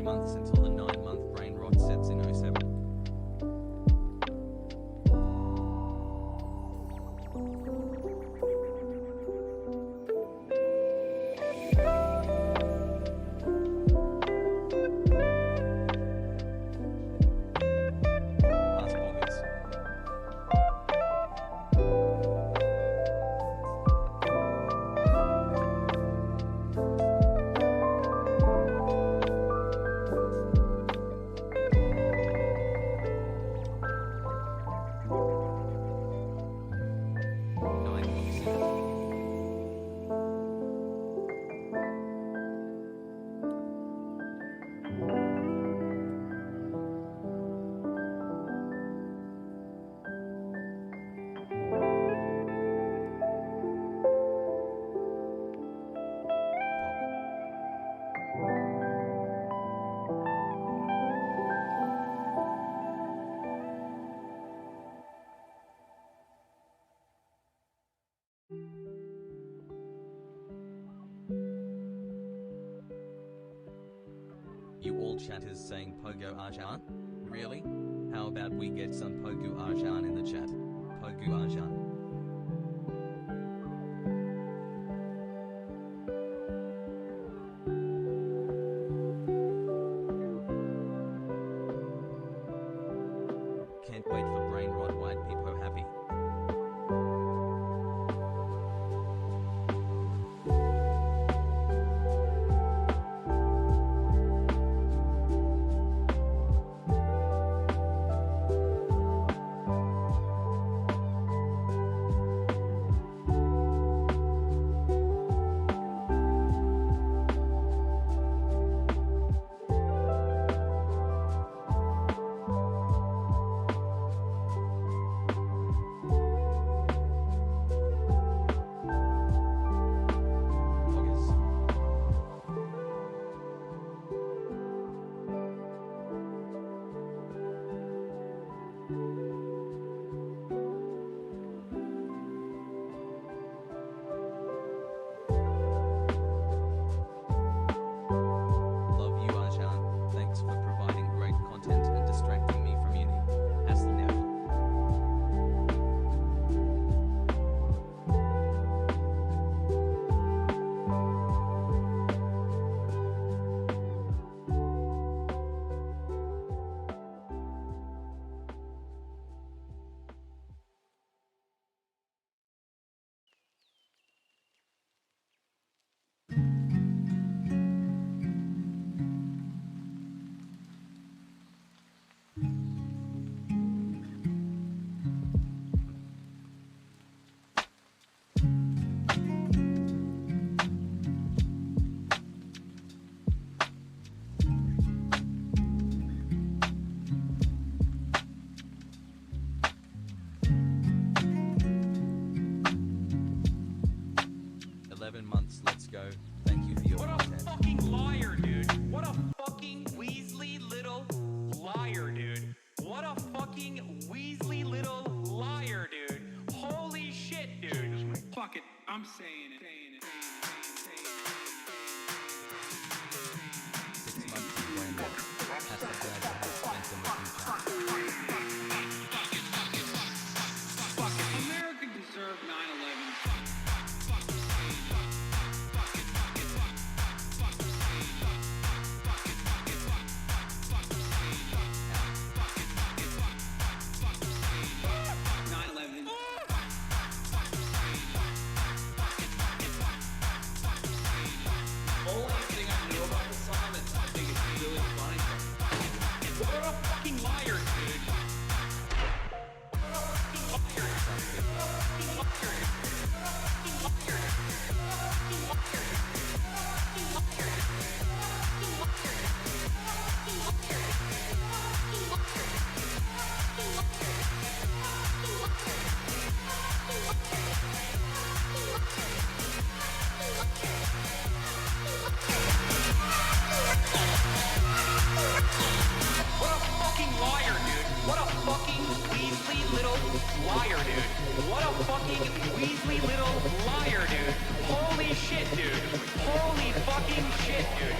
months until the 9-month brain rot sets in 07. You all chatters saying Pogo Arjan? Really? How about we get some Pogo Arjan in the chat? Pogo Arjan. Can't wait for brain rot white people happy. Months, let's go. Thank you for your content. What a fucking liar, dude. What a fucking Weasley little liar, dude. What a fucking Weasley little liar, dude. Holy shit, dude. Fuck it. I'm saying it. 6 months of brain rot. Hashtag glad to have spent them with you, chat. Fuck it. What a fucking liar, dude. What a fucking Weasley little liar, dude. What a fucking Weasley little liar, dude. Holy shit, dude. Holy fucking shit, dude.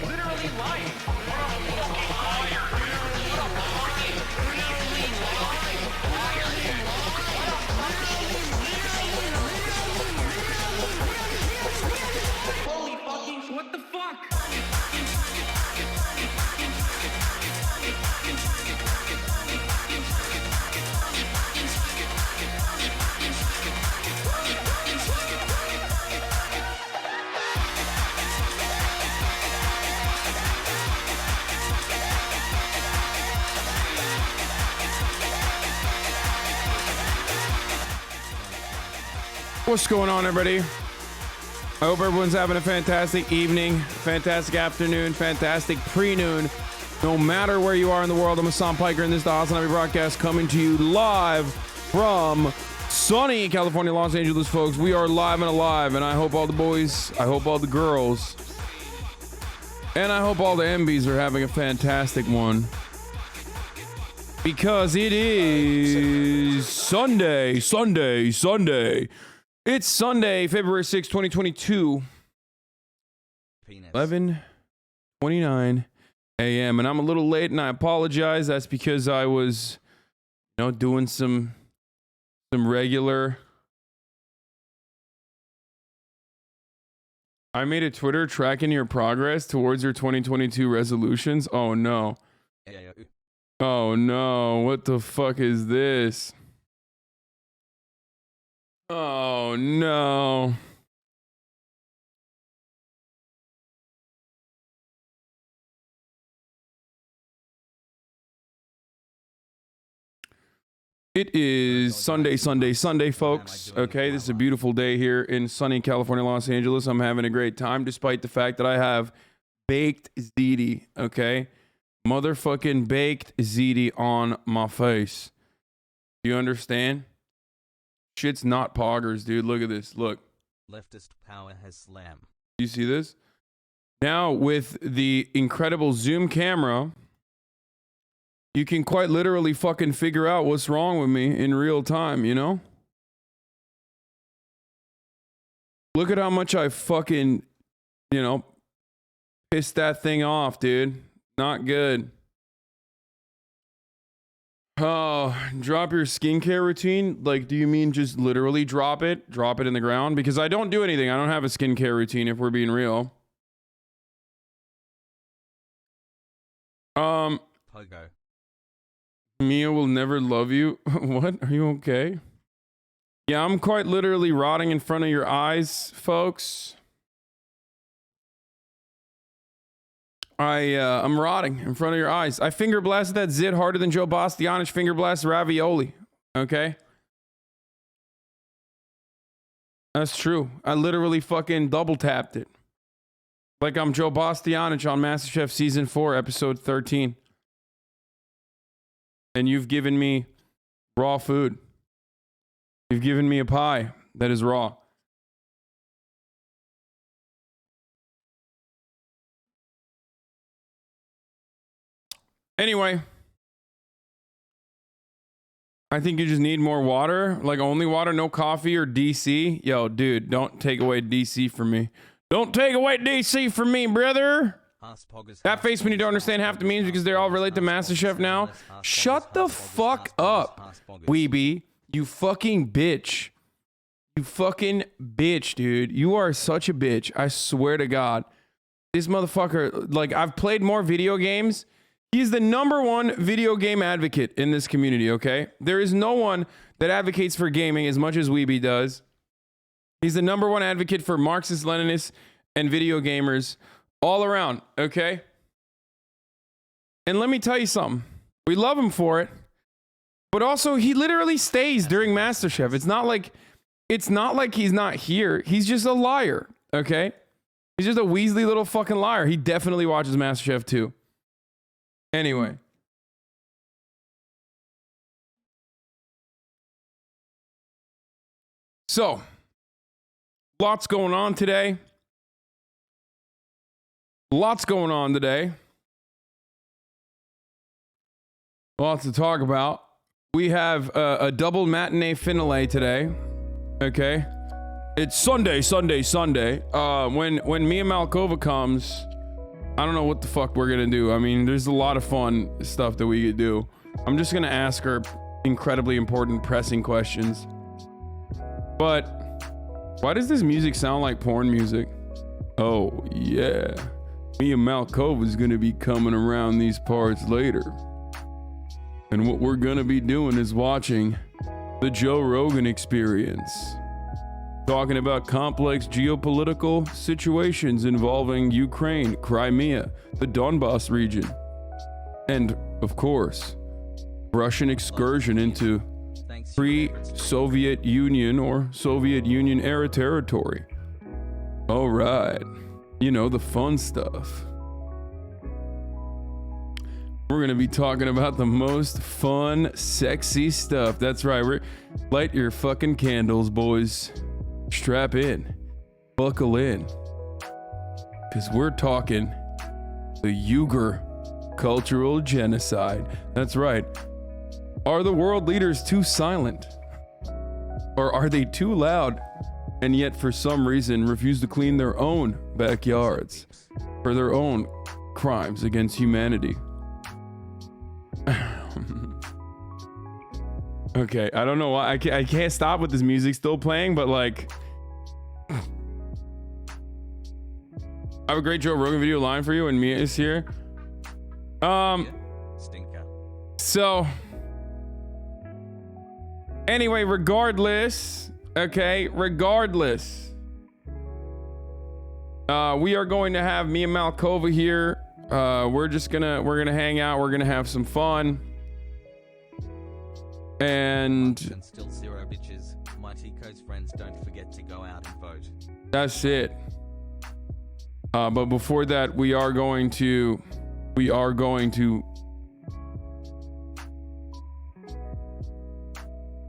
Literally lying. What a fucking liar, dude. What a fucking Weasley liar, dude. What a holy fucking what the fuck? What's going on, everybody? I hope everyone's having a fantastic evening, fantastic afternoon, fantastic pre-noon. No matter where you are in the world, I'm Hasan Piker, and this is the HasanAbi broadcast coming to you live from sunny California, Los Angeles, folks. We are live and alive, and I hope all the boys, I hope all the girls, and I hope all the MBs are having a fantastic one. Because it is Sunday. It's Sunday, February 6, 2022, 11:29 a.m. And I'm a little late, and I apologize. That's because I was, doing some regular. I made a Twitter tracking your progress towards your 2022 resolutions. Oh no. Oh no. What the fuck is this? Oh no. It is Sunday, folks. Okay, this is a beautiful day here in sunny California, Los Angeles. I'm having a great time despite the fact that I have baked ziti, okay? Motherfucking baked ziti on my face. Do you understand? Shit's not poggers, dude. Look at this. Look. Leftist power has slammed. You see this? Now, with the incredible zoom camera, you can quite literally fucking figure out what's wrong with me in real time, you know? Look at how much I fucking, pissed that thing off, dude. Not good. Oh, drop your skincare routine? Like, do you mean just literally drop it in the ground? Because I don't do anything. I don't have a skincare routine, if we're being real. Pogo. Mia will never love you. What? Are you okay? Yeah, I'm quite literally rotting in front of your eyes, folks. I'm rotting in front of your eyes. I finger blasted that zit harder than Joe Bastianich finger blast ravioli. Okay? That's true. I literally fucking double tapped it. Like I'm Joe Bastianich on MasterChef Season 4, Episode 13. And you've given me raw food. You've given me a pie that is raw. Anyway, I think you just need more water, like only water, no coffee or DC. Yo, dude, don't take away DC from me. Don't take away DC from me, brother. That face when you don't understand half the memes because they all relate to MasterChef now. Shut the fuck up, weeby. You fucking bitch. You fucking bitch, dude. You are such a bitch. I swear to God. This motherfucker, like, I've played more video games. He's the #1 video game advocate in this community, okay? There is no one that advocates for gaming as much as Weeby does. He's the #1 advocate for Marxist, Leninists, and video gamers all around, okay? And let me tell you something. We love him for it, But also, he literally stays during MasterChef. It's not like he's not here. He's just a liar, okay? He's just a Weasley little fucking liar. He definitely watches MasterChef too. Anyway. So, lots going on today. Lots going on today. Lots to talk about. We have a double matinee finale today. Okay. It's Sunday. When me and Malkova comes, I don't know what the fuck we're gonna do. I mean, there's a lot of fun stuff that we could do. I'm just gonna ask her incredibly important, pressing questions. But why does this music sound like porn music? Oh yeah, me and Malkova's gonna be coming around these parts later. And what we're gonna be doing is watching the Joe Rogan Experience. Talking about complex geopolitical situations involving Ukraine, Crimea, the Donbass region, and, of course, Russian excursion into pre-Soviet Union or Soviet Union era territory. All right, you know, the fun stuff. We're going to be talking about the most fun, sexy stuff. That's right. Light your fucking candles, boys. Strap in. Buckle in. Because we're talking the Uyghur cultural genocide. That's right. Are the world leaders too silent? Or are they too loud and yet for some reason refuse to clean their own backyards for their own crimes against humanity? Okay, I don't know why I can't stop with this music still playing, but like, I have a great Joe Rogan video line for you, and Mia is here. Stinker. So, anyway, regardless, we are going to have me and Malkova here. We're gonna hang out. We're gonna have some fun. And still zero bitches. My Tico's friends, don't forget to go out and vote. That's it. But before that, we are going to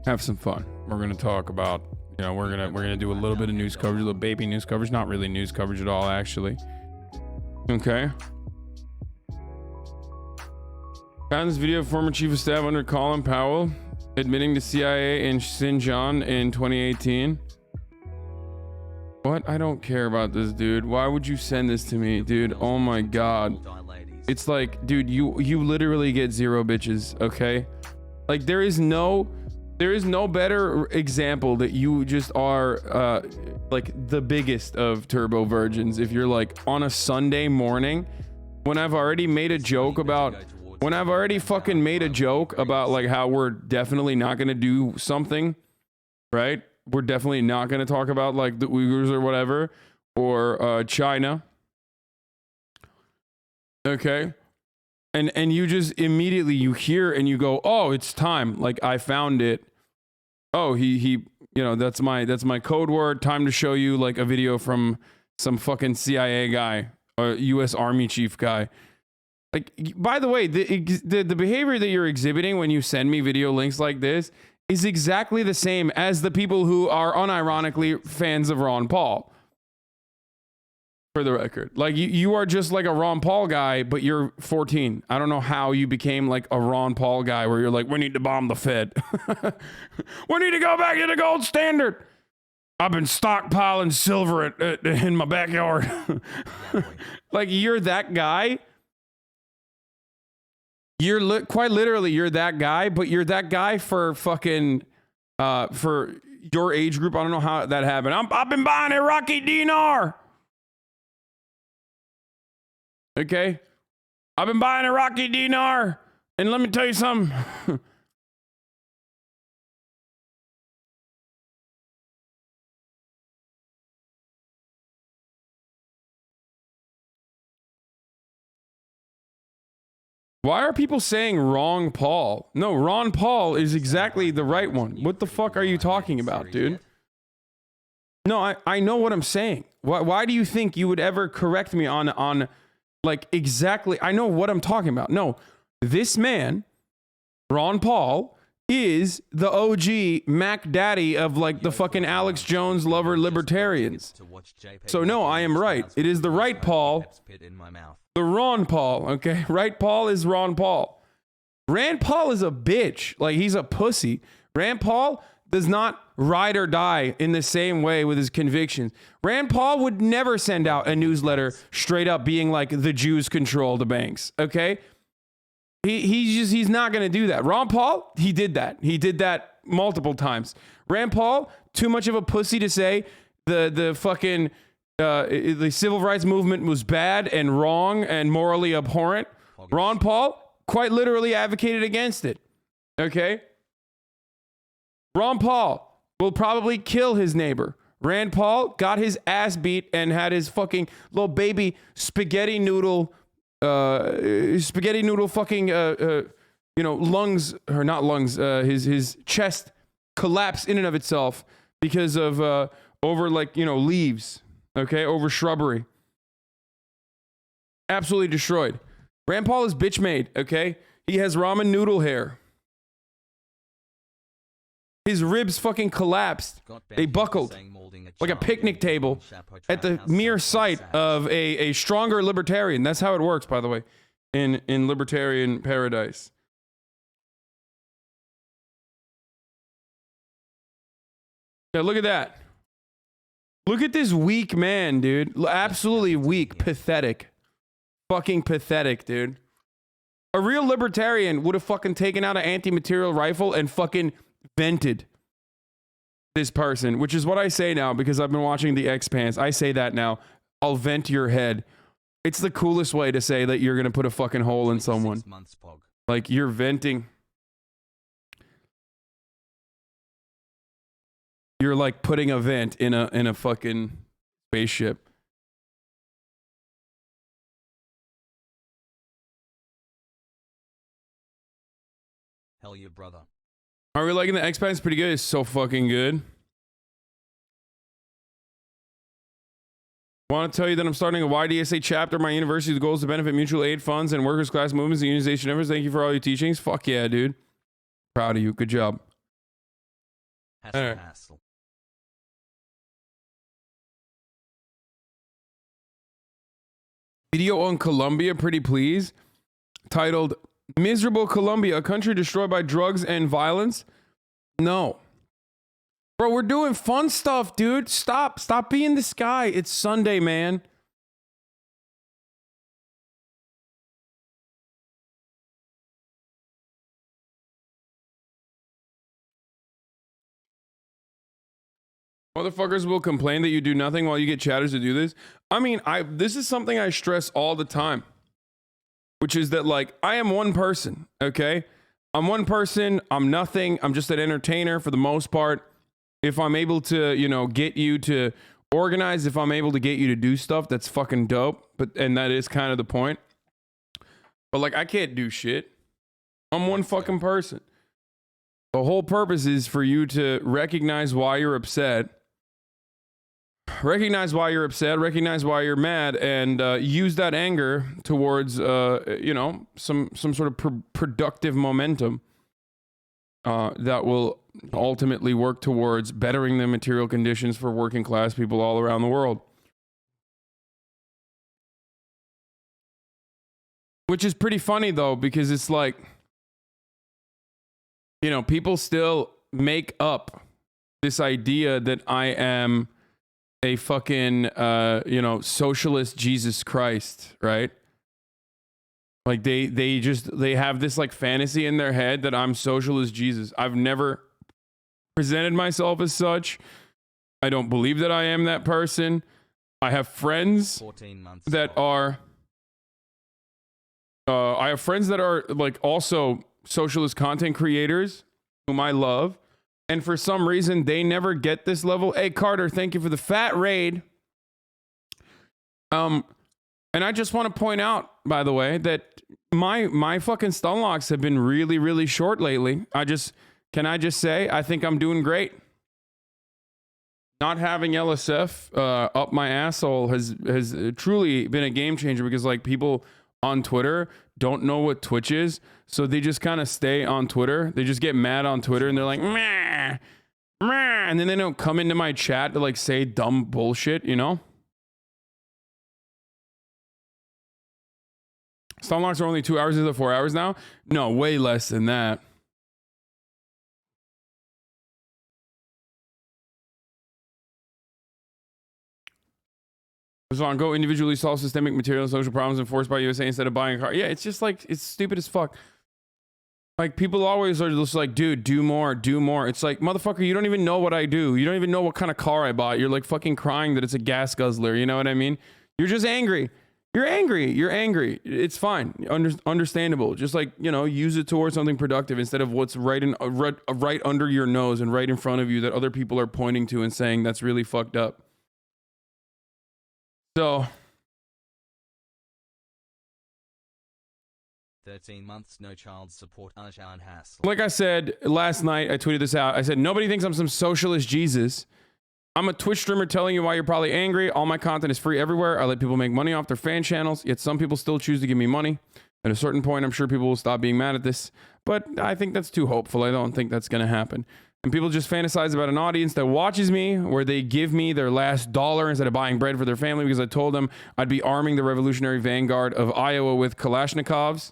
have some fun. We're gonna talk about, you know, we're gonna do a little bit of news coverage, a little baby news coverage, not really news coverage at all, actually. Okay. Found this video of former chief of staff under Colin Powell admitting to CIA in Xinjiang in 2018. What? I don't care about this, dude. Why would you send this to me, dude? Oh my god. It's like, dude, you literally get zero bitches, okay? Like, there is no better example that you just are like the biggest of turbo virgins if you're like on a Sunday morning when I've already made a joke about like how we're definitely not going to do something, right? We're definitely not going to talk about like the Uyghurs or whatever, or China. Okay. And you just immediately you hear and you go, oh, it's time. Like, I found it. Oh, he, you know, that's my code word. Time to show you like a video from some fucking CIA guy, or US Army chief guy. Like, by the way, the behavior that you're exhibiting when you send me video links like this is exactly the same as the people who are unironically fans of Ron Paul. For the record, like you are just like a Ron Paul guy, but you're 14. I don't know how you became like a Ron Paul guy where you're like, we need to bomb the Fed. We need to go back to the gold standard. I've been stockpiling silver in my backyard. Like, you're that guy. You're quite literally, you're that guy, but you're that guy for fucking, for your age group. I don't know how that happened. I've been buying Iraqi dinar. Okay. I've been buying Iraqi dinar. And let me tell you something. Why are people saying wrong Paul? No, Ron Paul is exactly the right one. What the fuck are you talking about, dude? No, I know what I'm saying. Why do you think you would ever correct me on like exactly? I know what I'm talking about. No, this man, Ron Paul, is the OG Mac Daddy of like the fucking Alex Jones lover libertarians. So no, I am right. It is the right Paul. The Ron Paul, okay? Right Paul is Ron Paul. Rand Paul is a bitch. Like, he's a pussy. Rand Paul does not ride or die in the same way with his convictions. Rand Paul would never send out a newsletter straight up being like, the Jews control the banks, okay? He's not going to do that. Ron Paul, he did that. He did that multiple times. Rand Paul, too much of a pussy to say the fucking... the civil rights movement was bad and wrong and morally abhorrent. Ron Paul quite literally advocated against it. Okay? Ron Paul will probably kill his neighbor. Rand Paul got his ass beat and had his fucking little baby spaghetti noodle fucking, lungs, or not lungs, his chest collapse in and of itself because of, over leaves. Okay, over shrubbery. Absolutely destroyed. Rand Paul is bitch made, okay? He has ramen noodle hair. His ribs fucking collapsed. They buckled like a picnic table at the mere sight of a stronger libertarian. That's how it works, by the way, in libertarian paradise. Yeah, look at that. Look at this weak man, dude. Absolutely weak. Pathetic. Fucking pathetic, dude. A real libertarian would have fucking taken out an anti-material rifle and fucking vented this person, which is what I say now because I've been watching The Expanse. I say that now. I'll vent your head. It's the coolest way to say that you're going to put a fucking hole in someone. Like, you're venting. You're like putting a vent in a fucking spaceship. Hell yeah, brother. Are we liking the Expanse? Pretty good. It's so fucking good. Want to tell you that I'm starting a YDSA chapter at my university. The goal is to benefit mutual aid funds and workers' class movements and unionization efforts. Thank you for all your teachings. Fuck yeah, dude. Proud of you. Good job. Hassle. Video on Colombia, pretty please, titled Miserable Colombia, a country destroyed by drugs and violence. No. Bro, we're doing fun stuff, dude. Stop being this guy. It's Sunday, man. Motherfuckers will complain that you do nothing while you get chatters to do this. I mean, this is something I stress all the time, which is that, like, I am one person, okay? I'm one person. I'm nothing. I'm just an entertainer for the most part. If I'm able to, get you to organize, if I'm able to get you to do stuff, that's fucking dope. And that is kind of the point. But, like, I can't do shit. I'm one fucking person. The whole purpose is for you to recognize why you're upset. Recognize why you're upset, recognize why you're mad, and use that anger towards, some sort of productive momentum that will ultimately work towards bettering the material conditions for working class people all around the world. Which is pretty funny, though, because it's like, people still make up this idea that I am a fucking, socialist Jesus Christ, right? Like they have this like fantasy in their head that I'm socialist Jesus. I've never presented myself as such. I don't believe that I am that person. I have friends that are, like also socialist content creators whom I love. And for some reason, they never get this level. Hey, Carter, thank you for the fat raid. And I just want to point out, by the way, that my fucking stun locks have been really, really short lately. Can I just say, I think I'm doing great. Not having LSF up my asshole has truly been a game changer, because like people on Twitter don't know what Twitch is, so they just kind of stay on Twitter. They just get mad on Twitter and they're like, meh, meh, and then they don't come into my chat to like say dumb bullshit, you know? Stun locks are only 2 hours instead of 4 hours now? No, way less than that. So on go individually solve systemic material and social problems enforced by USA instead of buying a car. Yeah, it's just like, it's stupid as fuck. Like people always are just like, dude, do more, do more. It's like, motherfucker, you don't even know what I do. You don't even know what kind of car I bought. You're like fucking crying that it's a gas guzzler. You know what I mean? You're just angry. You're angry. You're angry. It's fine. Understandable. Just like, you know, use it towards something productive instead of what's right under your nose and right in front of you that other people are pointing to and saying that's really fucked up. So 13 months no child support. Hasan. Like I said last night, I tweeted this out. I said, nobody thinks I'm some socialist Jesus. I'm a Twitch streamer telling you why you're probably angry. All my content is free everywhere. I let people make money off their fan channels, yet some people still choose to give me money. At a certain point, I'm sure people will stop being mad at this, but I think that's too hopeful. I don't think that's going to happen. And people just fantasize about an audience that watches me, where they give me their last dollar instead of buying bread for their family, because I told them I'd be arming the revolutionary vanguard of Iowa with Kalashnikovs.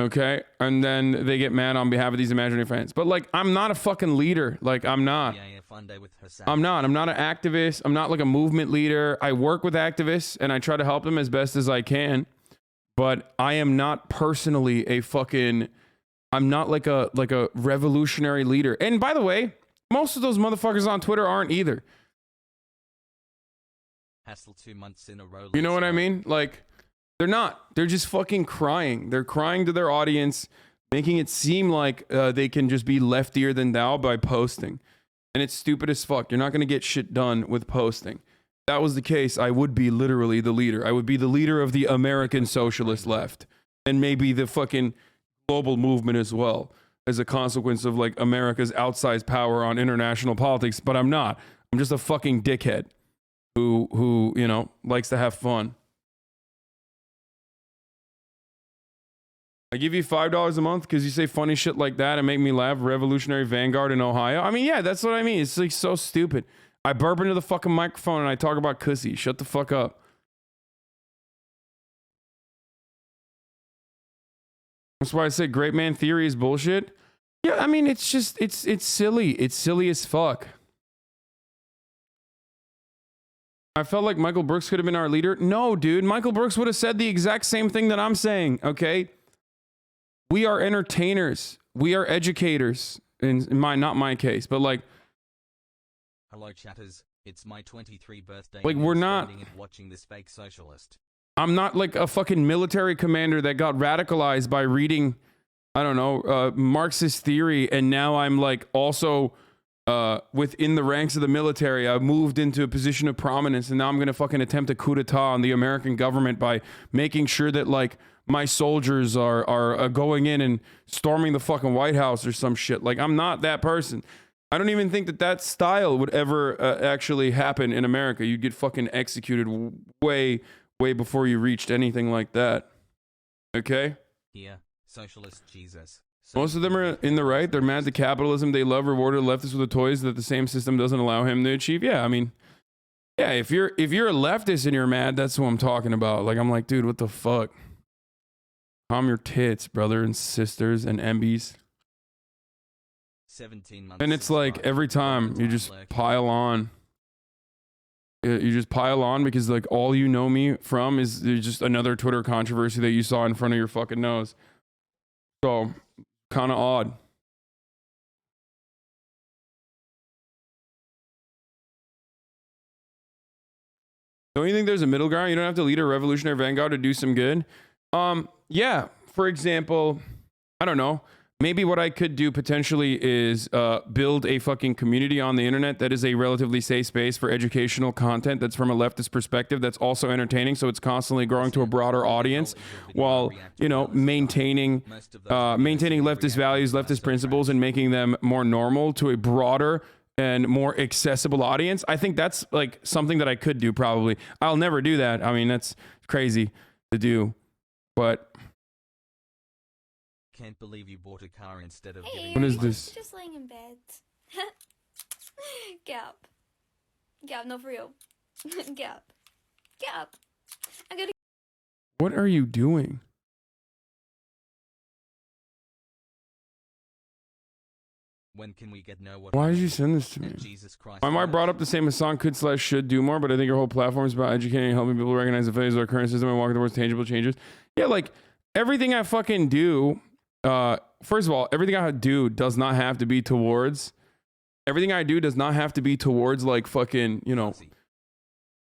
Okay, and then they get mad on behalf of these imaginary fans. But like, I'm not a fucking leader. Like, I'm not. I'm not an activist. I'm not like a movement leader. I work with activists and I try to help them as best as I can. But I am not personally a fucking, I'm not like a revolutionary leader. And by the way, most of those motherfuckers on Twitter aren't either. Hassle 2 months in a row. You know what I mean? Like, they're not. They're just fucking crying. They're crying to their audience, making it seem like they can just be leftier than thou by posting. And it's stupid as fuck. You're not going to get shit done with posting. If that was the case, I would be literally the leader. I would be the leader of the American socialist left. And maybe the fucking global movement as well, as a consequence of like America's outsized power on international politics. But I'm not. I'm just a fucking dickhead who you know, likes to have fun. I give you $5 a month because you say funny shit like that and make me laugh. Revolutionary Vanguard in Ohio. I mean, yeah, that's what I mean. It's like so stupid. I burp into the fucking microphone and I talk about cussy. Shut the fuck up. That's why I say great man theory is bullshit. Yeah, I mean, it's just, it's silly. It's silly as fuck. I felt like Michael Brooks could have been our leader. No, dude. Michael Brooks would have said the exact same thing that I'm saying, okay? We are entertainers. We are educators. In not my case, but like, hello chatters, it's my 23rd birthday. Like, we're not watching this fake socialist. I'm not like a fucking military commander that got radicalized by reading, I don't know, Marxist theory, and now I'm like also within the ranks of the military. I've moved into a position of prominence, and now I'm gonna fucking attempt a coup d'etat on the American government by making sure that like my soldiers are going in and storming the fucking White House or some shit. Like, I'm not that person. I don't even think that style would ever actually happen in America. You'd get fucking executed way before you reached anything like that. Okay? Yeah, socialist Jesus. Most of them are in the right. They're mad at capitalism. They love rewarded leftists with the toys that the same system doesn't allow him to achieve. Yeah, I mean, yeah, if you're a leftist and you're mad, that's what I'm talking about. Like, I'm like, dude, what the fuck? Calm your tits, brother and sisters and MBs. 17 months. And it's like every time you just pile on. You just pile on because like all you know me from is just another Twitter controversy that you saw in front of your fucking nose. So, kind of odd. Don't you think there's a middle ground? You don't have to lead a revolutionary vanguard to do some good. Yeah, for example, I don't know, maybe what I could do potentially is build a fucking community on the internet that is a relatively safe space for educational content that's from a leftist perspective, that's also entertaining, so it's constantly growing to a broader audience, while, you know, maintaining leftist values, leftist principles, and making them more normal to a broader and more accessible audience. I think that's like something that I could do probably. I'll never do that. I mean, that's crazy to do, but... Can't believe you bought a car instead of Hey, giving. What is this? Just laying in bed. Gap. Gap, no for real. Gap. Gap. I'm gonna... What are you doing? When can we get know what? Why did you send this to me? Jesus Christ. My might brought up the same Hasan could / should do more, but I think your whole platform is about educating and helping people recognize the failures of our current system and walking towards tangible changes. Yeah, like everything I fucking do, first of all, everything I do does not have to be towards, like fucking, you know,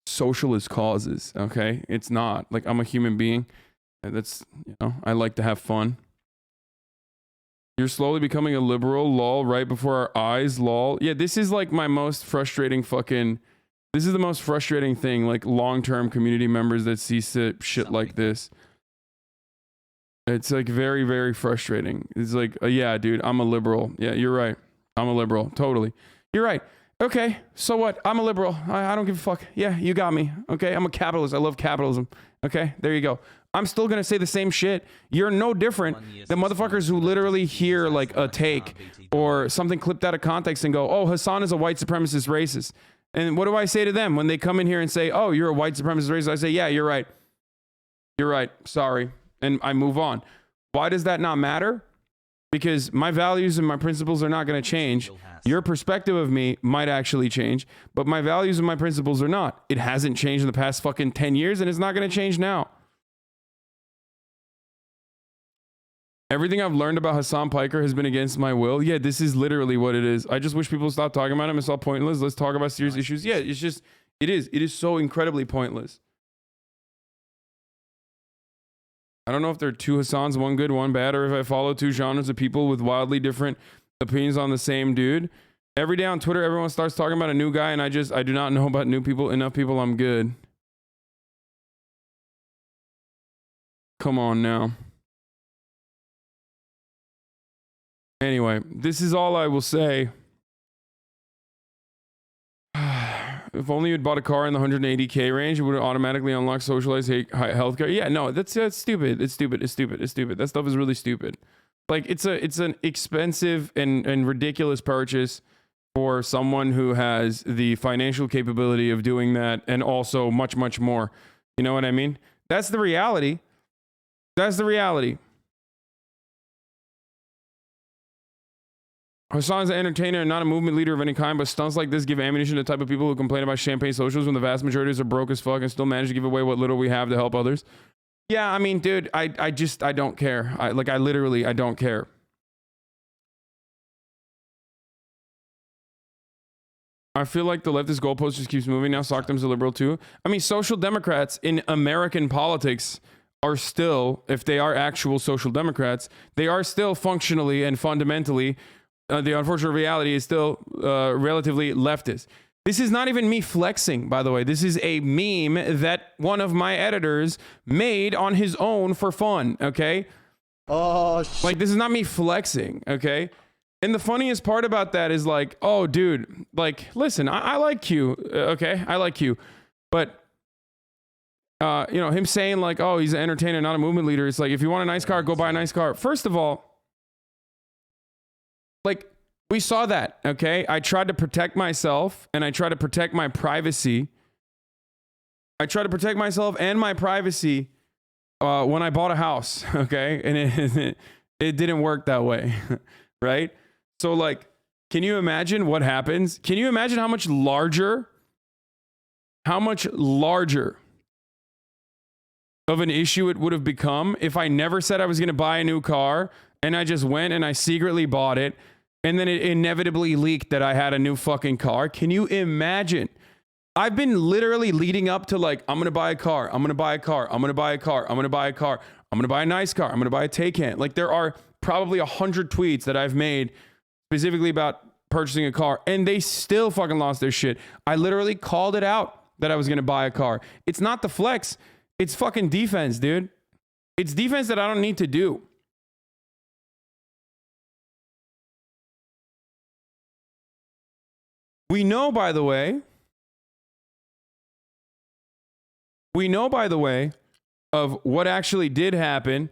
socialist causes, okay? It's not. Like, I'm a human being. And that's, you know, I like to have fun. You're slowly becoming a liberal, lol, right before our eyes, lol. Yeah, this is like my most frustrating fucking... This is the most frustrating thing, like long-term community members that see shit like this. It's like very, very frustrating. It's like, yeah, dude, I'm a liberal. Yeah, you're right. I'm a liberal. Totally. You're right. Okay, so what? I'm a liberal. I don't give a fuck. Yeah, you got me. Okay, I'm a capitalist. I love capitalism. Okay, there you go. I'm still going to say the same shit. You're no different than motherfuckers who literally hear like a take or something clipped out of context and go, oh, Hasan is a white supremacist racist. And what do I say to them when they come in here and say, oh, you're a white supremacist racist? I say, yeah, you're right. You're right. Sorry. And I move on. Why does that not matter? Because my values and my principles are not going to change. Your perspective of me might actually change, but my values and my principles are not. It hasn't changed in the past fucking 10 years, and it's not going to change now. Everything I've learned about Hasan Piker has been against my will. Yeah, this is literally what it is. I just wish people stop talking about him. It's all pointless. Let's talk about serious issues. Yeah, it's just, it is so incredibly pointless. I don't know if there are two Hasans, one good, one bad, or if I follow two genres of people with wildly different opinions on the same dude. Every day on Twitter, everyone starts talking about a new guy, and I do not know about new people, enough people. I'm good. Come on now. Anyway, this is all I will say. If only you'd bought a car in the 180K range, it would automatically unlock socialized healthcare. Yeah, no, that's stupid. It's stupid. That stuff is really stupid. Like, it's an expensive and ridiculous purchase for someone who has the financial capability of doing that, and also much, much more. You know what I mean? That's the reality. That's the reality. Hasan's an entertainer and not a movement leader of any kind, but stunts like this give ammunition to the type of people who complain about champagne socials when the vast majority are broke as fuck and still manage to give away what little we have to help others. Yeah, I mean, dude, I don't care. I literally don't care. I feel like the leftist goalpost just keeps moving now. Sockdom's a liberal too. I mean, social democrats in American politics are still, if they are actual social democrats, they are still functionally and fundamentally, the unfortunate reality is still relatively leftist. This is not even me flexing, by the way. This is a meme that one of my editors made on his own for fun, okay? Oh, shit. Like, this is not me flexing, okay? And the funniest part about that is like, oh, dude, like, listen, I like Q, okay? I like Q. But, you know, him saying like, oh, he's an entertainer, not a movement leader. It's like, if you want a nice car, go buy a nice car. First of all, like, we saw that, okay? I tried to protect myself and I tried to protect my privacy. I tried to protect myself and my privacy when I bought a house, okay? And it didn't work that way, right? So, like, can you imagine what happens? Can you imagine how much larger of an issue it would have become if I never said I was going to buy a new car and I just went and I secretly bought it, and then it inevitably leaked that I had a new fucking car? Can you imagine? I've been literally leading up to like, I'm going to buy a car. I'm going to buy a car. I'm going to buy a car. I'm going to buy a car. I'm going to buy a nice car. I'm going to buy a Taycan. Like, there are probably 100 tweets that I've made specifically about purchasing a car, and they still fucking lost their shit. I literally called it out that I was going to buy a car. It's not the flex. It's fucking defense, dude. It's defense that I don't need to do. We know, by the way, of what actually did happen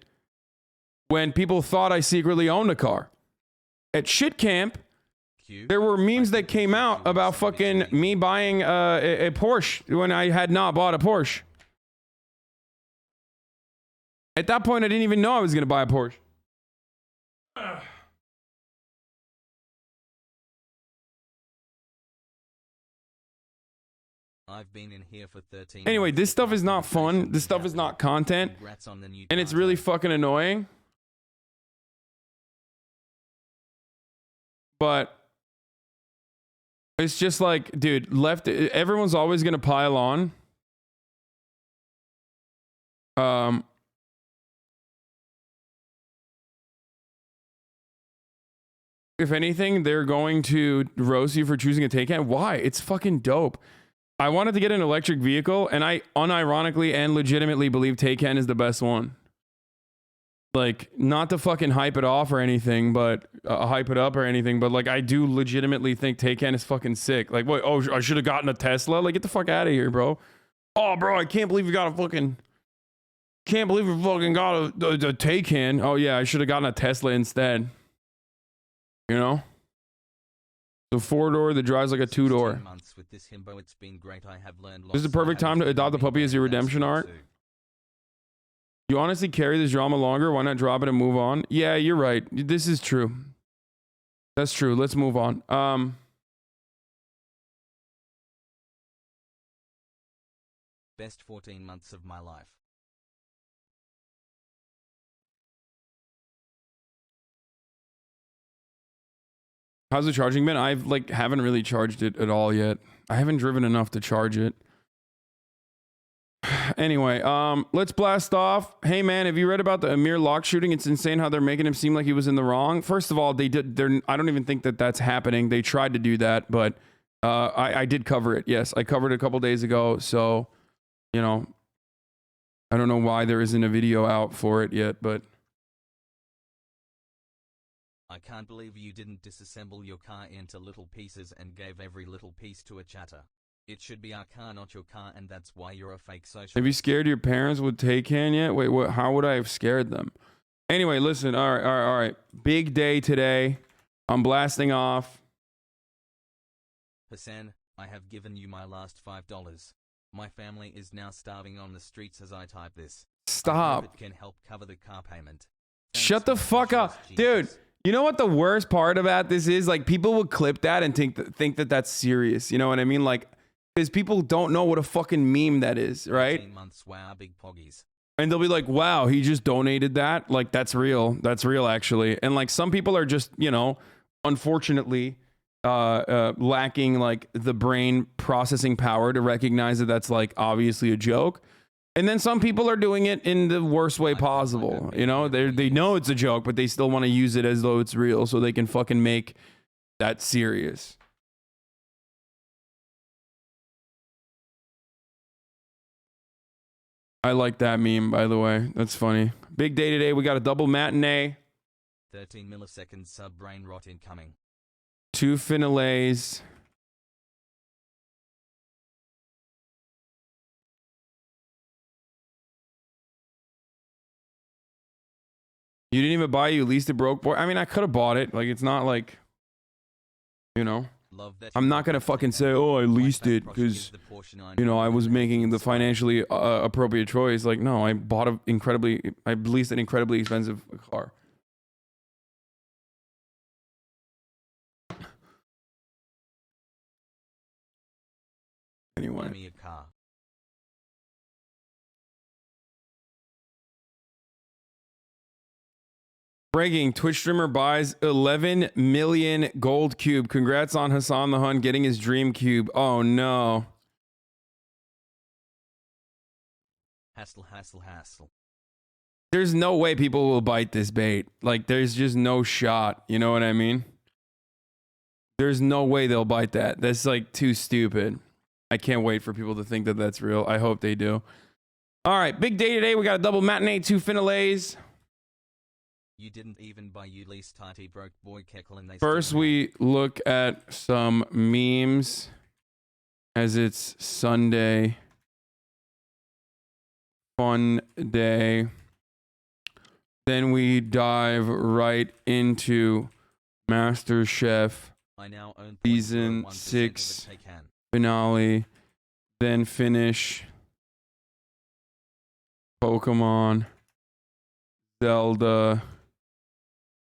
when people thought I secretly owned a car. At shit camp, there were memes that came out about fucking me buying a Porsche when I had not bought a Porsche. At that point, I didn't even know I was going to buy a Porsche. I've been in here for 13 Anyway, months. this stuff is not fun. This stuff is not content. Congrats on the new And it's car. really fucking annoying. But it's just like, dude, everyone's always going to pile on. If anything, they're going to roast you for choosing a Taycan. Why? It's fucking dope. I wanted to get an electric vehicle, and I unironically and legitimately believe Taycan is the best one. Like, not to fucking hype it off or anything, but hype it up or anything, but like, I do legitimately think Taycan is fucking sick. Like, what? Oh, I should have gotten a Tesla. Like, get the fuck out of here, bro. Oh, bro, I can't believe you got a fucking. Can't believe you fucking got a Taycan. Oh yeah, I should have gotten a Tesla instead. You know. The 4-door that drives like a 2-door. With this himbo, it's been great. I have learned This is the perfect time to adopt the puppy as your redemption arc. You honestly carry this drama longer. Why not drop it and move on? Yeah, you're right. This is true. That's true. Let's move on. Best 14 months of my life. How's the charging been? I've haven't really charged it at all yet. I haven't driven enough to charge it. Anyway, let's blast off. Hey man, have you read about the Amir Locke shooting? It's insane how they're making him seem like he was in the wrong. First of all, I don't even think that that's happening. They tried to do that, but I did cover it. Yes, I covered it a couple days ago. So, you know, I don't know why there isn't a video out for it yet, but I can't believe you didn't disassemble your car into little pieces and gave every little piece to a chatter. It should be our car, not your car, and that's why you're a fake social. Have you scared your parents with Taycan yet? Wait, what? How would I have scared them? Anyway, listen. All right. Big day today. I'm blasting off. Hasan, I have given you my last $5. My family is now starving on the streets as I type this. Stop. I hope it can help cover the car payment. Thanks, Shut the fuck up, dude. You know what the worst part about this is? Like, people will clip that and think that that's serious. You know what I mean? Like, because people don't know what a fucking meme that is, right? 18 months, wow, big poggies. And they'll be like, wow, he just donated that. Like, that's real. That's real, actually. And like, some people are just, you know, unfortunately, lacking like the brain processing power to recognize that that's like obviously a joke. And then some people are doing it in the worst way possible. You know, they know it's a joke, but they still want to use it as though it's real so they can fucking make that serious. I like that meme, by the way. That's funny. Big day today. We got a double matinee. 13 milliseconds sub brain rot incoming. 2 finales. You didn't even buy it, you leased it, broke boy. I mean, I could have bought it. Like, it's not like, you know, I'm not going to fucking say, oh, I leased it because, you know, I was making the financially appropriate choice. Like, no, I leased an incredibly expensive car. Anyway. Buy me a car. Breaking, Twitch streamer buys 11 million gold cube. Congrats on Hasan the Hun getting his dream cube. Oh no. Hassle. there's no way people will bite this bait. Like, there's just no shot. You know what I mean? There's no way they'll bite that. That's like too stupid. I can't wait for people to think that that's real. I hope they do. All right, big day today. We got a double matinee, 2 finales. You didn't even buy you least tighty broke boy Keckle and they First, we look at some memes as it's Sunday. Fun day. Then we dive right into MasterChef I now own season 6 finale. Then finish Pokemon, Zelda,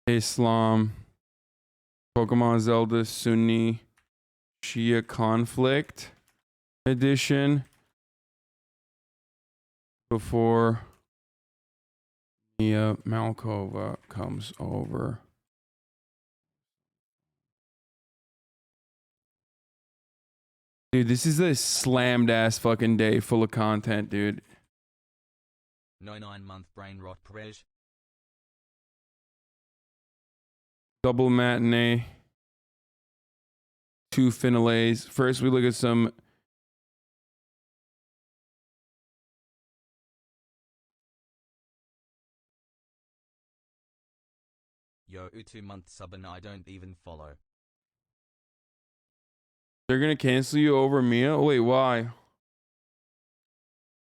Islam, Pokemon Zelda Sunni Shia Conflict Edition before Mia Malkova comes over. Dude, this is a slammed ass fucking day full of content, dude. No 9-month brain rot Perez. Double matinee. 2 finales. First, we look at some Yo, 2-month sub and I don't even follow. They're gonna cancel you over Mia? Wait, why?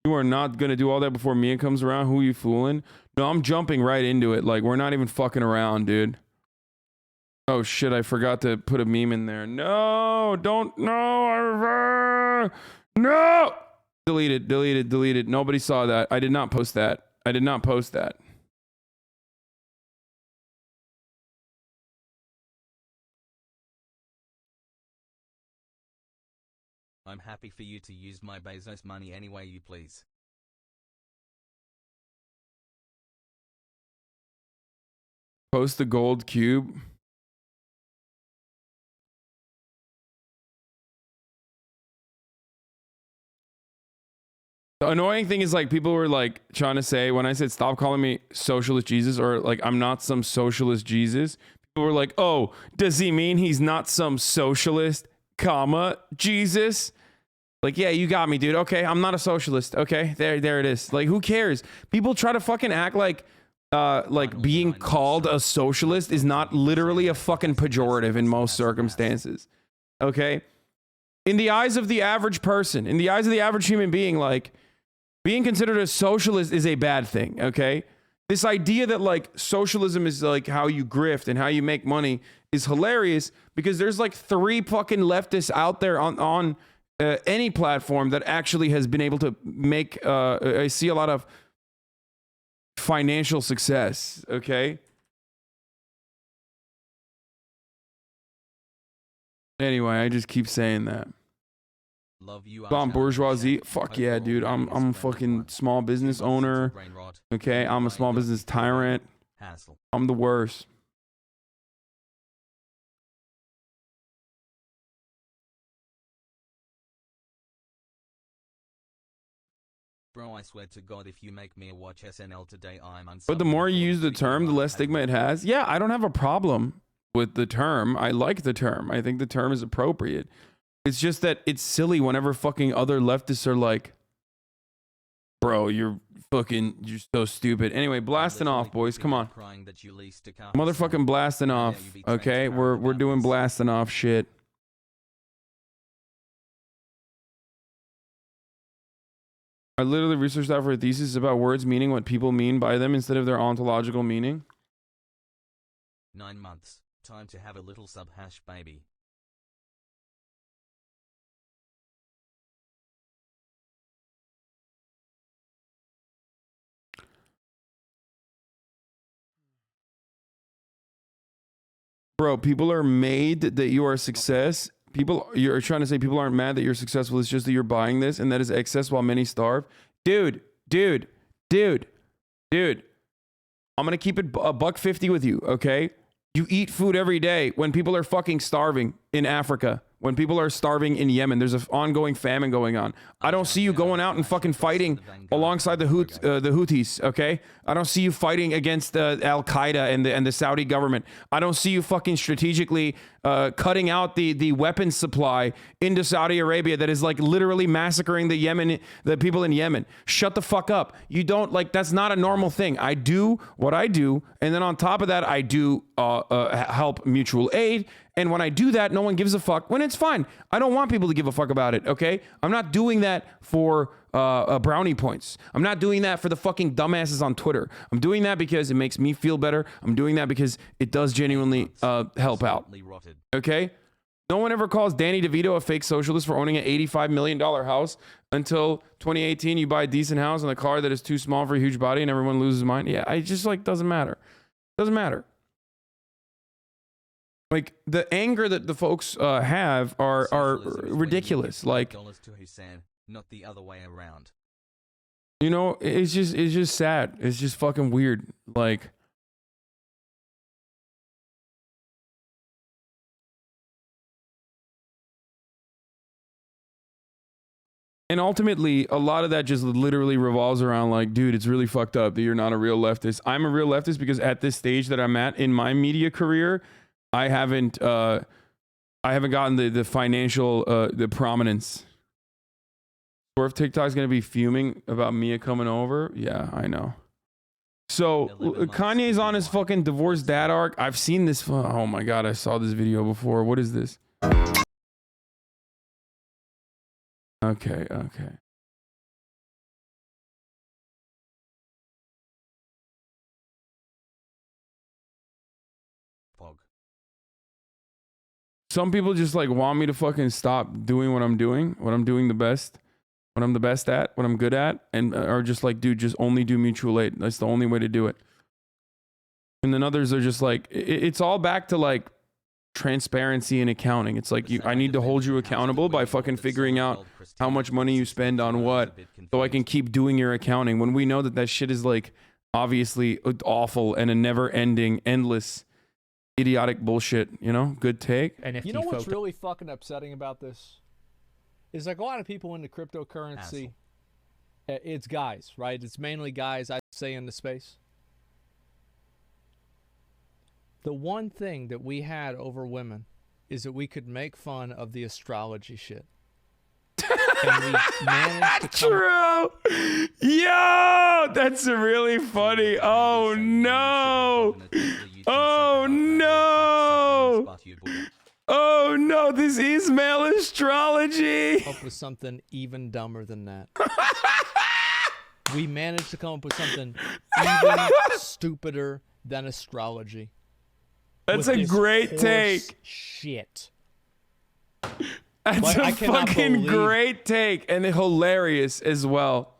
You are not gonna do all that before Mia comes around? Who are you fooling? No, I'm jumping right into it. Like, we're not even fucking around, dude. Oh shit, I forgot to put a meme in there. No, don't, no, no! Delete it, delete it, delete it. Nobody saw that. I did not post that. I did not post that. I'm happy for you to use my Bezos money any way you please. Post the gold cube. The annoying thing is, like, people were like trying to say when I said stop calling me socialist Jesus, or like I'm not some socialist Jesus. People were like, oh, does he mean he's not some socialist, comma, Jesus? Like, yeah, you got me, dude. Okay, I'm not a socialist. Okay, there it is. Like, who cares? People try to fucking act like being called a socialist is not literally a fucking pejorative in most circumstances. Okay? In the eyes of the average person, in the eyes of the average human being, like, being considered a socialist is a bad thing, okay? This idea that, like, socialism is, like, how you grift and how you make money is hilarious because there's, like, 3 fucking leftists out there on any platform that actually has been able to make, I see a lot of financial success, okay? Anyway, I just keep saying that. Love you. I'm bourgeoisie. Fuck yeah, dude. I'm a fucking small business owner. Okay, I'm a small business tyrant. I'm the worst. Bro, I swear to God, if you make me watch SNL today, I'm unsub. But the more you use the term, the less stigma it has. Yeah, I don't have a problem with the term. I like the term. I think the term is appropriate. It's just that it's silly whenever fucking other leftists are like, bro, you're so stupid. Anyway, blasting off, boys. Come on. Motherfucking blasting off. Okay, we're doing blasting off shit. I literally researched that for a thesis about words meaning what people mean by them instead of their ontological meaning. 9 months. Time to have a little sub hash, baby. Bro, people are made that you are a success. You're trying to say people aren't mad that you're successful. It's just that you're buying this and that is excess while many starve. Dude. I'm going to keep it $1.50 with you, okay? You eat food every day when people are fucking starving in Africa. when people are starving in Yemen. There's an ongoing famine going on. I don't see you going out and fucking fighting alongside the Houthis, okay? I don't see you fighting against Al Qaeda and the Saudi government. I don't see you fucking strategically cutting out the weapons supply into Saudi Arabia that is like literally massacring the people in Yemen. Shut the fuck up. You don't like, that's not a normal thing. I do what I do, and then on top of that, I do help mutual aid. And when I do that, no one gives a fuck when it's fine. I don't want people to give a fuck about it, okay? I'm not doing that for brownie points. I'm not doing that for the fucking dumbasses on Twitter. I'm doing that because it makes me feel better. I'm doing that because it does genuinely help out, okay? No one ever calls Danny DeVito a fake socialist for owning an $85 million house until 2018. You buy a decent house and a car that is too small for a huge body and everyone loses mind. Yeah, I just like, doesn't matter. Doesn't matter. Like, the anger that the folks have are ridiculous. Like, not the other way around. You know, it's just sad. It's just fucking weird. Like, and ultimately, a lot of that just literally revolves around like, dude, it's really fucked up that you're not a real leftist. I'm a real leftist because at this stage that I'm at in my media career, I haven't gotten the financial the prominence. Or if TikTok's gonna be fuming about Mia coming over, yeah, I know. So Kanye's on his fucking divorced dad arc. I've seen this. Oh my god, I saw this video before. What is this? Okay. Some people just like want me to fucking stop doing what I'm doing the best, what I'm the best at, what I'm good at, and are just like, dude, just only do mutual aid. That's the only way to do it. And then others are just like, it's all back to like transparency and accounting. It's like, I need to hold you accountable by fucking figuring out how much money you spend on what, so I can keep doing your accounting. When we know that shit is like obviously awful and a never-ending, endless, idiotic bullshit, you know? Good take. NFT you know what's really fucking upsetting about this? Is like a lot of people into cryptocurrency, it's guys, right? It's mainly guys, I'd say, in the space. The one thing that we had over women is that we could make fun of the astrology shit. And we managed to True! Yo! That's really funny. Oh no! Oh no! Oh no, this is male astrology! Up with something even dumber than that. We managed to come up with something even stupider than astrology. That's a great take. Shit. That's like, a fucking great take and hilarious as well.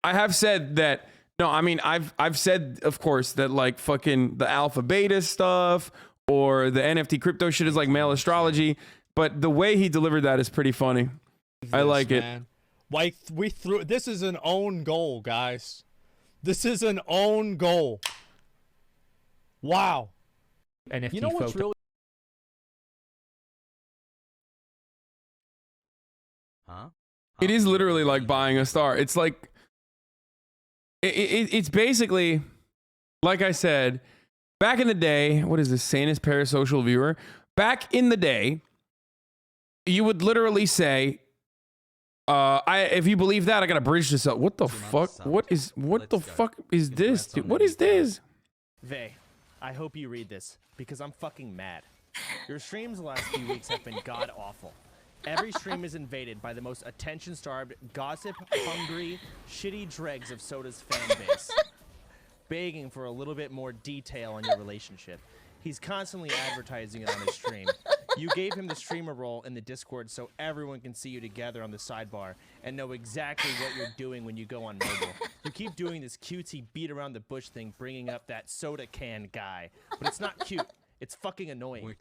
I have said that. No, I mean, I've said, of course, that like fucking the alpha beta stuff or the NFT crypto shit is like male astrology, but the way he delivered that is pretty funny. I like it. Like this is an own goal, guys. This is an own goal. Wow. NFT you know what's really It is literally like buying a star. It's like it's basically, like I said, back in the day, what is this, sanest parasocial viewer? Back in the day, you would literally say, if you believe that, I gotta bridge this up. What the fuck? What the fuck is this, dude? What is this? Vey, I hope you read this, because I'm fucking mad. Your streams the last few weeks have been god-awful. Every stream is invaded by the most attention-starved, gossip-hungry, shitty dregs of Soda's fan base, begging for a little bit more detail on your relationship. He's constantly advertising it on his stream. You gave him the streamer role in the Discord so everyone can see you together on the sidebar and know exactly what you're doing when you go on mobile. You keep doing this cutesy beat-around-the-bush thing, bringing up that soda can guy, but it's not cute. It's fucking annoying.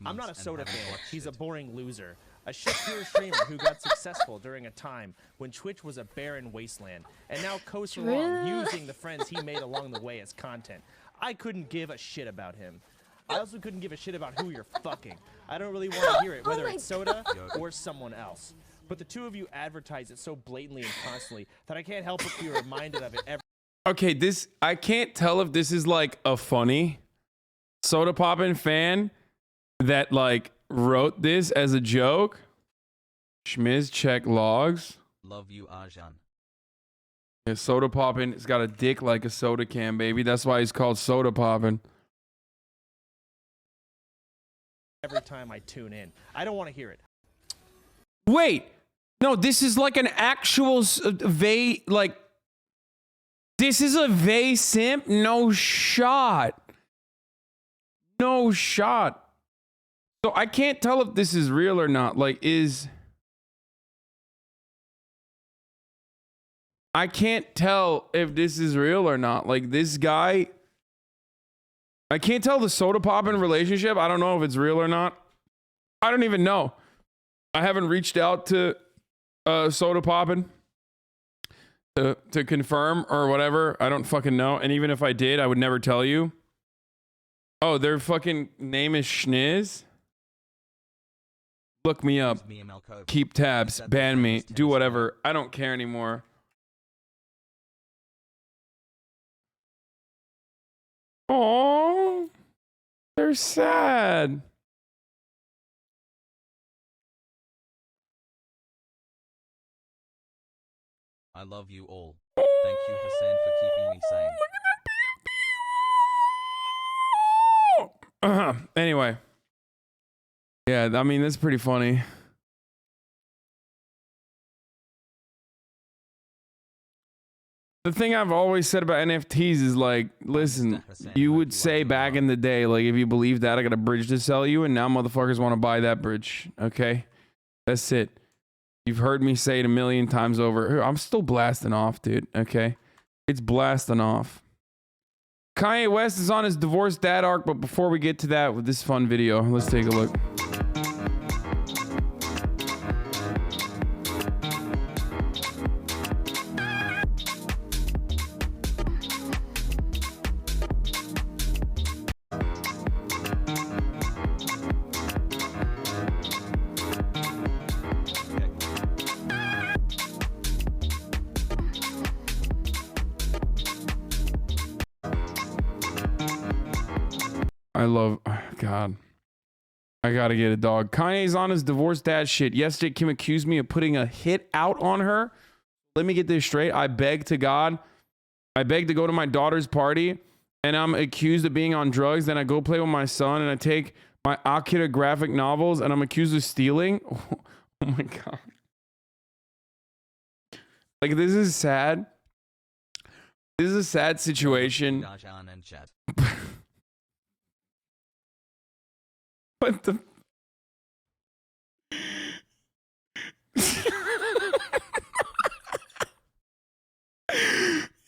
I'm not a soda fan. He's a boring loser. A shit-pure streamer who got successful during a time when Twitch was a barren wasteland, and now coasts along using the friends he made along the way as content. I couldn't give a shit about him. I also couldn't give a shit about who you're fucking. I don't really want to hear it, whether it's soda or someone else. But the two of you advertise it so blatantly and constantly that I can't help but be reminded of it every. Okay, I can't tell if this is like a funny soda poppin' fan that like wrote this as a joke. Schmiz check logs. Love you, Arjan. Yeah, soda poppin'. It's got a dick like a soda can, baby. That's why he's called soda poppin'. Every time I tune in, I don't want to hear it. Wait, no, this is like an actual Vay, like, this is a Vay simp? No shot. No shot. So I can't tell if this is real or not. Like, I can't tell if this is real or not. Like, this guy, I can't tell the soda poppin' relationship. I don't know if it's real or not. I don't even know. I haven't reached out to soda poppin' to confirm or whatever. I don't fucking know. And even if I did, I would never tell you. Oh, their fucking name is Schniz? Look me up. Keep tabs. Ban me. Do whatever. I don't care anymore. Oh, they're sad. I love you all. Thank you, Hasan, for keeping me sane. Anyway. Yeah, I mean, that's pretty funny. The thing I've always said about NFTs is like, listen, you would say back in the day, like, if you believe that, I got a bridge to sell you, and now motherfuckers want to buy that bridge. Okay? That's it. You've heard me say it a million times over. I'm still blasting off, dude. Okay? It's blasting off. Kanye West is on his divorced dad arc, but before we get to that with this fun video, let's take a look. I love, oh God. I gotta get a dog. Kanye's on his divorced dad shit. Yesterday, Kim accused me of putting a hit out on her. Let me get this straight. I beg to God. I beg to go to my daughter's party, and I'm accused of being on drugs. Then I go play with my son, and I take my Akira graphic novels, and I'm accused of stealing. Oh my God. Like, this is sad. This is a sad situation. What the?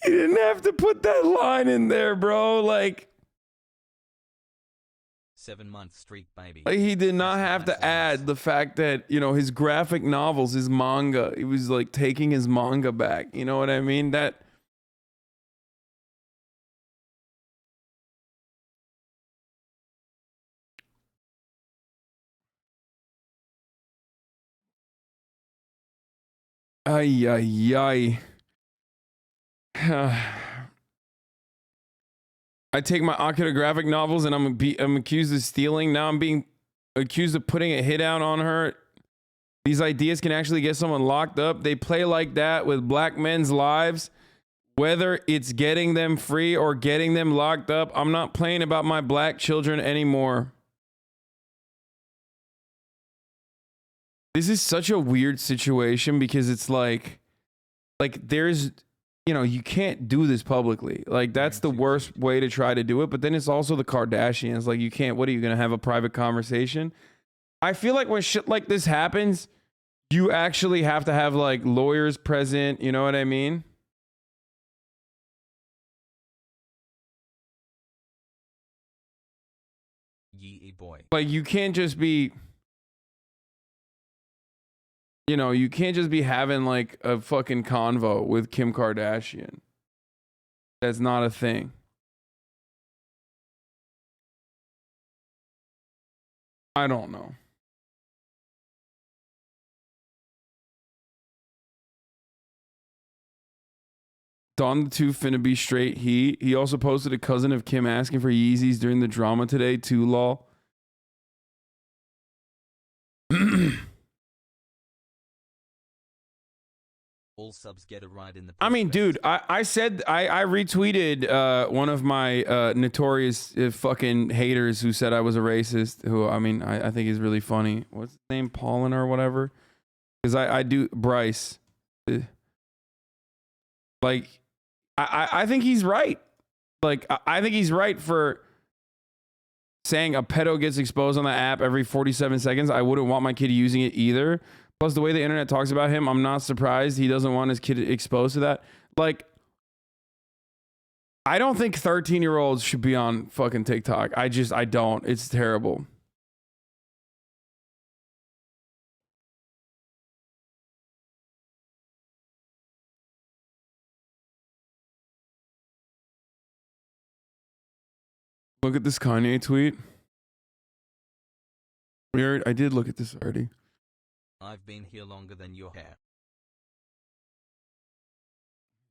You didn't have to put that line in there, bro. Like, 7-month streak, baby. Like, he did not have to add the fact that, you know, his graphic novels, his manga, he was like taking his manga back. You know what I mean? That. Ay, ay, ay. I take my Akira graphic novels and I'm accused of stealing. Now I'm being accused of putting a hit out on her. These ideas can actually get someone locked up. They play like that with black men's lives, whether it's getting them free or getting them locked up. I'm not playing about my black children anymore. This is such a weird situation because it's like there's, you know, you can't do this publicly. Like, that's the worst way to try to do it. But then it's also the Kardashians. Like, you can't, what are you going to have a private conversation? I feel like when shit like this happens, you actually have to have like lawyers present. You know what I mean? Yee boy. Like, you can't just be, you know, you can't just be having like a fucking convo with Kim Kardashian. That's not a thing. I don't know. Don the 2 finna be straight. He also posted a cousin of Kim asking for Yeezys during the drama today too, lol. All subs get a ride in the I mean, dude, I said I retweeted one of my notorious fucking haters who said I was a racist, who I mean I think is really funny. What's his name? Paulin or whatever? Because I do Bryce. Like I think he's right. Like I think he's right for saying a pedo gets exposed on the app every 47 seconds. I wouldn't want my kid using it either. Plus, the way the internet talks about him, I'm not surprised he doesn't want his kid exposed to that. Like, I don't think 13-year-olds should be on fucking TikTok. I don't. It's terrible. Look at this Kanye tweet. Weird. I did look at this already. I've been here longer than your hair.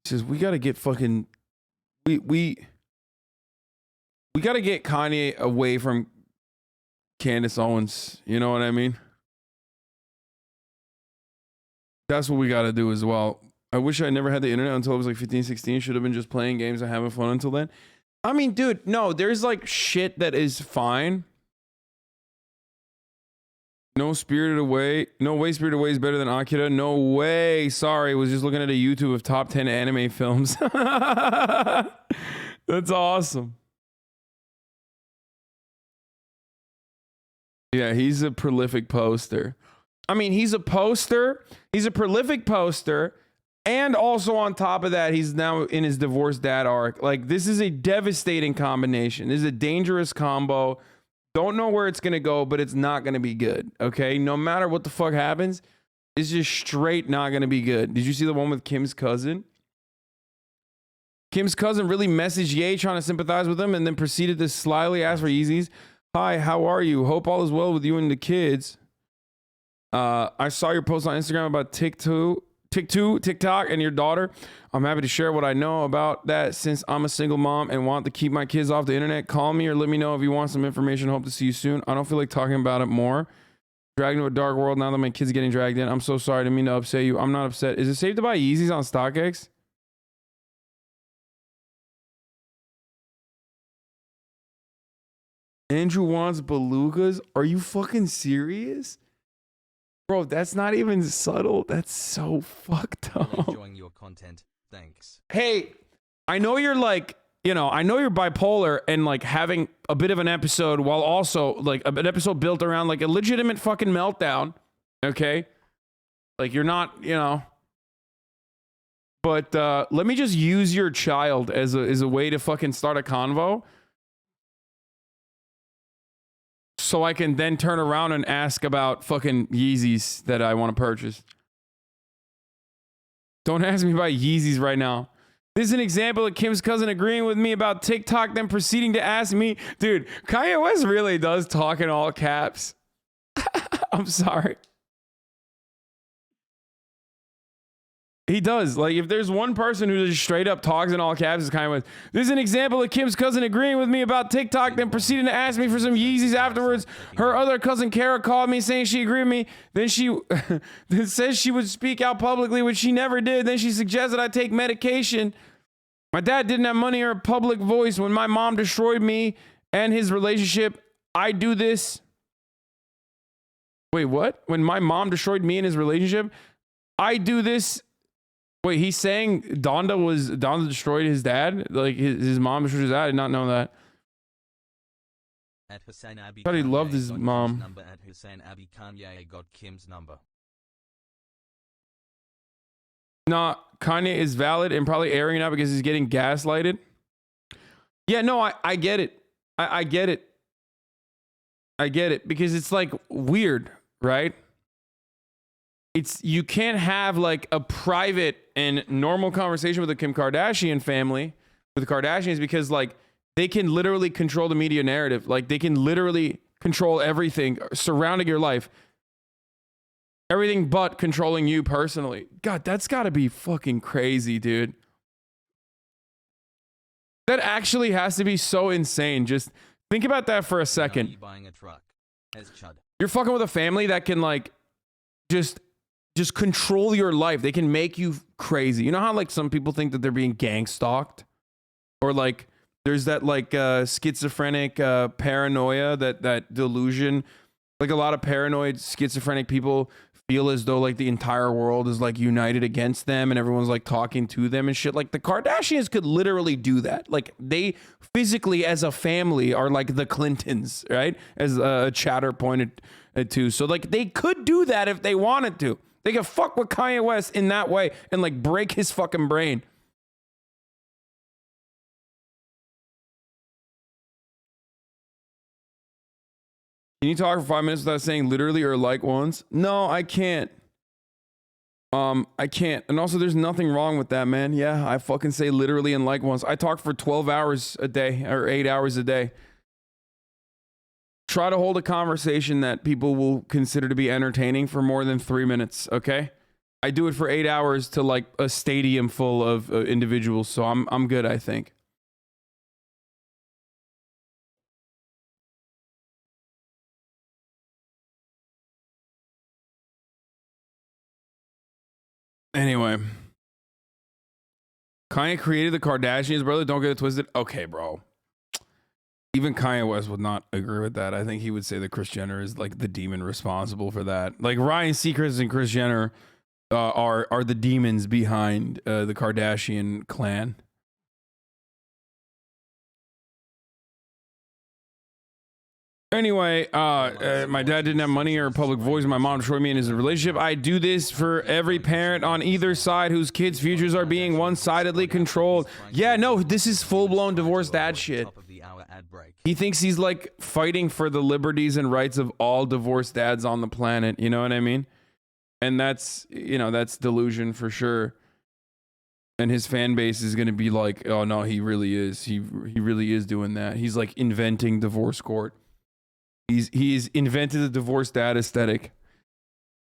He says we gotta get fucking we gotta get Kanye away from Candace Owens. You know what I mean? That's what we gotta do as well. I wish I never had the internet until I was like 15, 16. Should have been just playing games and having fun until then. I mean, dude, no, there's like shit that is fine. No Spirited Away. No way Spirited Away is better than Akira. No way. Sorry. Was just looking at a YouTube of top 10 anime films. That's awesome. Yeah, he's a prolific poster. I mean, he's a poster. He's a prolific poster. And also on top of that, he's now in his divorced dad arc. Like, this is a devastating combination. This is a dangerous combo. Don't know where it's going to go, but it's not going to be good, okay? No matter what the fuck happens, it's just straight not going to be good. Did you see the one with Kim's cousin? Kim's cousin really messaged Ye trying to sympathize with him and then proceeded to slyly ask for Yeezys. Hi, how are you? Hope all is well with you and the kids. I saw your post on Instagram about TikTok and your daughter. I'm happy to share what I know about that since I'm a single mom and want to keep my kids off the internet. Call me or let me know if you want some information. Hope to see you soon. I don't feel like talking about it more. Dragged into a dark world now that my kid's getting dragged in. I'm so sorry. I didn't mean to upset you. I'm not upset. Is it safe to buy Yeezys on StockX? Andrew wants belugas? Are you fucking serious? Bro, that's not even subtle. That's so fucked up. Enjoying your content. Thanks. Hey, I know you're like, you know, I know you're bipolar and like having a bit of an episode while also like an episode built around like a legitimate fucking meltdown. Okay? Like you're not, you know. But let me just use your child as a way to fucking start a convo. So I can then turn around and ask about fucking Yeezys that I want to purchase. Don't ask me about Yeezys right now. This is an example of Kim's cousin agreeing with me about TikTok, then proceeding to ask me. Dude, Kanye West really does talk in all caps. I'm sorry. He does. Like, if there's one person who just straight up talks in all caps, it's Kanye West. This is an example of Kim's cousin agreeing with me about TikTok, then proceeding to ask me for some Yeezys afterwards. Her other cousin, Kara, called me saying she agreed with me. Then she then says she would speak out publicly, which she never did. Then she suggested I take medication. My dad didn't have money or a public voice when my mom destroyed me and his relationship. I do this. Wait, what? When my mom destroyed me and his relationship, I do this. Wait, he's saying Donda destroyed his dad? Like his mom destroyed his dad? I did not know that. At HasanAbi, I thought he Kanye loved his got mom. Kim's number. At HasanAbi, Kanye got Kim's number. Nah, Kanye is valid and probably airing it out because he's getting gaslighted. Yeah, no, I get it. I get it. I get it because it's like weird, right? You can't have like a private and normal conversation with the Kim Kardashian family, with the Kardashians, because like they can literally control the media narrative. Like they can literally control everything surrounding your life. Everything but controlling you personally. God, that's got to be fucking crazy, dude. That actually has to be so insane. Just think about that for a second. You buying a truck as Chud. You're fucking with a family that can like just control your life. They can make you crazy. You know how like some people think that they're being gang stalked, or like there's that like schizophrenic paranoia, that delusion. Like a lot of paranoid schizophrenic people feel as though like the entire world is like united against them and everyone's like talking to them and shit. Like the Kardashians could literally do that. Like they physically as a family are like the Clintons, right? As a chatter pointed to. So like they could do that if they wanted to. They could fuck with Kanye West in that way and like break his fucking brain. Can you talk for 5 minutes without saying literally or like once? No, I can't. I can't. And also there's nothing wrong with that, man. Yeah, I fucking say literally and like once. I talk for 12 hours a day or 8 hours a day. Try to hold a conversation that people will consider to be entertaining for more than 3 minutes, okay? I do it for 8 hours to like a stadium full of individuals, so I'm good, I think. Anyway, Kanye created the Kardashians, brother. Don't get it twisted. Okay, bro. Even Kanye West would not agree with that. I think he would say that Kris Jenner is like the demon responsible for that. Like Ryan Seacrest and Kris Jenner are the demons behind the Kardashian clan. Anyway, my dad didn't have money or a public voice. My mom destroyed me in his relationship. I do this for every parent on either side whose kids' futures are being one-sidedly controlled. Yeah, no, this is full-blown divorce dad shit. He thinks he's like fighting for the liberties and rights of all divorced dads on the planet. You know what I mean? And that's, you know, that's delusion for sure. And his fan base is going to be like, oh no, he really is. He really is doing that. He's like inventing divorce court. He's invented the divorce dad aesthetic.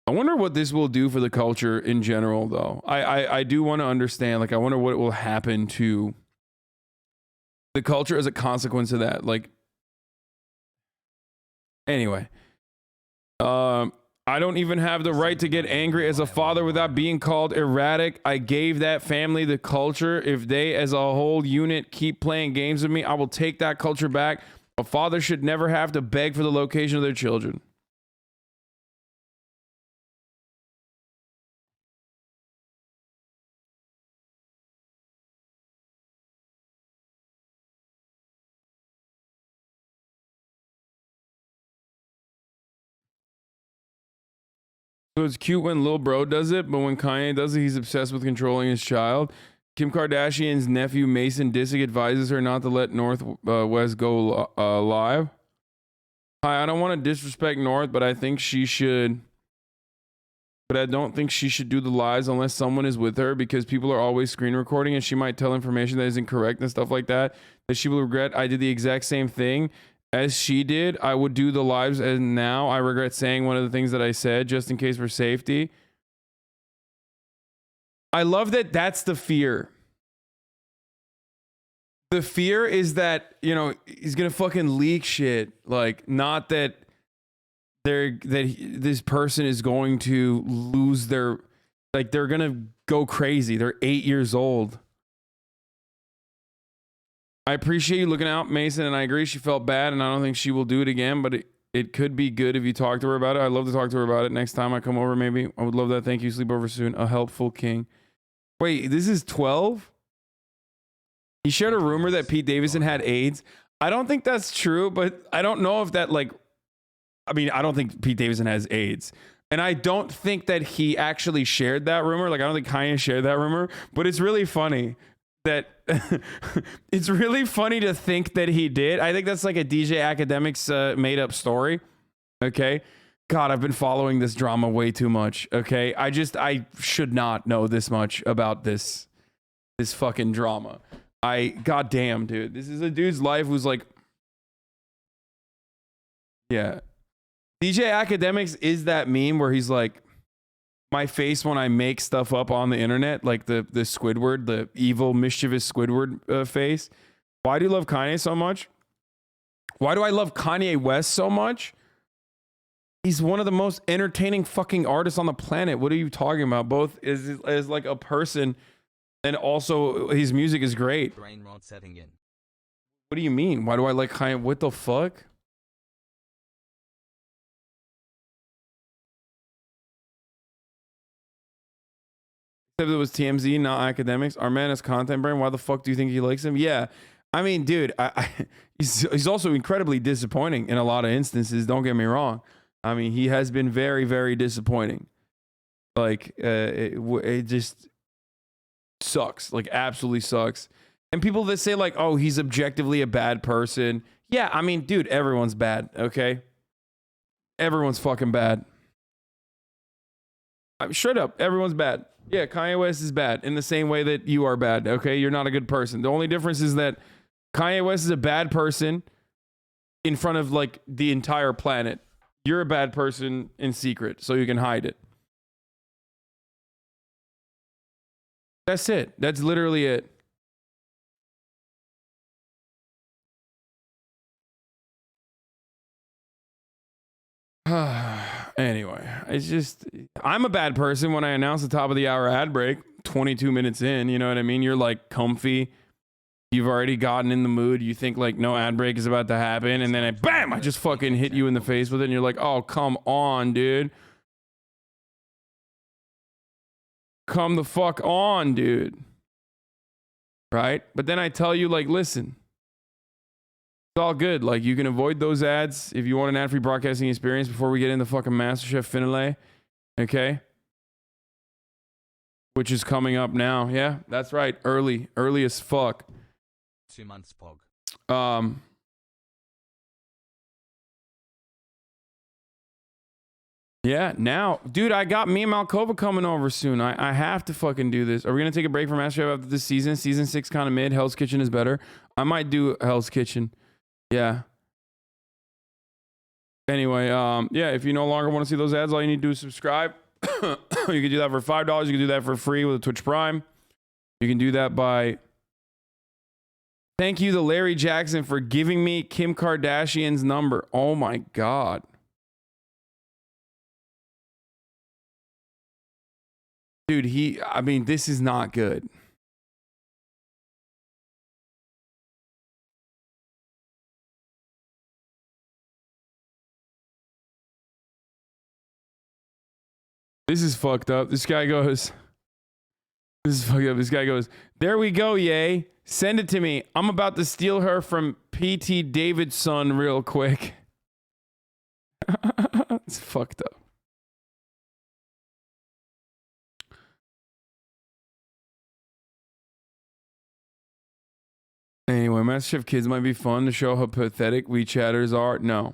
I wonder what this will do for the culture in general, though. I do want to understand. Like, I wonder what will happen to the culture as a consequence of that. Like, anyway, I don't even have the right to get angry as a father without being called erratic. I gave that family the culture. If they, as a whole unit, keep playing games with me, I will take that culture back. A father should never have to beg for the location of their children. So it's cute when Lil Bro does it, but when Kanye does it, he's obsessed with controlling his child. Kim Kardashian's nephew Mason Disick advises her not to let North West go live. Hi, I don't want to disrespect North, but I think she should. But I don't think she should do the lives unless someone is with her, because people are always screen recording and she might tell information that is incorrect and stuff like that she will regret. I did the exact same thing as she did. I would do the lives, and now I regret saying one of the things that I said just in case for safety. I love that that's the fear. The fear is that, you know, he's going to fucking leak shit. Like, not that this person is going to lose their, like, they're going to go crazy. They're 8 years old. I appreciate you looking out, Mason, and I agree she felt bad, and I don't think she will do it again, but it could be good if you talk to her about it. I'd love to talk to her about it next time I come over, maybe. I would love that. Thank you. Sleep over soon. A helpful king. Wait, this is 12? He shared a rumor that Pete Davidson had AIDS. I don't think that's true, but I don't know if that, like, I mean, I don't think Pete Davidson has AIDS. And I don't think that he actually shared that rumor. Like, I don't think Kanye shared that rumor, but it's really funny that it's really funny to think that he did. I think that's like a DJ Academics made up story. Okay. God, I've been following this drama way too much. Okay. I should not know this much about this fucking drama. God damn, dude. This is a dude's life who's like Yeah. DJ Academics is that meme where he's like, my face when I make stuff up on the internet, like the Squidward, the evil, mischievous Squidward face. Why do you love Kanye so much? Why do I love Kanye West so much? He's one of the most entertaining fucking artists on the planet. What are you talking about? Both as like a person and also his music is great. Brain rot setting in. What do you mean? Why do I like Kanye? What the fuck? Except it was TMZ, not academics. Our man is content brand. Why the fuck do you think he likes him? Yeah. I mean, dude, he's also incredibly disappointing in a lot of instances. Don't get me wrong. I mean, he has been very, very disappointing. Like, it just sucks. Like, absolutely sucks. And people that say, like, oh, he's objectively a bad person. Yeah, I mean, dude, everyone's bad, okay? Everyone's fucking bad. Straight up, everyone's bad. Yeah, Kanye West is bad in the same way that you are bad, okay? You're not a good person. The only difference is that Kanye West is a bad person in front of, like, the entire planet. You're a bad person in secret, so you can hide it. That's it. That's literally it. Anyway, it's just, I'm a bad person when I announce the top of the hour ad break 22 minutes in, you know what I mean? You're like comfy. You've already gotten in the mood. You think like no ad break is about to happen. And then bam, I just fucking hit you in the face with it. And you're like, oh, come on, dude. Come the fuck on, dude. Right? But then I tell you like, listen, it's all good. Like you can avoid those ads if you want an ad-free broadcasting experience before we get into fucking MasterChef finale. Okay? Which is coming up now. Yeah, that's right. Early as fuck. 2 months, Pog. Yeah, now, dude, I got me and Malkova coming over soon. I have to fucking do this. Are we gonna take a break from MasterChef after this season? Season 6 kind of mid. Hell's Kitchen is better. I might do Hell's Kitchen. Yeah. Anyway, yeah, if you no longer want to see those ads, all you need to do is subscribe. You can do that for $5. You can do that for free with a Twitch Prime. You can do that by... Thank you to Larry Jackson for giving me Kim Kardashian's number. Oh my God. Dude, I mean, this is not good. This is fucked up. This guy goes, this is fucked up. This guy goes, there we go, yay. Send it to me. I'm about to steal her from P.T. Davidson real quick. It's fucked up. Anyway, MasterChef kids might be fun to show how pathetic we chatters are. No.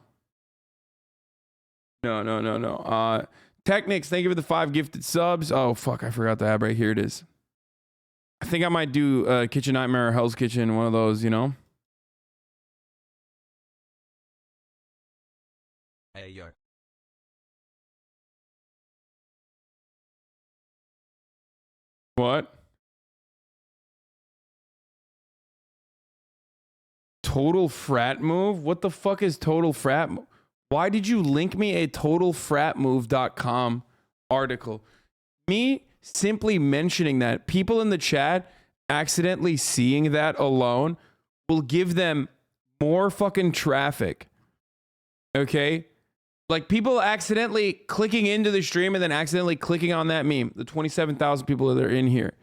No. Technics, thank you for the 5 gifted subs. Oh, fuck, I forgot the ad break. Here it is. I think I might do Kitchen Nightmare or Hell's Kitchen, one of those, you know? Hey, yo. What? Total frat move? What the fuck is total frat move? Why did you link me a totalfratmove.com article? Me simply mentioning that, people in the chat accidentally seeing that alone will give them more fucking traffic. Okay? Like people accidentally clicking into the stream and then accidentally clicking on that meme. The 27,000 people that are in here.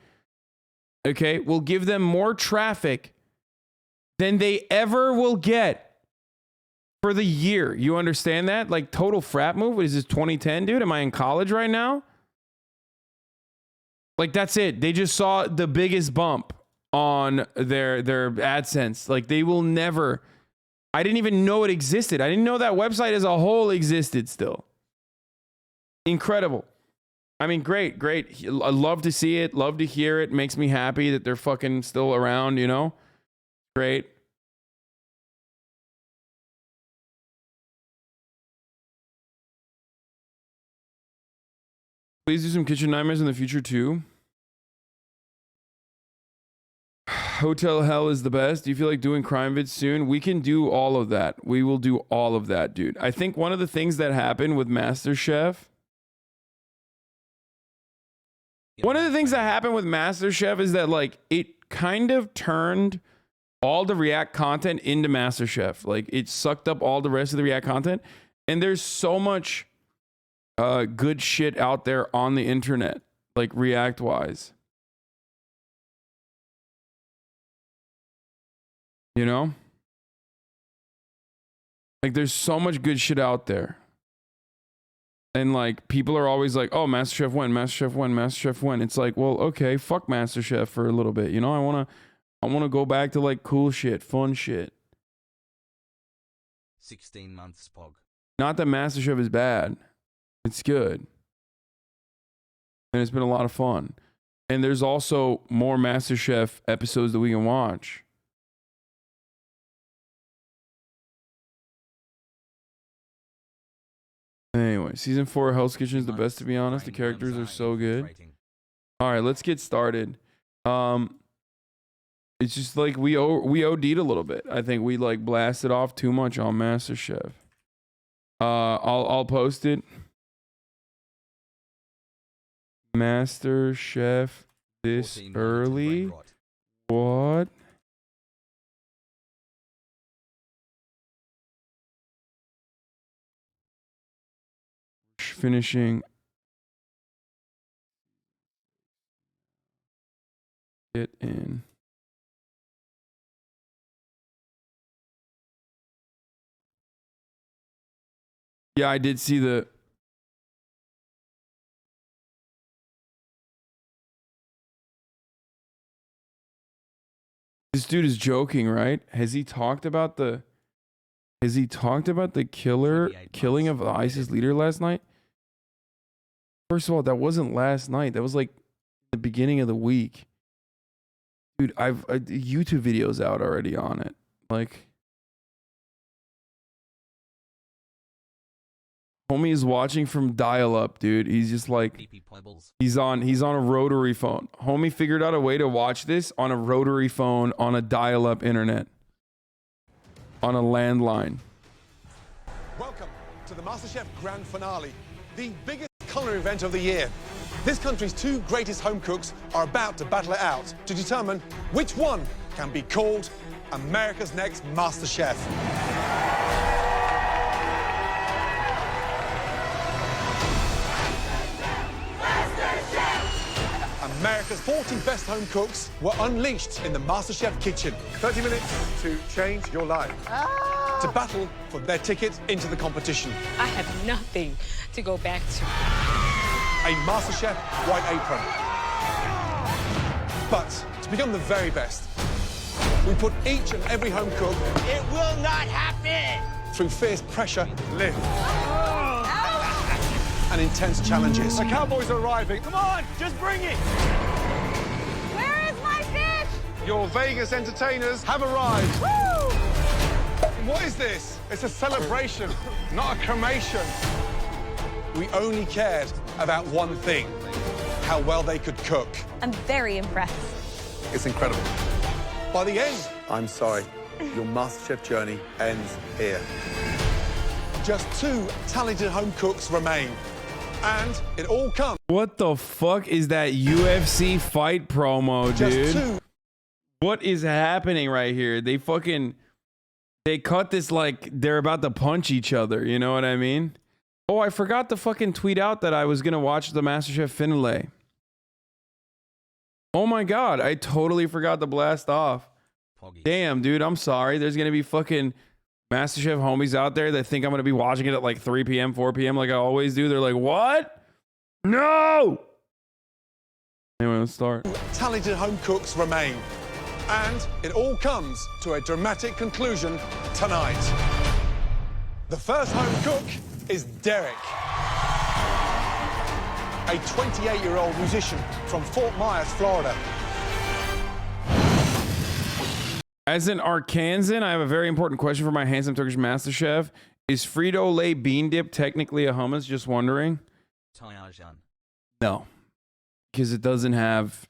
Okay? Will give them more traffic than they ever will get for the year. You understand that? Like total frat move. What is this, 2010, dude? Am I in college right now? Like that's it. They just saw the biggest bump on their AdSense. Like they will never. I didn't even know it existed. I didn't know that website as a whole existed still. Incredible. I mean, great. I love to see it. Love to hear it. Makes me happy that they're fucking still around, you know? Great. Please do some kitchen nightmares in the future too. Hotel hell is the best. Do you feel like doing crime vids soon? We can do all of that. We will do all of that, dude. I think one of the things that happened with MasterChef. One of the things that happened with MasterChef is that like it kind of turned all the React content into MasterChef. Like it sucked up all the rest of the React content. And there's so much good shit out there on the internet, like React wise. You know? Like there's so much good shit out there. And like people are always like, oh, MasterChef win, MasterChef win, MasterChef win. It's like, well, okay, fuck MasterChef for a little bit. You know, I wanna go back to like cool shit, fun shit. 16 months Pog. Not that MasterChef is bad. It's good. And it's been a lot of fun. And there's also more MasterChef episodes that we can watch. Anyway, season 4 Hell's Kitchen is the best, to be honest. The characters are so good. All right, let's get started. It's just like we OD'd a little bit. I think we like blasted off too much on MasterChef. I'll post it. MasterChef this early. What? Finishing it in. Yeah, I did see the this dude is joking, right? Has he talked about the killing of ISIS leader last night? First of all, that wasn't last night. That was like the beginning of the week. Dude, I've YouTube videos out already on it. Like, homie is watching from dial-up, dude. He's just like, he's on a rotary phone. Homie figured out a way to watch this on a rotary phone on a dial-up internet. On a landline. Welcome to the MasterChef Grand Finale, the biggest culinary event of the year. This country's 2 greatest home cooks are about to battle it out to determine which one can be called America's next MasterChef. America's 40 best home cooks were unleashed in the MasterChef kitchen. 30 minutes to change your life. To battle for their ticket into the competition. I have nothing to go back to. A MasterChef white apron. But to become the very best, we put each and every home cook... It will not happen! ...through fierce pressure, lift, and intense challenges. The Cowboys are arriving. Come on, just bring it! Where is my fish? Your Vegas entertainers have arrived. Woo! What is this? It's a celebration, not a cremation. We only cared about one thing, how well they could cook. I'm very impressed. It's incredible. By the end, I'm sorry, your MasterChef journey ends here. Just 2 talented home cooks remain. And it all comes. What the fuck is that UFC fight promo, dude? Just 2. What is happening right here? They cut this like they're about to punch each other. You know what I mean? Oh, I forgot to fucking tweet out that I was going to watch the MasterChef finale. Oh my God. I totally forgot to blast off. Damn, dude. I'm sorry. There's going to be fucking MasterChef homies out there that think I'm going to be watching it at like 3 p.m., 4 p.m. like I always do. They're like, what? No! Anyway, let's start. Talented home cooks remain. And it all comes to a dramatic conclusion tonight. The first home cook is Derek, a 28-year-old musician from Fort Myers, Florida. As an Arkansan, I have a very important question for my handsome Turkish master chef. Is Frito-Lay bean dip technically a hummus? Just wondering. No, because it doesn't have.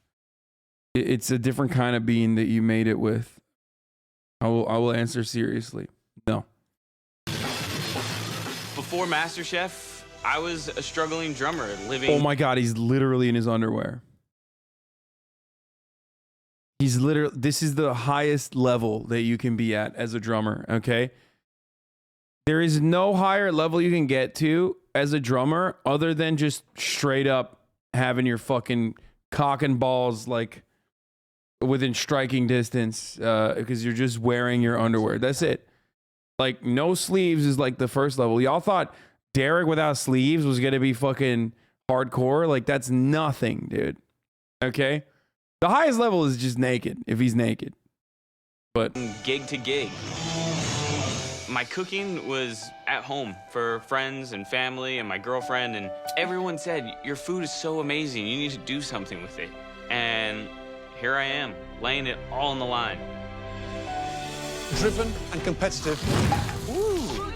It's a different kind of bean that you made it with. I will answer seriously. No. Before MasterChef, I was a struggling drummer living. Oh my God, he's literally in his underwear. He's literally. This is the highest level that you can be at as a drummer. Okay. There is no higher level you can get to as a drummer other than just straight up having your fucking cock and balls like within striking distance because you're just wearing your underwear. That's it. Like no sleeves is like the first level. Y'all thought Derek without sleeves was gonna be fucking hardcore. Like that's nothing, dude. Okay. The highest level is just naked if he's naked. But gig to gig. My cooking was at home for friends and family and my girlfriend, and everyone said, your food is so amazing, you need to do something with it. And here I am, laying it all on the line. Driven and competitive,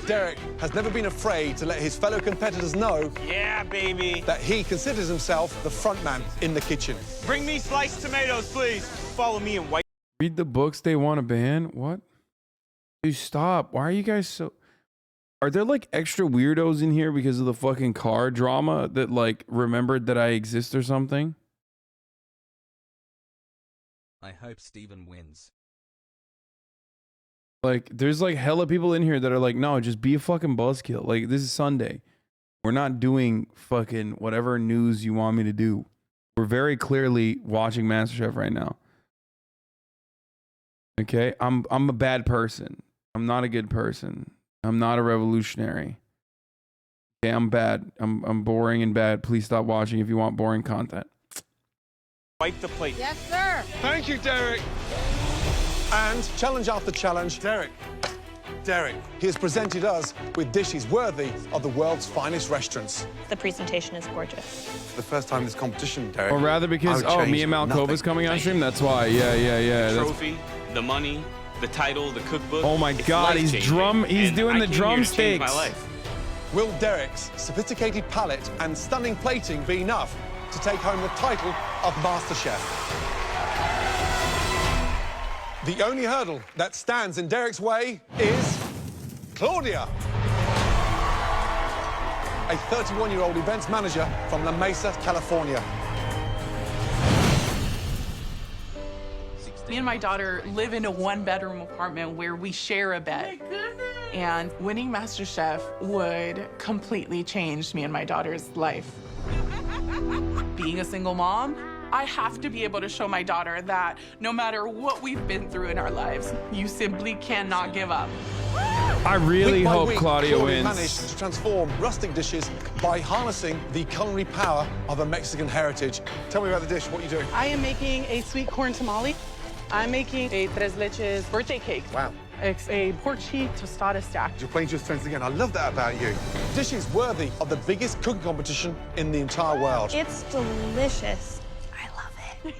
Derek has never been afraid to let his fellow competitors know Yeah, baby. that he considers himself the front man in the kitchen. Bring me sliced tomatoes, please. Follow me and white. read the books they want to ban. What? Dude, stop. Why are you guys so... Are there like extra weirdos in here because of the fucking car drama that like remembered that I exist or something? I hope Steven wins. Like, there's like hella people in here that are like, no, just be a fucking buzzkill. Like, this is Sunday. We're not doing fucking whatever news you want me to do. We're very clearly watching MasterChef right now. Okay? I'm a bad person. I'm not a good person. I'm not a revolutionary. Okay, I'm bad. I'm boring and bad. Please stop watching if you want boring content. Wipe the plate. Yes, sir. Thank you, Derek. And challenge after challenge, Derek. He has presented us with dishes worthy of the world's finest restaurants. The presentation is gorgeous. The first time this competition, Derek. Or rather because, me and Malkova's coming on stream? That's why. Yeah. The That's... trophy, the money, the title, the cookbook. Oh my God, he's doing the drumsticks. My life. Will Derek's sophisticated palate and stunning plating be enough to take home the title of MasterChef? The only hurdle that stands in Derek's way is Claudia, a 31-year-old events manager from La Mesa, California. Me and my daughter live in a one-bedroom apartment where we share a bed. And winning MasterChef would completely change me and my daughter's life. Being a single mom, I have to be able to show my daughter that no matter what we've been through in our lives, you simply cannot give up. I really hope Claudia wins. Managed to transform rustic dishes by harnessing the culinary power of a Mexican heritage. Tell me about the dish, what you doing? I am making a sweet corn tamale. I'm making a tres leches birthday cake. Wow. It's a pork cheek tostada stack. You're playing to your strengths again. I love that about you. Dishes worthy of the biggest cooking competition in the entire world. It's delicious. I love it.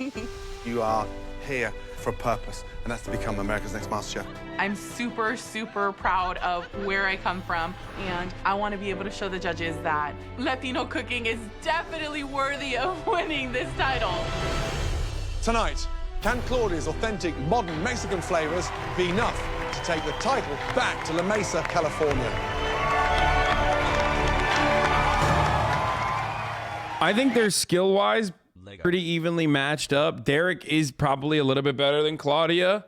Dang. You are here for a purpose, and that's to become America's Next MasterChef. I'm super, super proud of where I come from, and I want to be able to show the judges that Latino cooking is definitely worthy of winning this title. Tonight, can Claudia's authentic modern Mexican flavors be enough to take the title back to La Mesa, California? I think they're skill-wise pretty evenly matched up. Derek is probably a little bit better than Claudia.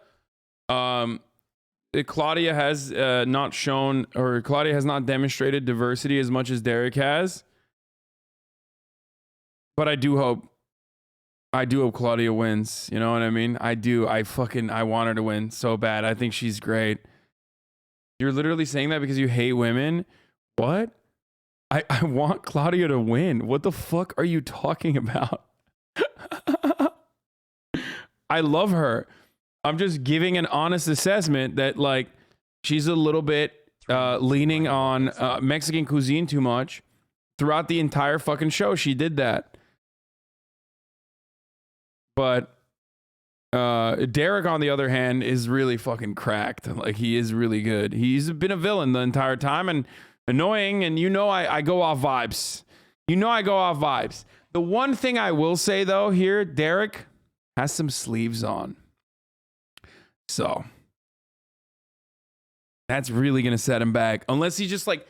Claudia has not shown, or Claudia has not demonstrated diversity as much as Derek has. But I do hope Claudia wins. You know what I mean? I do. I want her to win so bad. I think she's great. You're literally saying that because you hate women? What? I want Claudia to win. What the fuck are you talking about? I love her. I'm just giving an honest assessment that like she's a little bit leaning on Mexican cuisine too much throughout the entire fucking show. She did that. But Derek, on the other hand, is really fucking cracked. Like, he is really good. He's been a villain the entire time, and Annoying, and you know I go off vibes. You know I go off vibes. The one thing I will say, though, here, Derek has some sleeves on. So that's really going to set him back. Unless he just like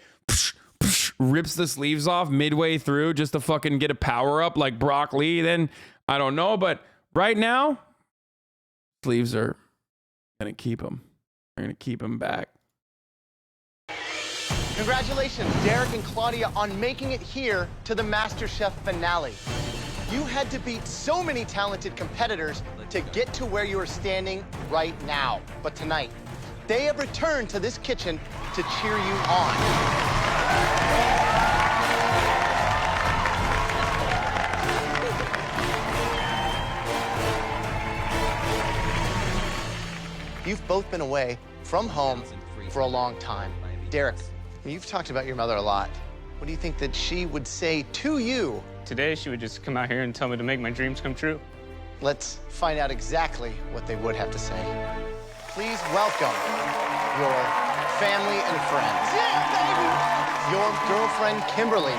rips the sleeves off midway through just to fucking get a power up like Brock Lee, then I don't know. But right now, sleeves are going to keep him. They're going to keep him back. Congratulations, Derek and Claudia, on making it here to the MasterChef finale. You had to beat so many talented competitors to get to where you are standing right now. But tonight, they have returned to this kitchen to cheer you on. You've both been away from home for a long time. Derek, you've talked about your mother a lot. What do you think that she would say to you? Today, she would just come out here and tell me to make my dreams come true. Let's find out exactly what they would have to say. Please welcome your family and friends. Yeah, baby! Your girlfriend, Kimberly.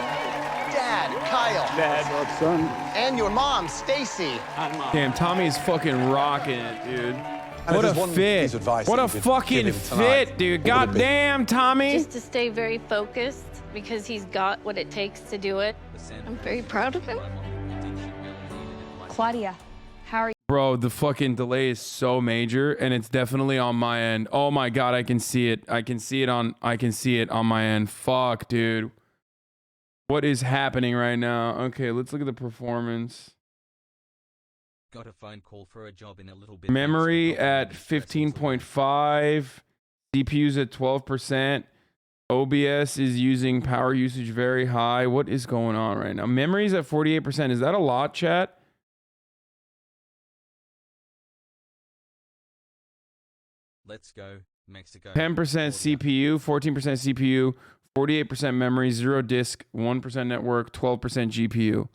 Dad, Kyle. Dad. What's up, son? And your mom, Stacy. Hi, Mom. Damn, Tommy's fucking rocking it, dude. What a fit. What a fucking fit, dude. God damn, Tommy. Just to stay very focused because he's got what it takes to do it. I'm very proud of him. Claudia, how are you? Bro, the fucking delay is so major, and it's definitely on my end. Oh my God, I can see it. I can see it on my end. Fuck, dude. What is happening right now? Okay, let's look at the performance. Got a phone call for a job in a little bit. Memory at 15.5, CPU's at 12%. OBS is using power usage very high. What is going on right now? Memory's at 48%. Is that a lot, chat? Let's go, Mexico. 10% CPU, 14% CPU, 48% memory, 0 disk, 1% network, 12% GPU.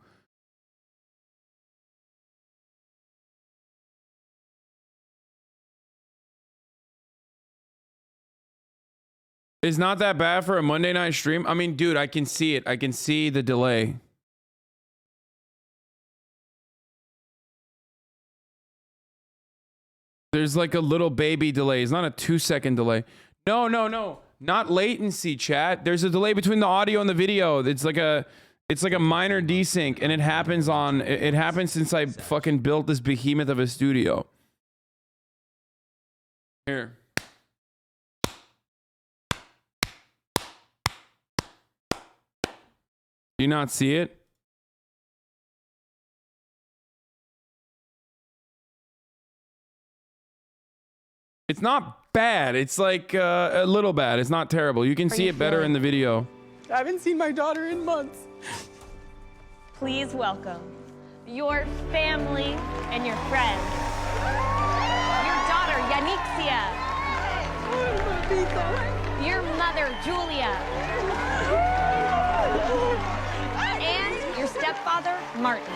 It's not that bad for a Monday night stream. I mean, dude, I can see it. I can see the delay. There's like a little baby delay. It's not a 2-second delay. No. Not latency, chat. There's a delay between the audio and the video. It's like a minor desync, and it happens since I fucking built this behemoth of a studio. Here. Do you not see it? It's not bad. It's like a little bad. It's not terrible. You can see it better in the video. I haven't seen my daughter in months. Please welcome your family and your friends. Your daughter, Yanixia. Your mother, Julia. And your stepfather, Martin.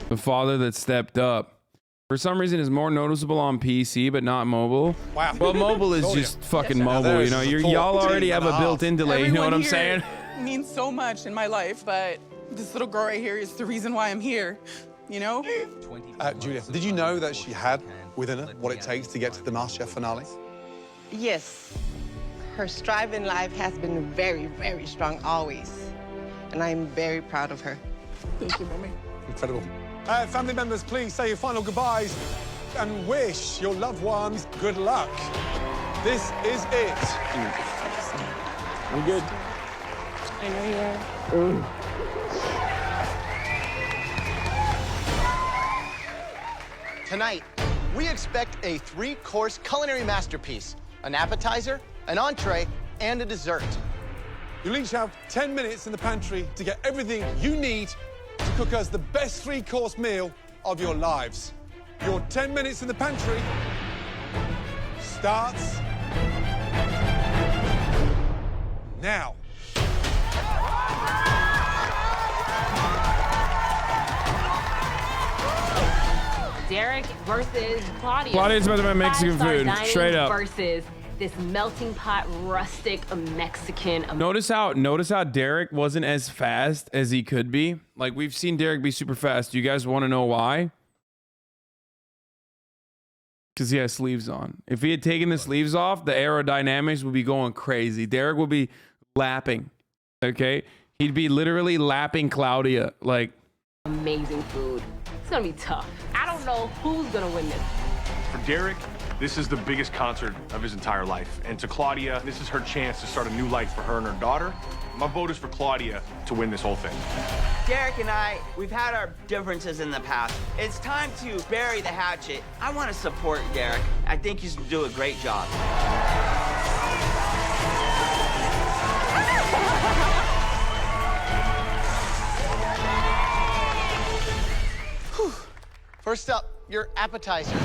The father that stepped up. For some reason, is more noticeable on PC, but not mobile. Wow. Well, mobile is just fucking mobile. You know, y'all already have a built-in delay. You know what I'm saying? Means so much in my life, but this little girl right here is the reason why I'm here. You know? Julia, did you know that she had within her what it takes to get to the MasterChef finale? Yes. Her strive in life has been very, very strong always. And I'm very proud of her. Thank you, Mommy. Incredible. Family members, please say your final goodbyes and wish your loved ones good luck. This is it. I'm good. I know you are. Tonight, we expect a 3-course culinary masterpiece, an appetizer, an entree, and a dessert. You'll each have 10 minutes in the pantry to get everything you need to cook us the best 3-course meal of your lives. Your 10 minutes in the pantry starts now. Derek versus Claudia. Claudia's about to make Mexican food. Straight up. Versus this melting pot, rustic Mexican. Notice how Derek wasn't as fast as he could be. Like, we've seen Derek be super fast. Do you guys want to know why? Because he has sleeves on. If he had taken the sleeves off, the aerodynamics would be going crazy. Derek would be lapping. Okay? He'd be literally lapping Claudia. Like, Amazing food. It's gonna be tough. I don't know who's gonna win this. For Derek, this is the biggest concert of his entire life. And to Claudia, this is her chance to start a new life for her and her daughter. My vote is for Claudia to win this whole thing. Derek and I, we've had our differences in the past. It's time to bury the hatchet. I want to support Derek. I think he's going to do a great job. First up, your appetizer.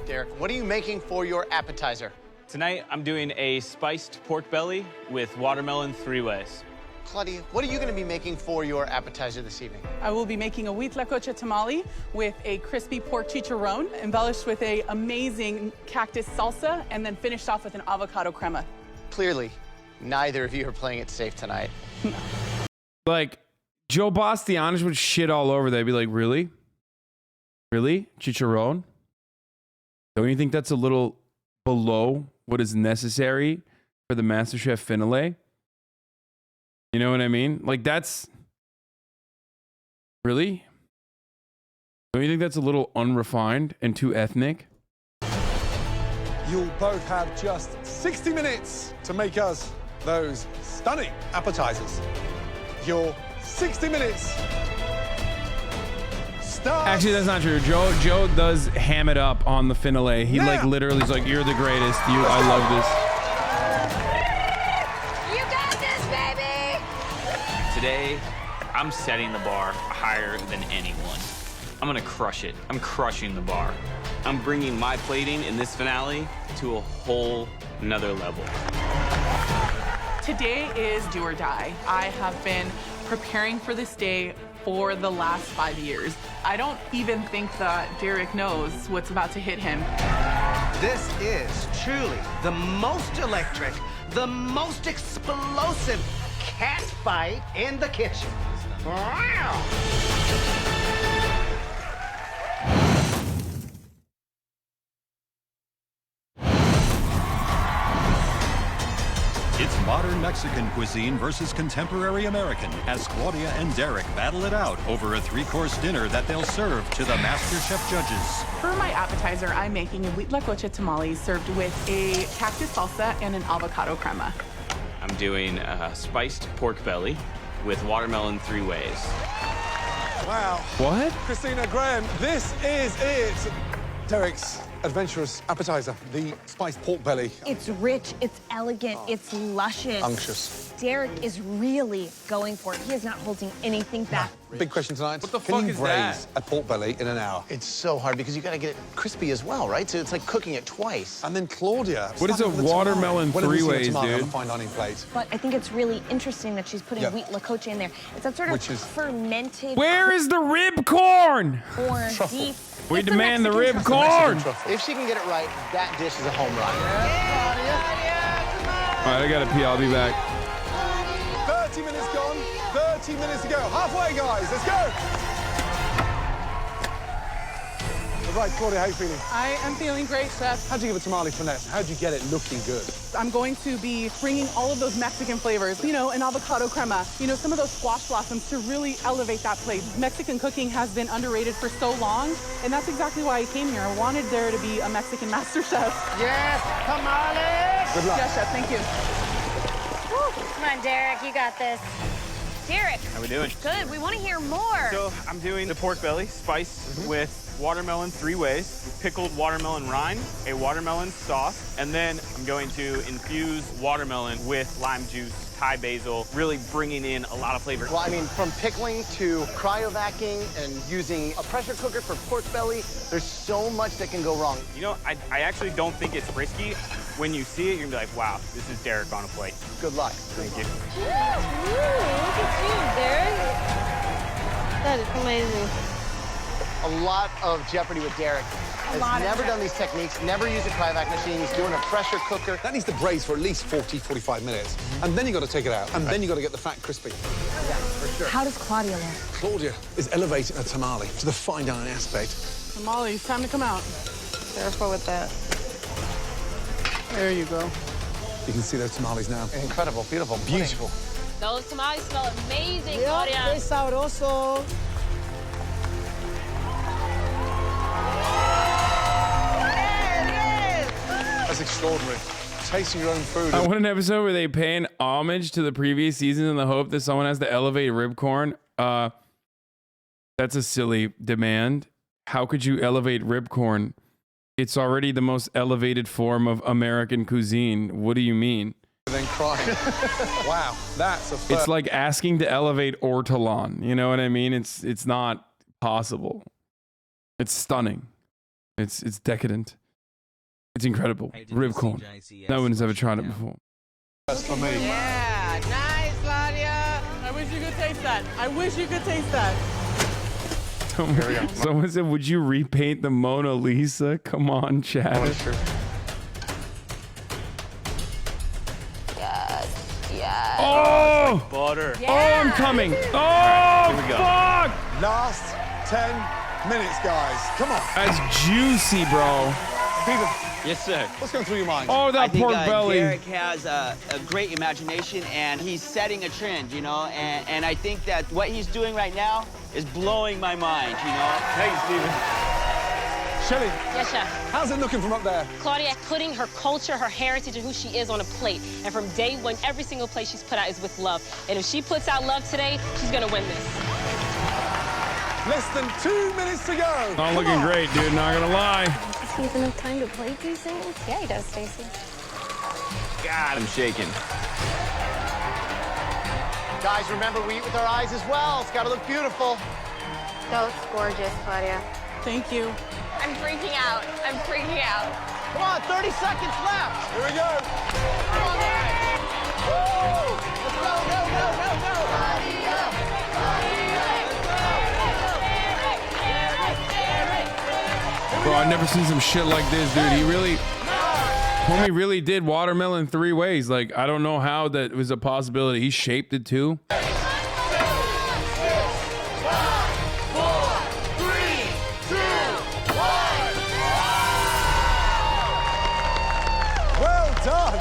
Derek, what are you making for your appetizer? Tonight, I'm doing a spiced pork belly with watermelon 3-ways. Claudia, what are you going to be making for your appetizer this evening? I will be making a wheat lacocha tamale with a crispy pork chicharron, embellished with a amazing cactus salsa, and then finished off with an avocado crema. Clearly, neither of you are playing it safe tonight. like Joe Bastianich would shit all over that. He'd be like, really? Really? Chicharron? Don't you think that's a little below what is necessary for the MasterChef finale? You know what I mean? Like, that's... Really? Don't you think that's a little unrefined and too ethnic? You'll both have just 60 minutes to make us those stunning appetizers. Your 60 minutes starts. Actually, that's not true. Joe does ham it up on the finale. He like literally is like, "You're the greatest. I love this." You got this, baby! Today, I'm setting the bar higher than anyone. I'm gonna crush it. I'm crushing the bar. I'm bringing my plating in this finale to a whole nother level. Today is do or die. I have been preparing for this day for the last 5 years. I don't even think that Derek knows what's about to hit him. This is truly the most electric, the most explosive cat fight in the kitchen. Wow. It's modern Mexican cuisine versus contemporary American as Claudia and Derek battle it out over a 3-course dinner that they'll serve to the MasterChef judges. For my appetizer, I'm making a wheat lacocha tamale served with a cactus salsa and an avocado crema. I'm doing a spiced pork belly with watermelon 3-ways. Wow. What? Christina Graham, this is it. Derek's adventurous appetizer, the spiced pork belly. It's rich, it's elegant, it's luscious. Unctuous. Derek is really going for it. He is not holding anything back. Big question tonight. What the Can fuck you is braise that? a pork belly in an hour? It's so hard because you got to get it crispy as well, right? So it's like cooking it twice. And then Claudia. What is a watermelon 3-ways, dude? On a fine dining plate. But I think it's really interesting that she's putting wheat lacocha in there. It's that sort of Which is- fermented. Where is the rib corn? Or deep. We It's a demand the Mexican rib truffle. corn. If she can get it right, that dish is a home run. All right, I gotta pee. I'll be back. 30 minutes gone, 30 minutes to go. Halfway, guys, let's go. All right, Claudia, how you feeling? I am feeling great, Chef. How'd you give a tamale finesse? How'd you get it looking good? I'm going to be bringing all of those Mexican flavors, you know, an avocado crema, you know, some of those squash blossoms to really elevate that plate. Mexican cooking has been underrated for so long, and that's exactly why I came here. I wanted there to be a Mexican MasterChef. Yes, tamales! Good luck. Yes, Chef, thank you. Woo. Come on, Derek, you got this. Derek. How we doing? Good, we want to hear more. So I'm doing the pork belly spiced with watermelon 3-ways, pickled watermelon rind, a watermelon sauce, and then I'm going to infuse watermelon with lime juice, Thai basil, really bringing in a lot of flavor. Well, I mean, from pickling to cryovacking and using a pressure cooker for pork belly, there's so much that can go wrong. You know, I actually don't think it's risky. When you see it, you're gonna be like, wow, this is Derek on a plate. Good luck. Thank you. Ooh, look at you, Derek. That is amazing. A lot of jeopardy with Derek. has never done these techniques, never used a cryovac machine. He's doing a pressure cooker. That needs to braise for at least 40, 45 minutes. And then you got to take it out. And then you got to get the fat crispy. Yeah, for sure. How does Claudia look? Claudia is elevating a tamale to the fine dining aspect. Tamale, it's time to come out. Careful with that. There you go. You can see those tamales now. Incredible, beautiful, Beautiful. Those tamales smell amazing, Yeah, Claudia. qué sabroso. That's extraordinary. Tasting your own food. I want an episode where they pay an homage to the previous season in the hope that someone has to elevate ribcorn. That's a silly demand. How could you elevate ribcorn? It's already the most elevated form of American cuisine. What do you mean? Then crying. Wow, that's a first. It's like asking to elevate ortolan. You know what I mean? It's not possible. It's stunning. It's decadent. It's incredible. Ribcorn. No one has ever tried it before. That's for me. Yeah, nice, Claudia. I wish you could taste that. I wish you could taste that. Someone said, would you repaint the Mona Lisa? Come on, Chad. Oh, sure. Yes. Oh! Butter. Yeah. Oh, I'm coming. Oh, here we go. fuck! Last 10 minutes, guys. Come on. That's juicy, bro. Peter, Yes, sir. what's going through your mind? Oh, that pork belly. Derek has a great imagination, and he's setting a trend, you know, and I think that what he's doing right now is blowing my mind, you know. Thanks, Stephen. Shelley, Yes, chef. how's it looking from up there? Claudia putting her culture, her heritage, and who she is on a plate. And from day one, every single plate she's put out is with love. And if she puts out love today, she's gonna win this. Less than 2 minutes to go. Not looking great, dude. Not gonna lie. Does he have enough time to plate these things? Yeah, he does, Stacey. God, I'm shaking. Guys, remember, we eat with our eyes as well. It's got to look beautiful. That looks gorgeous, Claudia. Thank you. I'm freaking out. I'm freaking out. Come on, 30 seconds left. Here we go. Come on, guys. Woo! Let's go, go, go, go, go. Bro, I've never seen some shit like this, dude. Homie really did watermelon 3 ways. Like, I don't know how that was a possibility. He shaped it too. 5, 4, 3, 2, 1. Well done.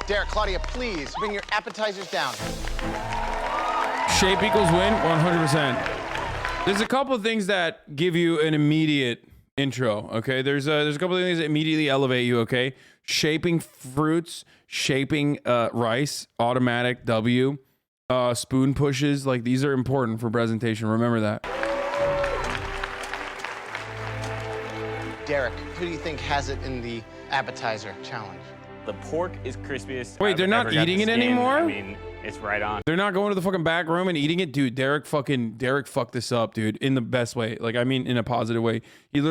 Derek, Claudia, please bring your appetizers down. Shape equals win, 100%. There's a couple of things that give you an immediate intro, okay? There's a couple of things that immediately elevate you, okay? Shaping fruits, shaping rice, automatic W, spoon pushes, like these are important for presentation. Remember that. Derek, who do you think has it in the appetizer challenge? The pork is crispiest. Wait, I've they're not ever got eating the it skin. anymore? I mean, it's right on. They're not going to the fucking back room and eating it, dude. Derek fucked this up, dude, in the best way. Like, I mean, in a positive way. He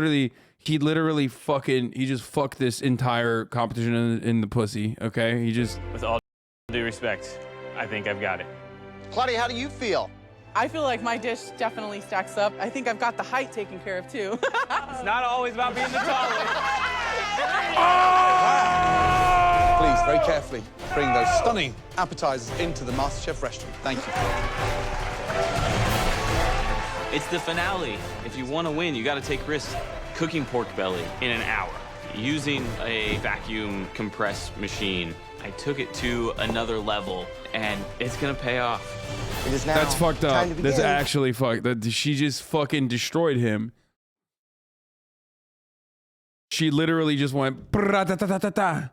just fucked this entire competition in the pussy. Okay, he just. With all due respect, I think I've got it. Claudia, how do you feel? I feel like my dish definitely stacks up. I think I've got the height taken care of too. It's not always about being the tallest. Please, very carefully, bring those stunning appetizers into the MasterChef restaurant. Thank you. It's the finale. If you want to win, you got to take risks. Cooking pork belly in an hour using a vacuum compress machine. I took it to another level, and it's gonna pay off. It is now. That's fucked up. Time to That's begin. actually fucked. She just fucking destroyed him. She literally just went. "Bra-ta-ta-ta-ta-ta."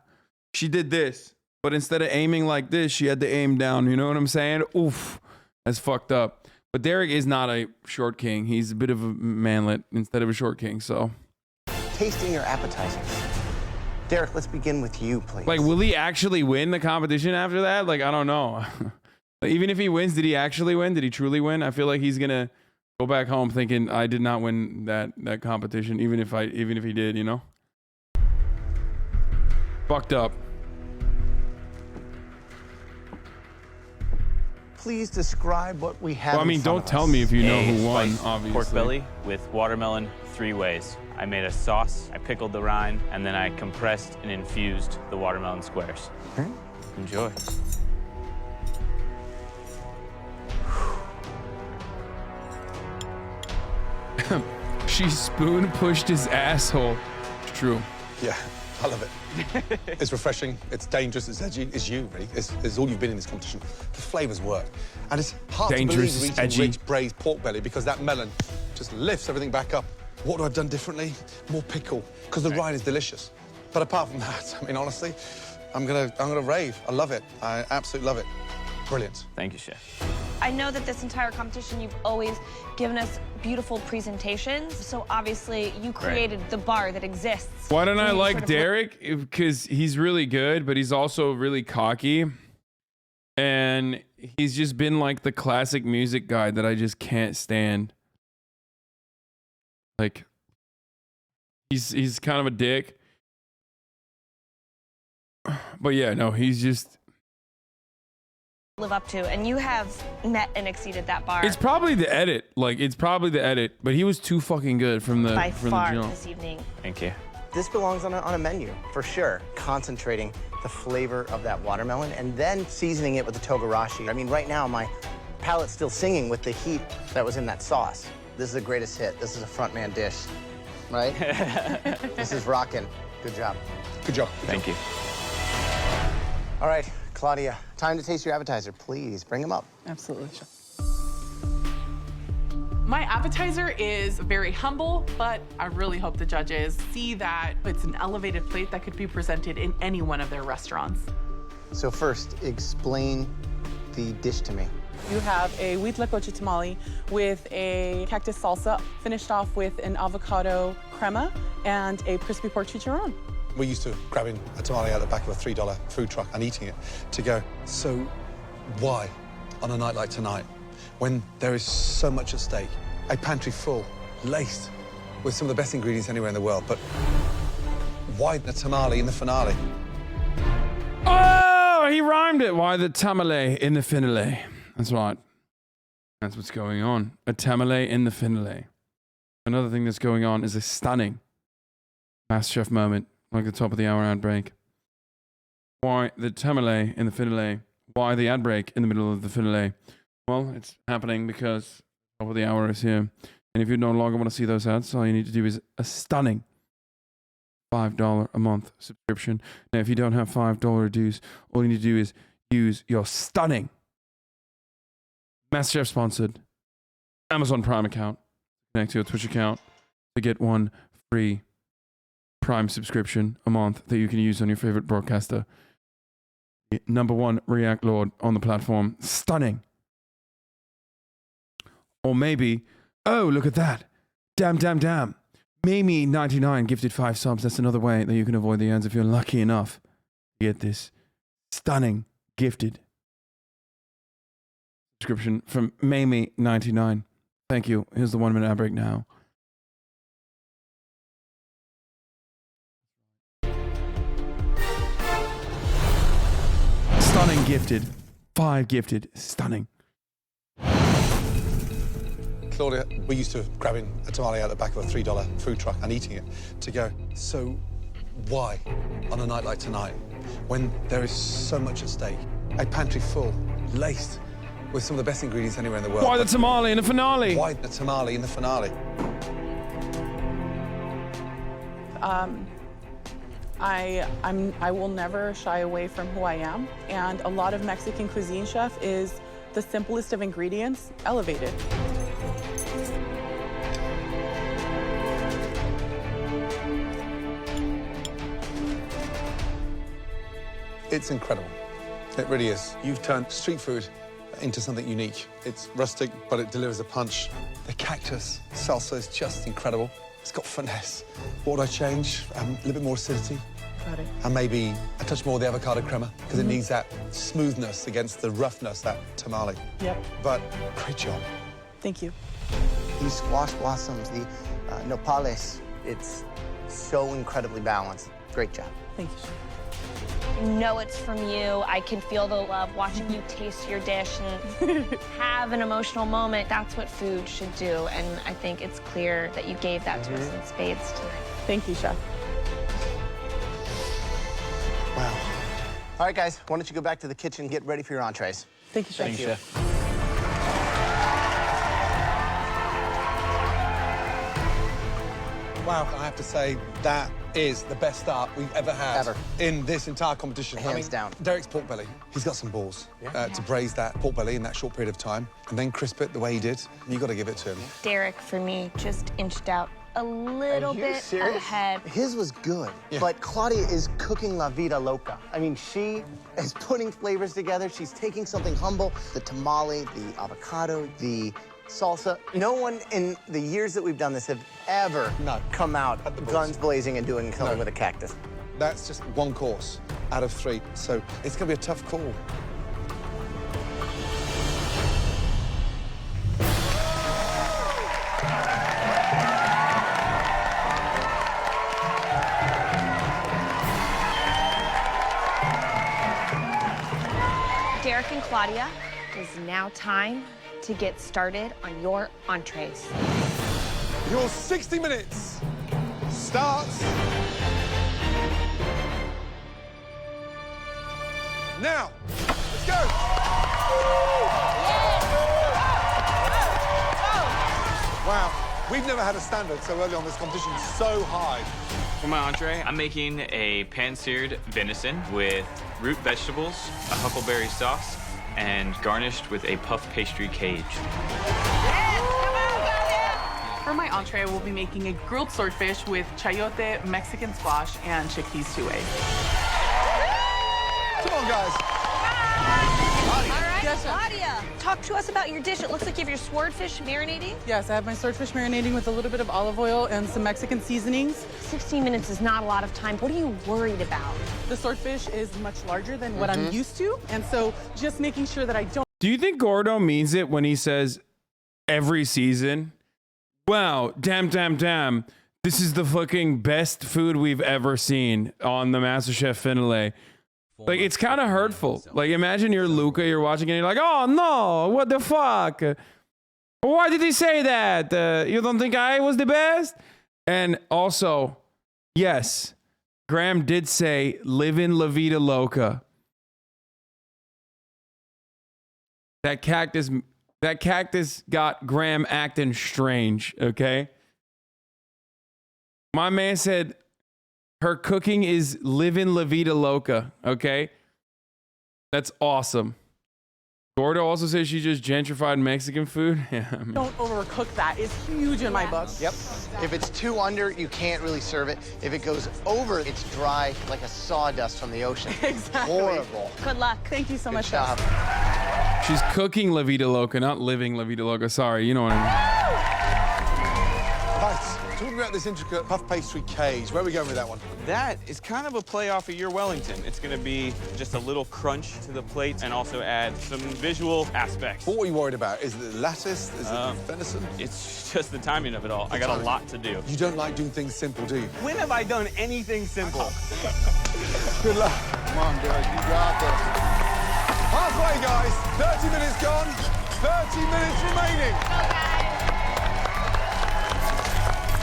She did this, but instead of aiming like this, she had to aim down. You know what I'm saying? Oof, that's fucked up. But Derek is not a short king. He's a bit of a manlet instead of a short king. So, Tasting your appetizers. Derek, let's begin with you, please. like, will he actually win the competition after that? Like, I don't know. Even if he wins, did he actually win? Did he truly win? I feel like he's gonna go back home thinking I did not win that competition, even if he did, you know? Fucked up. please describe what we have? Well, I mean, don't tell me if you know who won, spiced obviously. Pork belly with watermelon 3 ways. I made a sauce, I pickled the rind, and then I compressed and infused the watermelon squares. Enjoy. She spoon pushed his asshole. It's true. Yeah, I love it. It's refreshing, it's dangerous, it's edgy. It's you, really. It's all you've been in this competition. The flavors work. And it's hard Dangerous, to believe it's you're eating edgy. rich braised pork belly because that melon just lifts everything back up. What would I have done differently? More pickle, because the rind is delicious. But apart from that, I mean, honestly, I'm gonna rave. I love it. I absolutely love it. Brilliant. Thank you, Chef. I know that this entire competition, you've always given us beautiful presentations. So obviously, you created the bar that exists. Why don't I for you to like sort of Derek? Because he's really good, but he's also really cocky. And he's just been like the classic music guy that I just can't stand. Like, he's kind of a dick. But yeah, no, he's just... live up to, and you have met and exceeded that bar. It's probably the edit. Like, it's probably the edit. But he was too fucking good from the by from far the jump. this evening. Thank you. This belongs on a menu, for sure. Concentrating the flavor of that watermelon and then seasoning it with the togarashi. I mean, right now, my palate's still singing with the heat that was in that sauce. This is the greatest hit. This is a frontman dish, right? This is rocking. Good job. Good job. Thank you. All right, Claudia, time to taste your appetizer. Please bring them up. Absolutely. My appetizer is very humble, but I really hope the judges see that it's an elevated plate that could be presented in any one of their restaurants. So first, explain the dish to me. You have a wheat lecoche tamale with a cactus salsa, finished off with an avocado crema and a crispy pork chicharron. We're used to grabbing a tamale out the back of a $3 food truck and eating it to go. So why, on a night like tonight, when there is so much at stake, a pantry full, laced with some of the best ingredients anywhere in the world, but why the tamale in the finale? Oh, he rhymed it. Why the tamale in the finale? That's right. That's what's going on. A tamale in the finale. Another thing that's going on is a stunning MasterChef moment, like the top of the hour ad break. Why the tamale in the finale? Why the ad break in the middle of the finale? Well, it's happening because top of the hour is here. And if you no longer want to see those ads, all you need to do is a stunning $5 a month subscription. Now, if you don't have $5 dues, all you need to do is use your stunning MasterChef sponsored Amazon Prime account, connect to your Twitch account to get one free Prime subscription a month that you can use on your favorite broadcaster. #1 React Lord on the platform. Stunning. Or maybe, oh, look at that. Damn. Mamie99 gifted 5 subs. That's another way that you can avoid the ads if you're lucky enough to get this stunning gifted subscription from Mamie99. Thank you. Here's the 1 minute ad break now. Stunning gifted. 5 gifted. Stunning. Claudia, we're used to grabbing a tamale out the back of a $3 food truck and eating it to go. So why, on a night like tonight, when there is so much at stake, a pantry full, laced with some of the best ingredients anywhere in the world? Why the tamale in the finale? Why the tamale in the finale? I will never shy away from who I am, and a lot of Mexican cuisine, chef, is the simplest of ingredients elevated. It's incredible. It really is. You've turned street food into something unique. It's rustic, but it delivers a punch. The cactus salsa is just incredible. It's got finesse. What would I change? A little bit more acidity. Got it. And maybe a touch more of the avocado crema, because it needs that smoothness against the roughness, that tamale. Yep. But great job. Thank you. These squash blossoms, the nopales, it's so incredibly balanced. Great job. Thank you. I know it's from you. I can feel the love watching you taste your dish and have an emotional moment. That's what food should do, and I think it's clear that you gave that to us in spades tonight. Thank you, Chef. Wow. All right, guys, why don't you go back to the kitchen and get ready for your entrees? Thank you, Chef. Thank you, Chef. Wow, I have to say, that is the best start we've ever had in this entire competition. Hands down. Derek's pork belly, he's got some balls to braise that pork belly in that short period of time and then crisp it the way he did. You got to give it to him. Derek, for me, just inched out a little bit ahead. His was good, but Claudia is cooking La Vida Loca. I mean, she is putting flavors together. She's taking something humble, the tamale, the avocado, the salsa. No one in the years that we've done this have ever come out guns blazing and doing something with a cactus. That's just one course out of 3, so it's going to be a tough call. Derek and Claudia, it is now time to get started on your entrees. Your 60 minutes starts now. Let's go. Wow, we've never had a standard so early on this competition so high. For my entree, I'm making a pan-seared venison with root vegetables, a huckleberry sauce, and garnished with a puff pastry cage. For my entree, we'll be making a grilled swordfish with chayote, Mexican squash, and chickpeas two-way. Come on, guys. All right, Claudia, talk to us about your dish. It looks like you have your swordfish marinating. Yes, I have my swordfish marinating with a little bit of olive oil and some Mexican seasonings. 16 minutes is not a lot of time. What are you worried about? The swordfish is much larger than what I'm used to, and so just making sure that I don't... Do you think Gordo means it when he says every season? Wow, damn. This is the fucking best food we've ever seen on the MasterChef finale. Like, it's kind of hurtful. Like, imagine you're Luca, you're watching and you're like, oh no, what the fuck? Why did he say that? You don't think I was the best? And also, yes, Graham did say, live in La Vida Loca. That cactus got Graham acting strange, okay? My man said her cooking is live in La Vida Loca, okay? That's awesome. Gordo also says she just gentrified Mexican food. Yeah, I mean. Don't overcook that. It's huge in my book. Yep. If it's too under, you can't really serve it. If it goes over, it's dry like a sawdust from the ocean. Exactly. Horrible. Good luck. Thank you so much. Good job. She's cooking La Vida Loca, not living La Vida Loca. Sorry, you know what I mean. Right, talking about this intricate puff pastry cage, where are we going with that one? That is kind of a play off of your Wellington. It's going to be just a little crunch to the plate and also add some visual aspects. What are you worried about? Is it the lettuce? Is it the venison? It's just the timing of it all. I got a lot to do. You don't like doing things simple, do you? When have I done anything simple? Good luck. Come on, Derek, you got this. Halfway, guys. 30 minutes gone. 30 minutes remaining.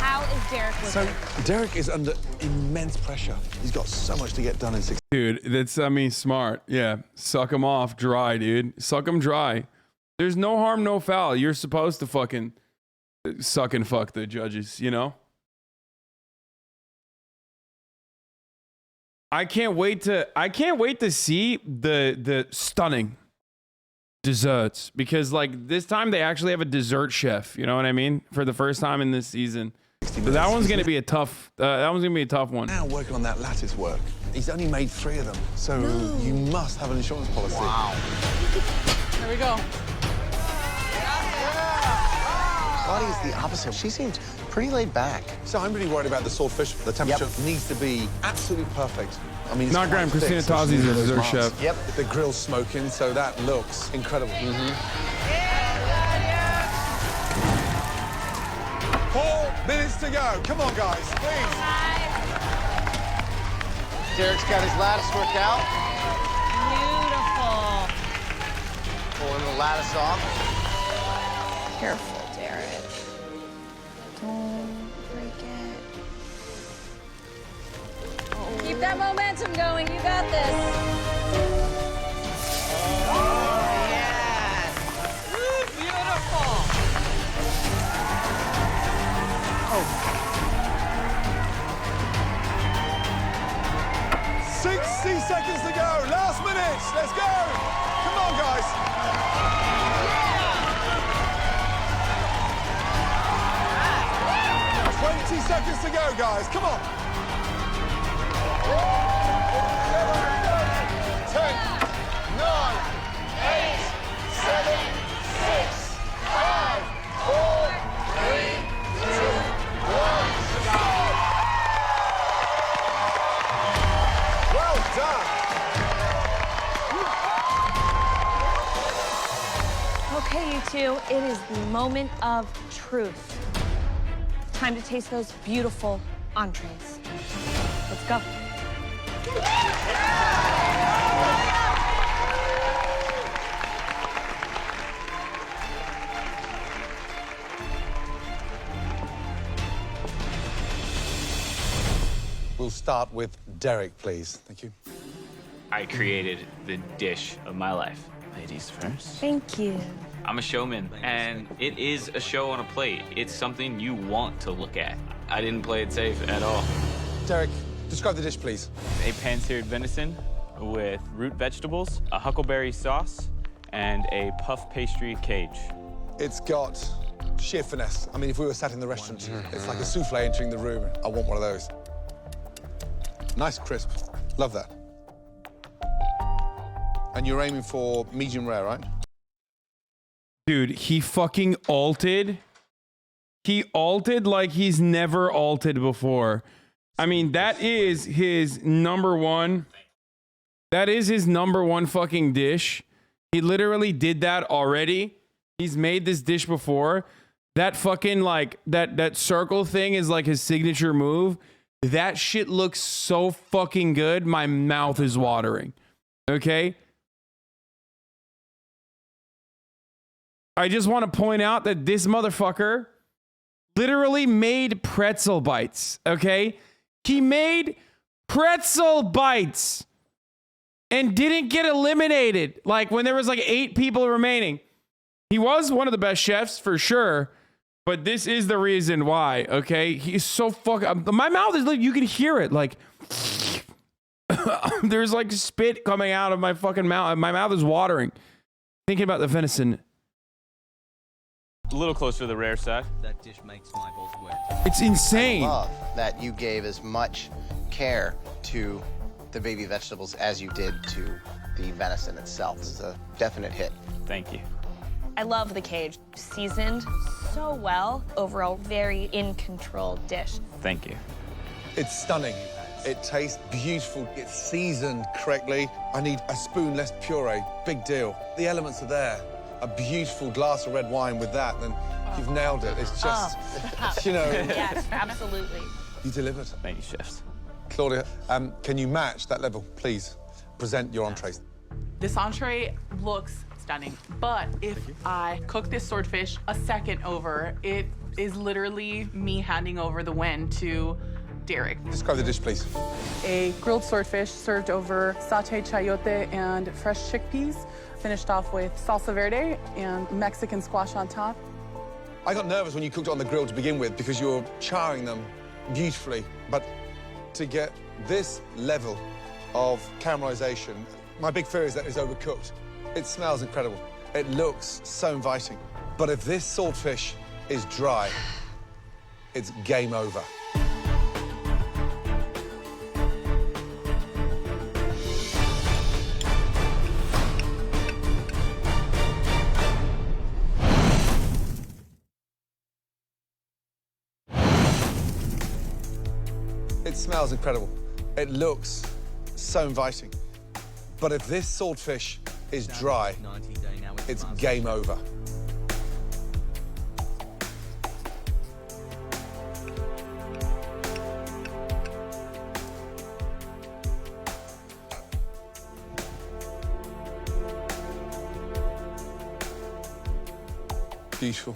How is Derek looking? So, Derek is under immense pressure. He's got so much to get done in 6. Dude, that's, I mean, smart. Yeah, suck him off dry, dude. Suck him dry. There's no harm, no foul. You're supposed to fucking suck and fuck the judges, you know? I can't wait to see the stunning desserts, because like this time they actually have a dessert chef, you know what I mean? For the first time in this season. So that one's going to be a tough one. Now working on that lattice work. He's only made 3 of them, so you must have an insurance policy. Wow. There we go. Claudia's the opposite. She seems pretty laid back. So I'm really worried about the swordfish. The temperature needs to be absolutely perfect. I mean, it's not Graham. quite Christina thick, so Tozzi's a dessert marks. chef. Yep. The grill's smoking, so that looks incredible. 4 minutes to go. Come on, guys, please. Derek's got his lattice worked out. Beautiful. Pulling the lattice off. Careful, Derek. Don't break it. Keep that momentum going. You got this. Oh, yes. Ooh, beautiful. Oh. 60 seconds to go. Last minute. Let's go. Come on, guys. 20 seconds to go, guys. Come on. 10, 9, 8, 7, 6, 5, 4, 3, 2, 1. Well done. Okay, you two, it is the moment of truth. Time to taste those beautiful entrees. Let's go. We'll start with Derek, please. Thank you. I created the dish of my life. Ladies first. Thank you. I'm a showman, and it is a show on a plate. It's something you want to look at. I didn't play it safe at all. Derek, describe the dish, please. A pan-seared venison with root vegetables, a huckleberry sauce, and a puff pastry cage. It's got sheer finesse. I mean, if we were sat in the restaurant, it's like a souffle entering the room. I want one of those. Nice crisp. Love that. And you're aiming for medium rare, right? Dude, he fucking alted. He alted like he's never alted before. I mean, that is his number one. That is his number one fucking dish. He literally did that already. He's made this dish before. That fucking like that circle thing is like his signature move. That shit looks so fucking good. My mouth is watering. Okay? I just want to point out that this motherfucker literally made pretzel bites, okay? He made pretzel bites and didn't get eliminated. Like when there was like 8 people remaining. He was one of the best chefs for sure, but this is the reason why, okay? He's so fucking... My mouth is like, you can hear it, like... There's like spit coming out of my fucking mouth. My mouth is watering. Thinking about the venison. A little closer to the rare side. That dish makes my balls wet. It's insane. I love that you gave as much care to the baby vegetables as you did to the venison itself. This is a definite hit. Thank you. I love the cage. Seasoned so well. Overall, very in-control dish. Thank you. It's stunning. It tastes beautiful. It's seasoned correctly. I need a spoon less puree. Big deal. The elements are there. A beautiful glass of red wine with that, then you've nailed it. It's just, you know. Yes, absolutely. You delivered. Thank you, chefs. Claudia, can you match that level? Please present your entrees. This entree looks stunning, but if I cook this swordfish a second over, it is literally me handing over the win to Derek. Describe the dish, please. A grilled swordfish served over sauteed chayote and fresh chickpeas, finished off with salsa verde and Mexican squash on top. I got nervous when you cooked it on the grill to begin with because you were charring them beautifully, but to get this level of caramelization, my big fear is that it's overcooked. It smells incredible. It looks so inviting. But if this swordfish is dry, it's game over. It smells incredible. It looks so inviting. But if this swordfish is dry, it's game over. Beautiful.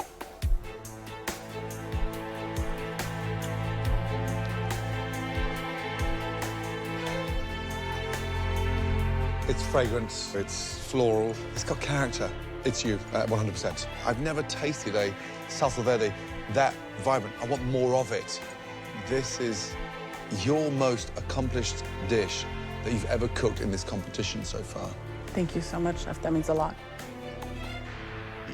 It's fragrance, it's floral, it's got character. It's you, 100%. I've never tasted a salsa verde that vibrant. I want more of it. This is your most accomplished dish that you've ever cooked in this competition so far. Thank you so much, Chef. That means a lot.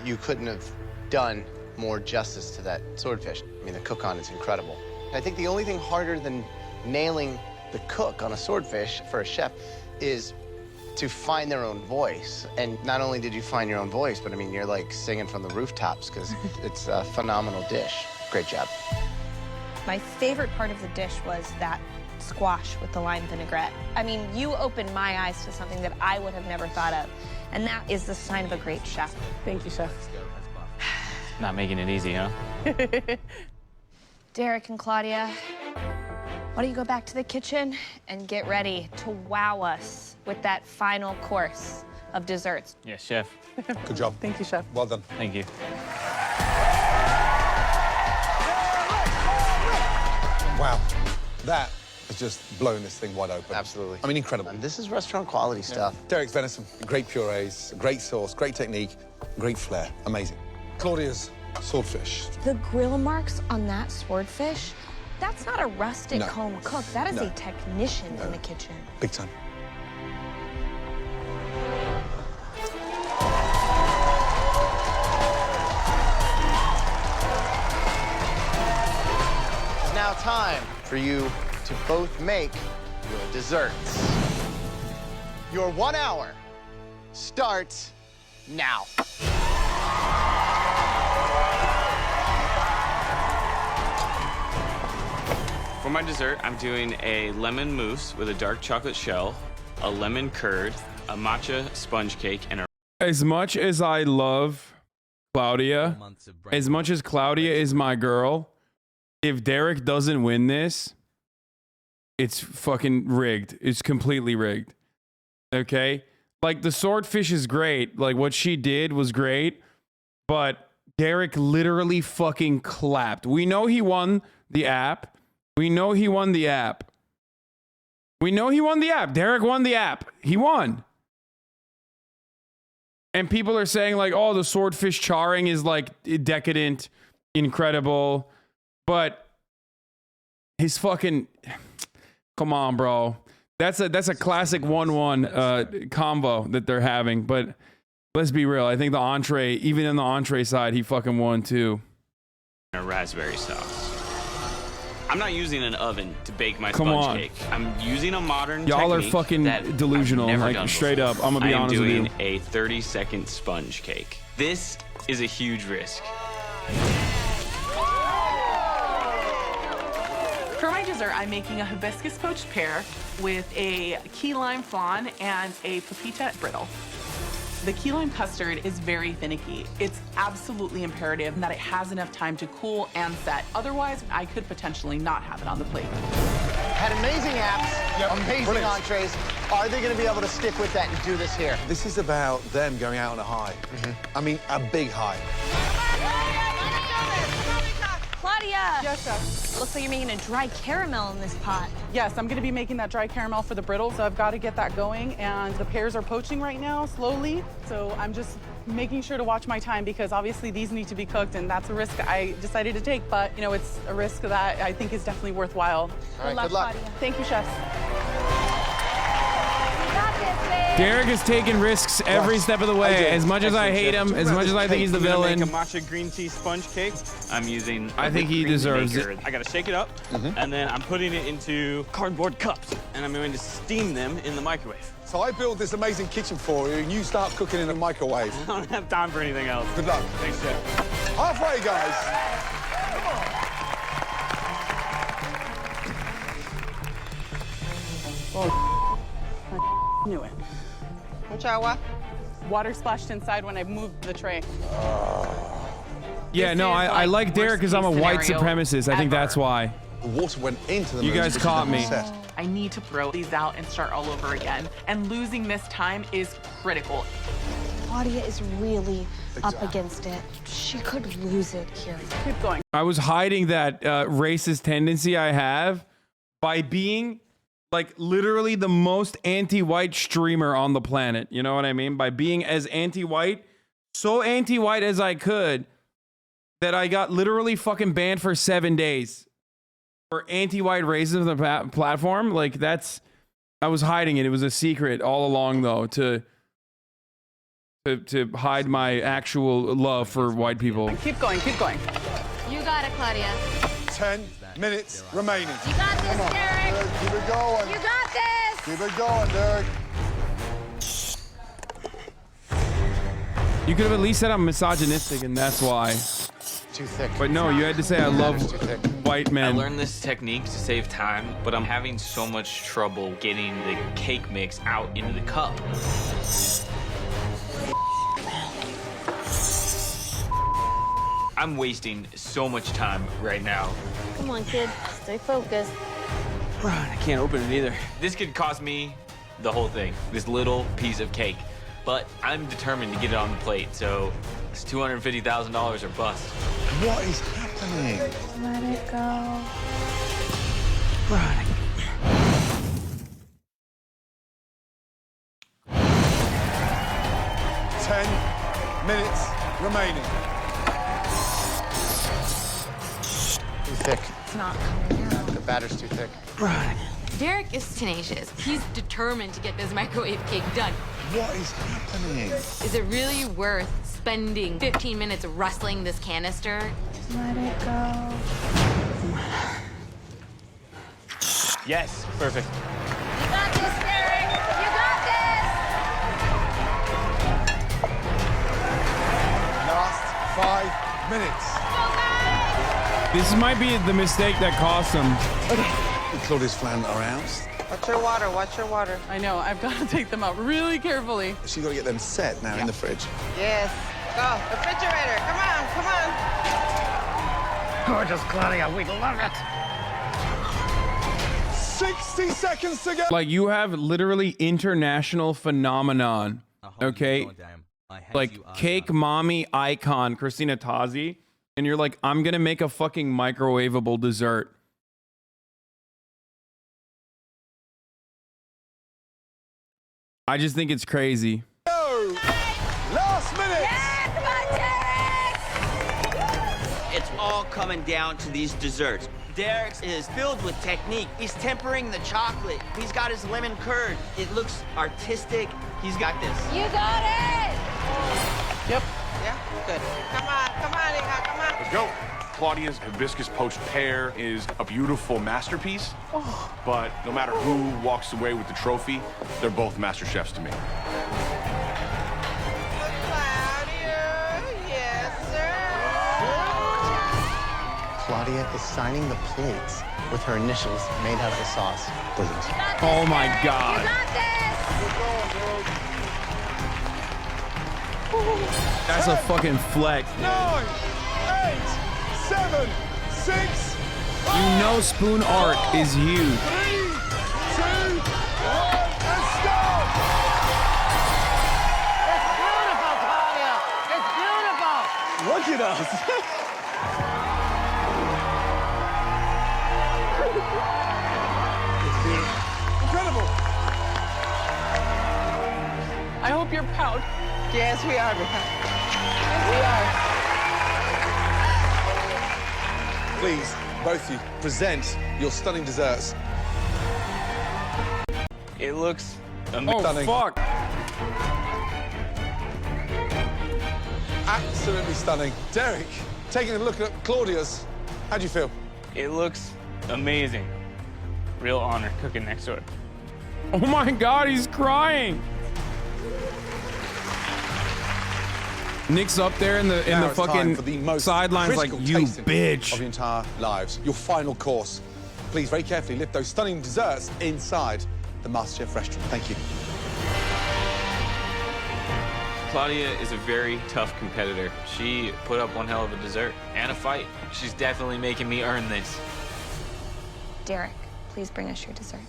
You couldn't have done more justice to that swordfish. I mean, the cook-on is incredible. I think the only thing harder than nailing the cook on a swordfish for a chef is to find their own voice. And not only did you find your own voice, but I mean, you're like singing from the rooftops because it's a phenomenal dish. Great job. My favorite part of the dish was that squash with the lime vinaigrette. I mean, you opened my eyes to something that I would have never thought of. And that is the sign of a great chef. Thank you, Chef. Not making it easy, huh? Derek and Claudia, why don't you go back to the kitchen and get ready to wow us with that final course of desserts. Yes, Chef. Good job. Thank you, Chef. Well done. Thank you. Wow. That has just blown this thing wide open. Absolutely. I mean, incredible. And this is restaurant quality stuff. Derek's venison, great purees, great sauce, great technique, great flair. Amazing. Claudia's swordfish. The grill marks on that swordfish, that's not a rustic No. home cook. That is No. a technician No. in the kitchen. Big time. It's now time for you to both make your desserts. Your 1 hour starts now. For my dessert, I'm doing a lemon mousse with a dark chocolate shell, a lemon curd, a matcha sponge cake, and a... As much as I love Claudia, as much as Claudia is my girl, if Derek doesn't win this, it's fucking rigged. It's completely rigged. Okay? Like, the swordfish is great. Like, what she did was great, but Derek literally fucking clapped. We know he won the app. We know he won the app. We know he won the app. Derek won the app. He won. And people are saying, like, oh, the swordfish charring is, like, decadent, incredible. But his fucking... Come on, bro. That's a classic 1-1 combo that they're having. But let's be real. I think the entree, even in the entree side, he fucking won, too. a raspberry sauce. I'm not using an oven to bake my Come sponge on. cake. I'm using a modern Y'all are technique fucking that delusional. I've never Like, done straight before. up, I'm gonna be honest with you. I am doing a 30-second sponge cake. This is a huge risk. For my dessert, I'm making a hibiscus poached pear with a key lime flan and a pepita brittle. The key lime custard is very finicky. It's absolutely imperative that it has enough time to cool and set. Otherwise, I could potentially not have it on the plate. Had amazing apps, amazing brilliant. entrees. Are they going to be able to stick with that and do this here? This is about them going out on a high. I mean, a big high. Claudia! Yes, Chef. Looks like you're making a dry caramel in this pot. Yes, I'm gonna be making that dry caramel for the brittle, so I've got to get that going. And the pears are poaching right now, slowly. So I'm just making sure to watch my time because obviously these need to be cooked, and that's a risk I decided to take. But, you know, it's a risk that I think is definitely worthwhile. All right, good luck. Claudia. Thank you, chefs. Derek is taking risks every step of the way. As much as I hate him, as much as I think he's the villain, Make a matcha green tea sponge cake. I'm using I think he green deserves maker. it. I gotta shake it up, and then I'm putting it into cardboard cups, and I'm going to steam them in the microwave. So I built this amazing kitchen for you, and you start cooking in a microwave. I don't have time for anything else. Good luck. Thanks, Chef. Halfway, guys. Oh, I knew it. Which are what? Water splashed inside when I moved the tray. yeah, This no, is, I like, like Derek because I'm a worst-case white scenario supremacist. I think that's ever. why. The water went into the You moons, guys which is caught the me. set. I need to throw these out and start all over again. And losing this time is critical. Claudia is really up against it. She could lose it here. Keep going. I was hiding that racist tendency I have by being like literally the most anti-white streamer on the planet. You know what I mean? By being as anti-white, so anti-white as I could, that I got literally fucking banned for 7 days for anti-white racism on the platform. Like that's, I was hiding it. It was a secret all along though, to hide my actual love for white people. Keep going, keep going. You got it, Claudia. 10 minutes remaining. You got this, Derek. Keep it going. You got this. Keep it going, Derek. You could have at least said I'm misogynistic and that's why. Too thick. But no, you had to say I love white men. I learned this technique to save time, but I'm having so much trouble getting the cake mix out into the cup. I'm wasting so much time right now. Come on, kid. Stay focused. I can't open it either. This could cost me the whole thing, this little piece of cake. But I'm determined to get it on the plate, so it's $250,000 or bust. What is happening? Let it go. 10 minutes remaining. Too thick. It's not coming out. The batter's too thick. Derek is tenacious. He's determined to get this microwave cake done. What is happening? Is it really worth spending 15 minutes wrestling this canister? Let it go. Yes, perfect. You got this, Derek. You got Last 5 minutes. This might be the mistake that cost him. Claudia's flan are out. Watch your water, watch your water. I know, I've got to take them out really carefully. So you got to get them set now in the fridge. Yes. Go. Refrigerator. Come on, come on. Gorgeous, Claudia. We love it. 60 seconds to go. Like you have literally international phenomenon. Okay? Like cake mommy icon, Christina Tazzi. And you're like, I'm going to make a fucking microwavable dessert. I just think it's crazy. Go! Last minute! It's all coming down to these desserts. Derek's is filled with technique. He's tempering the chocolate. He's got his lemon curd. It looks artistic. He's got this. You got it. Yep. Yeah, good. Come on, Inga, come on. Let's go. Claudia's hibiscus poached pear is a beautiful masterpiece, but no matter who walks away with the trophy, they're both master chefs to me. Claudia is signing the plates with her initials made out of the sauce. Brilliant. Oh my God. That's a fucking flex. 9, 8, 7, 6. You know spoon art is huge. 3, 2, 1, and stop! It's beautiful, Claudia. It's beautiful. Look at us. It's beautiful. Incredible. I hope you're proud. Yes, we are. Yes, we are. Please, both of you, present your stunning desserts. It looks Oh, Stunning. fuck. Absolutely stunning. Derek, taking a look at Claudia's, how do you feel? It looks amazing. Real honor cooking next door. Oh my God, he's crying. Nick's up there in the Now it's time fucking for the most sidelines like, critical you tasting bitch. of your entire lives. Your final course. Please very carefully lift those stunning desserts inside the MasterChef restaurant. Thank you. Claudia is a very tough competitor. She put up one hell of a dessert and a fight. She's definitely making me earn this. Derek, please bring us your dessert.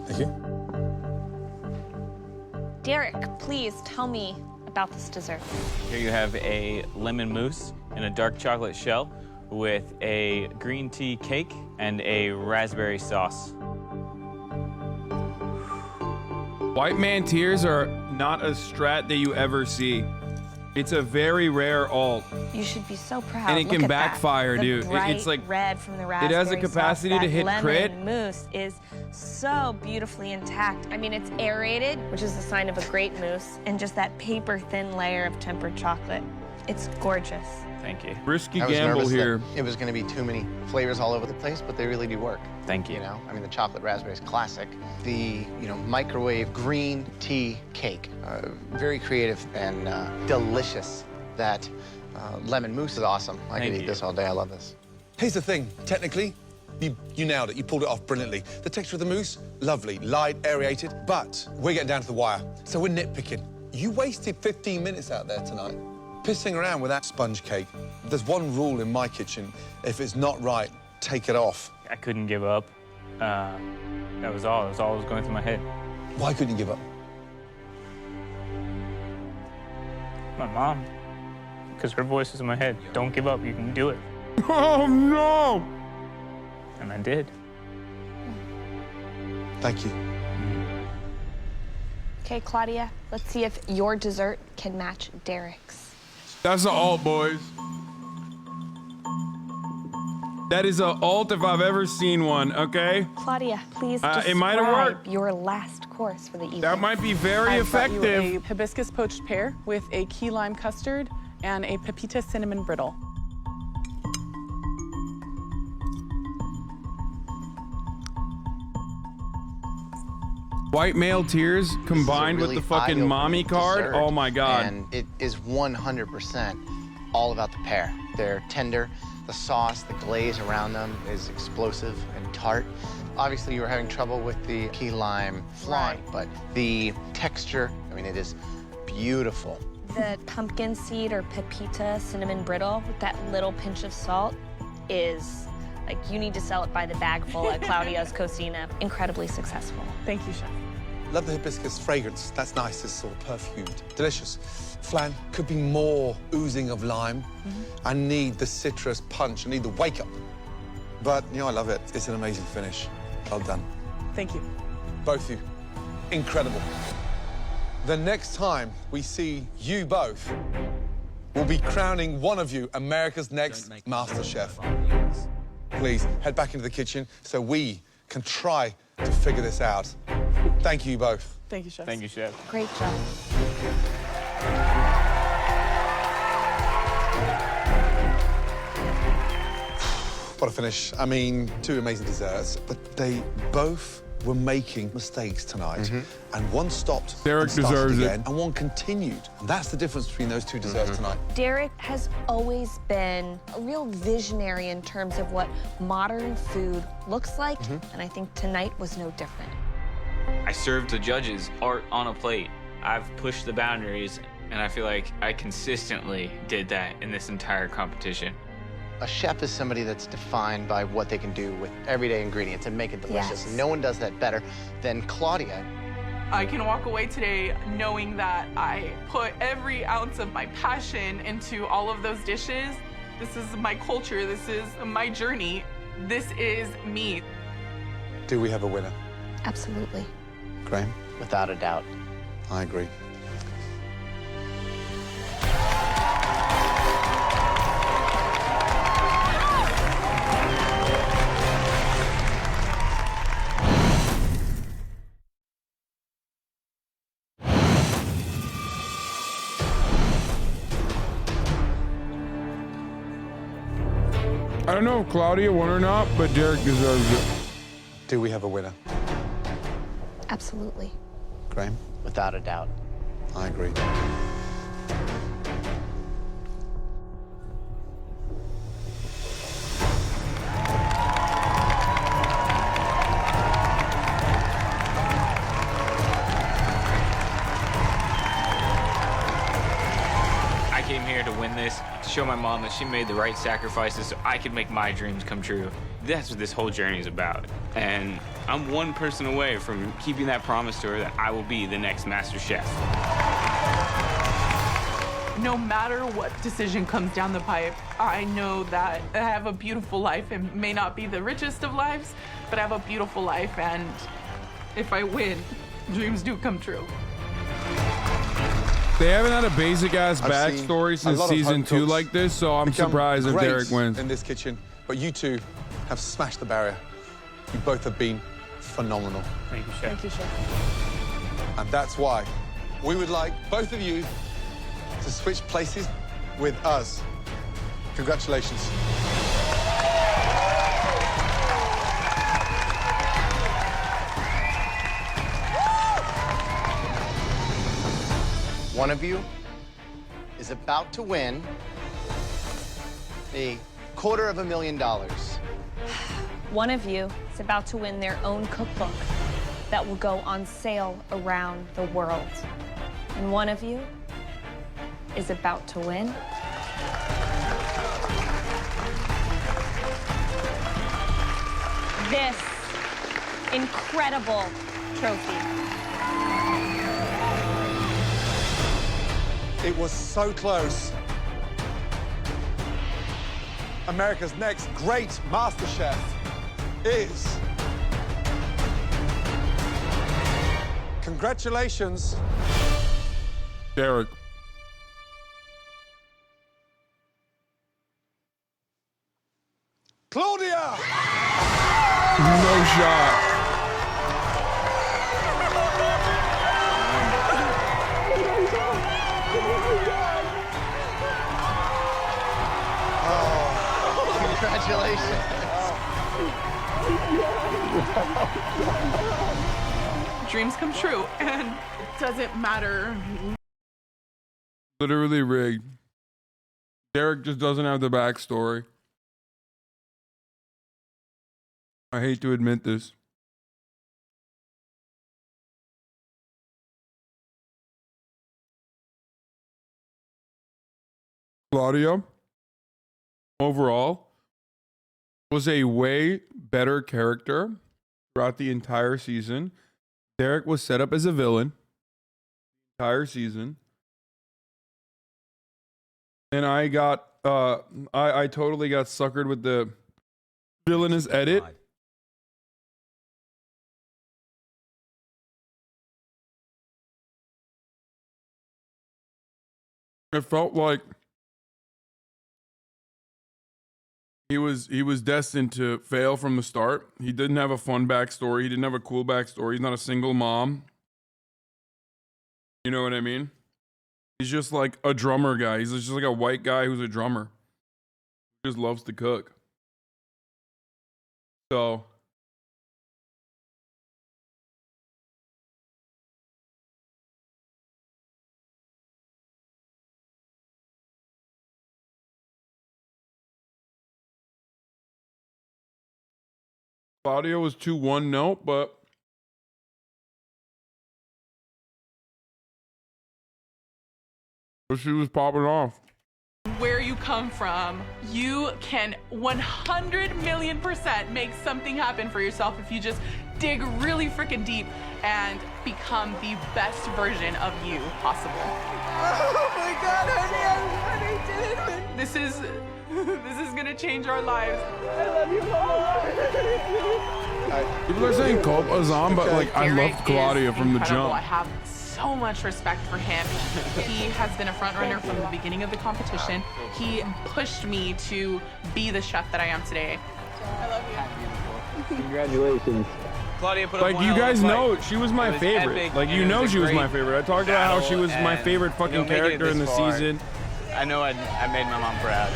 Thank you. Derek, please tell me about this dessert. Here you have a lemon mousse in a dark chocolate shell with a green tea cake and a raspberry sauce. White man tears are not a strat that you ever see. It's a very rare alt. You should be so proud. And it Look can at backfire, that. dude. The bright It's like red from the it raspberry has a capacity sauce. to hit That crit. lemon mousse is so beautifully intact. I mean, it's aerated, which is a sign of a great mousse, and just that paper-thin layer of tempered chocolate. It's gorgeous. Thank you. Risky I was gamble nervous here. that it was going to be too many flavors all over the place, but they really do work. Thank you. You know, I mean, the chocolate raspberry is classic. The, microwave green tea cake, very creative and delicious. That lemon mousse is awesome. I could eat this all day. I love this. Here's the thing. Technically, you nailed it. You pulled it off brilliantly. The texture of the mousse, lovely, light, aerated, but we're getting down to the wire. So we're nitpicking. You wasted 15 minutes out there tonight, pissing around with that sponge cake. There's one rule in my kitchen. If it's not right, take it off. I couldn't give up. That was all. That was all that was going through my head. Why couldn't you give up? My mom. Because her voice is in my head. Don't give up. You can do it. Oh, no! And I did. Thank you. Okay, Claudia, let's see if your dessert can match Derek's. That's an alt, boys. That is an alt if I've ever seen one, okay? Claudia, please it might have describe worked. your last course for the evening. That might be very I've brought you effective. a hibiscus poached pear with a key lime custard and a pepita cinnamon brittle. White male tears combined with the fucking mommy card. Dessert, Oh my god. And it is 100% all about the pear. They're tender. The sauce, the glaze around them is explosive and tart. Obviously, you were having trouble with the key lime flan, but the texture, I mean, it is beautiful. The pumpkin seed or pepita cinnamon brittle with that little pinch of salt is, like, you need to sell it by the bagful at Claudia's Cocina. Incredibly successful. Thank you, chef. Love the hibiscus fragrance. That's nice. It's sort of perfumed. Delicious. Flan could be more oozing of lime. I need the citrus punch. I need the wake up. But, I love it. It's an amazing finish. Well done. Thank you. Both of you. Incredible. The next time we see you both, we'll be crowning one of you America's next MasterChef. Please head back into the kitchen so we can try to figure this out. Thank you both. Thank you, chef. Thank you, chef. Great job. What a finish. I mean, two amazing desserts, but they both were making mistakes tonight. And one stopped Derek and started deserves it. again, and one continued. And that's the difference between those two desserts tonight. Derek has always been a real visionary in terms of what modern food looks like, and I think tonight was no different. I served the judges art on a plate. I've pushed the boundaries, and I feel like I consistently did that in this entire competition. A chef is somebody that's defined by what they can do with everyday ingredients and make it delicious. Yes. No one does that better than Claudia. I can walk away today knowing that I put every ounce of my passion into all of those dishes. This is my culture. This is my journey. This is me. Do we have a winner? Absolutely. Graham? Without a doubt. I agree. I don't know if Claudia won or not, but Derek deserves it. Do we have a winner? Absolutely. Graham? Without a doubt. I agree. I came here to win this to show my mom that she made the right sacrifices so I could make my dreams come true. That's what this whole journey is about. And I'm one person away from keeping that promise to her that I will be the next MasterChef. No matter what decision comes down the pipe, I know that I have a beautiful life. It may not be the richest of lives, but I have a beautiful life, and if I win, dreams do come true. They haven't had a basic ass backstory since season 2 like this, so I'm surprised if Derek wins. In this kitchen, but you two have smashed the barrier. You both have been phenomenal. Thank you, Chef. Thank you, Chef. And that's why we would like both of you to switch places with us. Congratulations. One of you is about to win a $250,000. One of you is about to win their own cookbook that will go on sale around the world. And one of you is about to win this incredible trophy. It was so close. America's next great MasterChef is... Congratulations, Derek. Claudia! No shot. Congratulations. Dreams come true, and it doesn't matter. Literally rigged. Derek just doesn't have the backstory. I hate to admit this. Claudia, overall, was a way better character throughout the entire season. Derek was set up as a villain the entire season. And I got, I totally got suckered with the villainous edit. It felt like he was destined to fail from the start. He didn't have a fun backstory. He didn't have a cool backstory. He's not a single mom. You know what I mean? He's just like a drummer guy. He's just like a white guy who's a drummer. He just loves to cook. So Claudia was 2-1 note, but she was popping off. Where you come from, you can 100,000,000% make something happen for yourself if you just dig really freaking deep and become the best version of you possible. Oh my God, honey, I did it. This is gonna change our lives. I love you, Mom. People are saying Culp Hasan, but like I Derek loved Claudia is from the incredible. jump. I have so much respect for him. He has been a front runner from the beginning of the competition. He pushed me to be the chef that I am today. I love you. Congratulations. Claudia put up Like one you hell of a guys fight. know, she was my It was favorite. epic, Like and you it know was a she was my great favorite. I talked about how she was my battle, favorite and, fucking you know, making it character in the this far, season. I know I made my mom proud.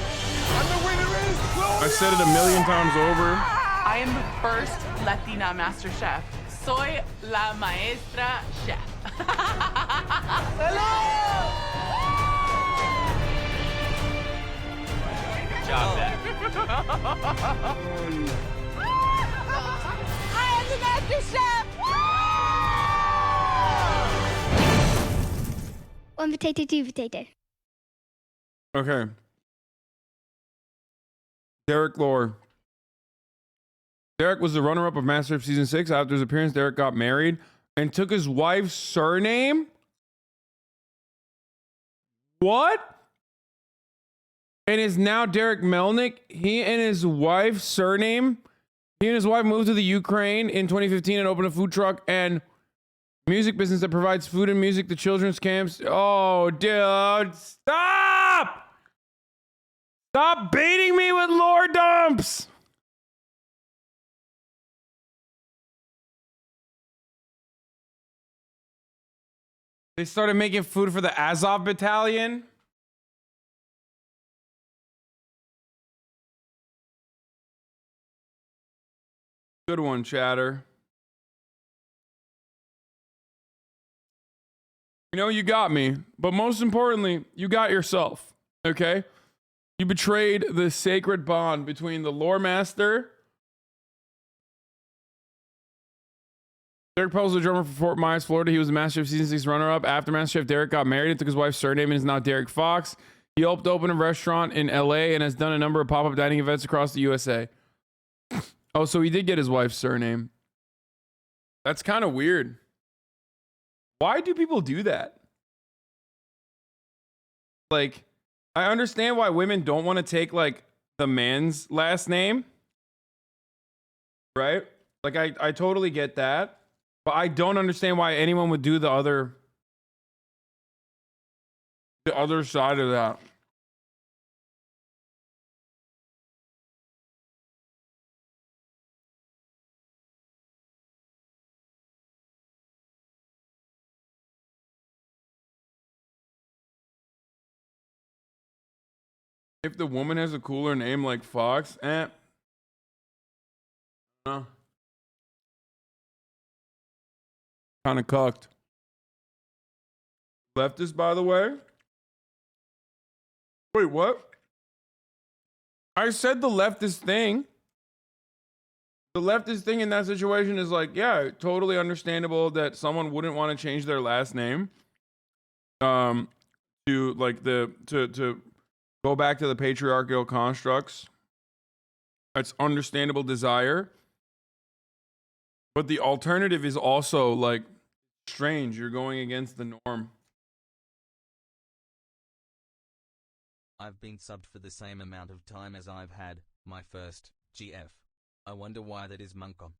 I said it 1,000,000 times over. I am the first Latina master chef. Soy la maestra chef. Good job, Dad. I am the master chef. One potato, two potato. Okay. Derek Lore. Derek was the runner-up of MasterChef Season 6. After his appearance, Derek got married and took his wife's surname? What? And is now Derek Melnick. He and his wife's surname. He and his wife moved to the Ukraine in 2015 and opened a food truck and music business that provides food and music to children's camps. Oh, dude, stop! Stop baiting me with lore dumps! They started making food for the Azov battalion. Good one, chatter. You know, you got me, but most importantly, you got yourself, okay? You betrayed the sacred bond between the lore master. Derek Pell was the drummer for Fort Myers, Florida. He was the MasterChef Season 6 runner-up. After MasterChef, Derek got married and took his wife's surname and is now Derek Fox. He helped open a restaurant in LA and has done a number of pop-up dining events across the USA. Oh, so he did get his wife's surname. That's kind of weird. Why do people do that? Like, I understand why women don't want to take, like, the man's last name. Right? Like, I totally get that. But I don't understand why anyone would do the other side of that. If the woman has a cooler name like Fox, no. Kind of cucked. Leftist, by the way. Wait, what? I said the leftist thing. The leftist thing in that situation is like, yeah, totally understandable that someone wouldn't want to change their last name. To like to go back to the patriarchal constructs. That's understandable desire. But the alternative is also like strange. You're going against the norm. I've been subbed for the same amount of time as I've had my first GF. I wonder why that is, Monko.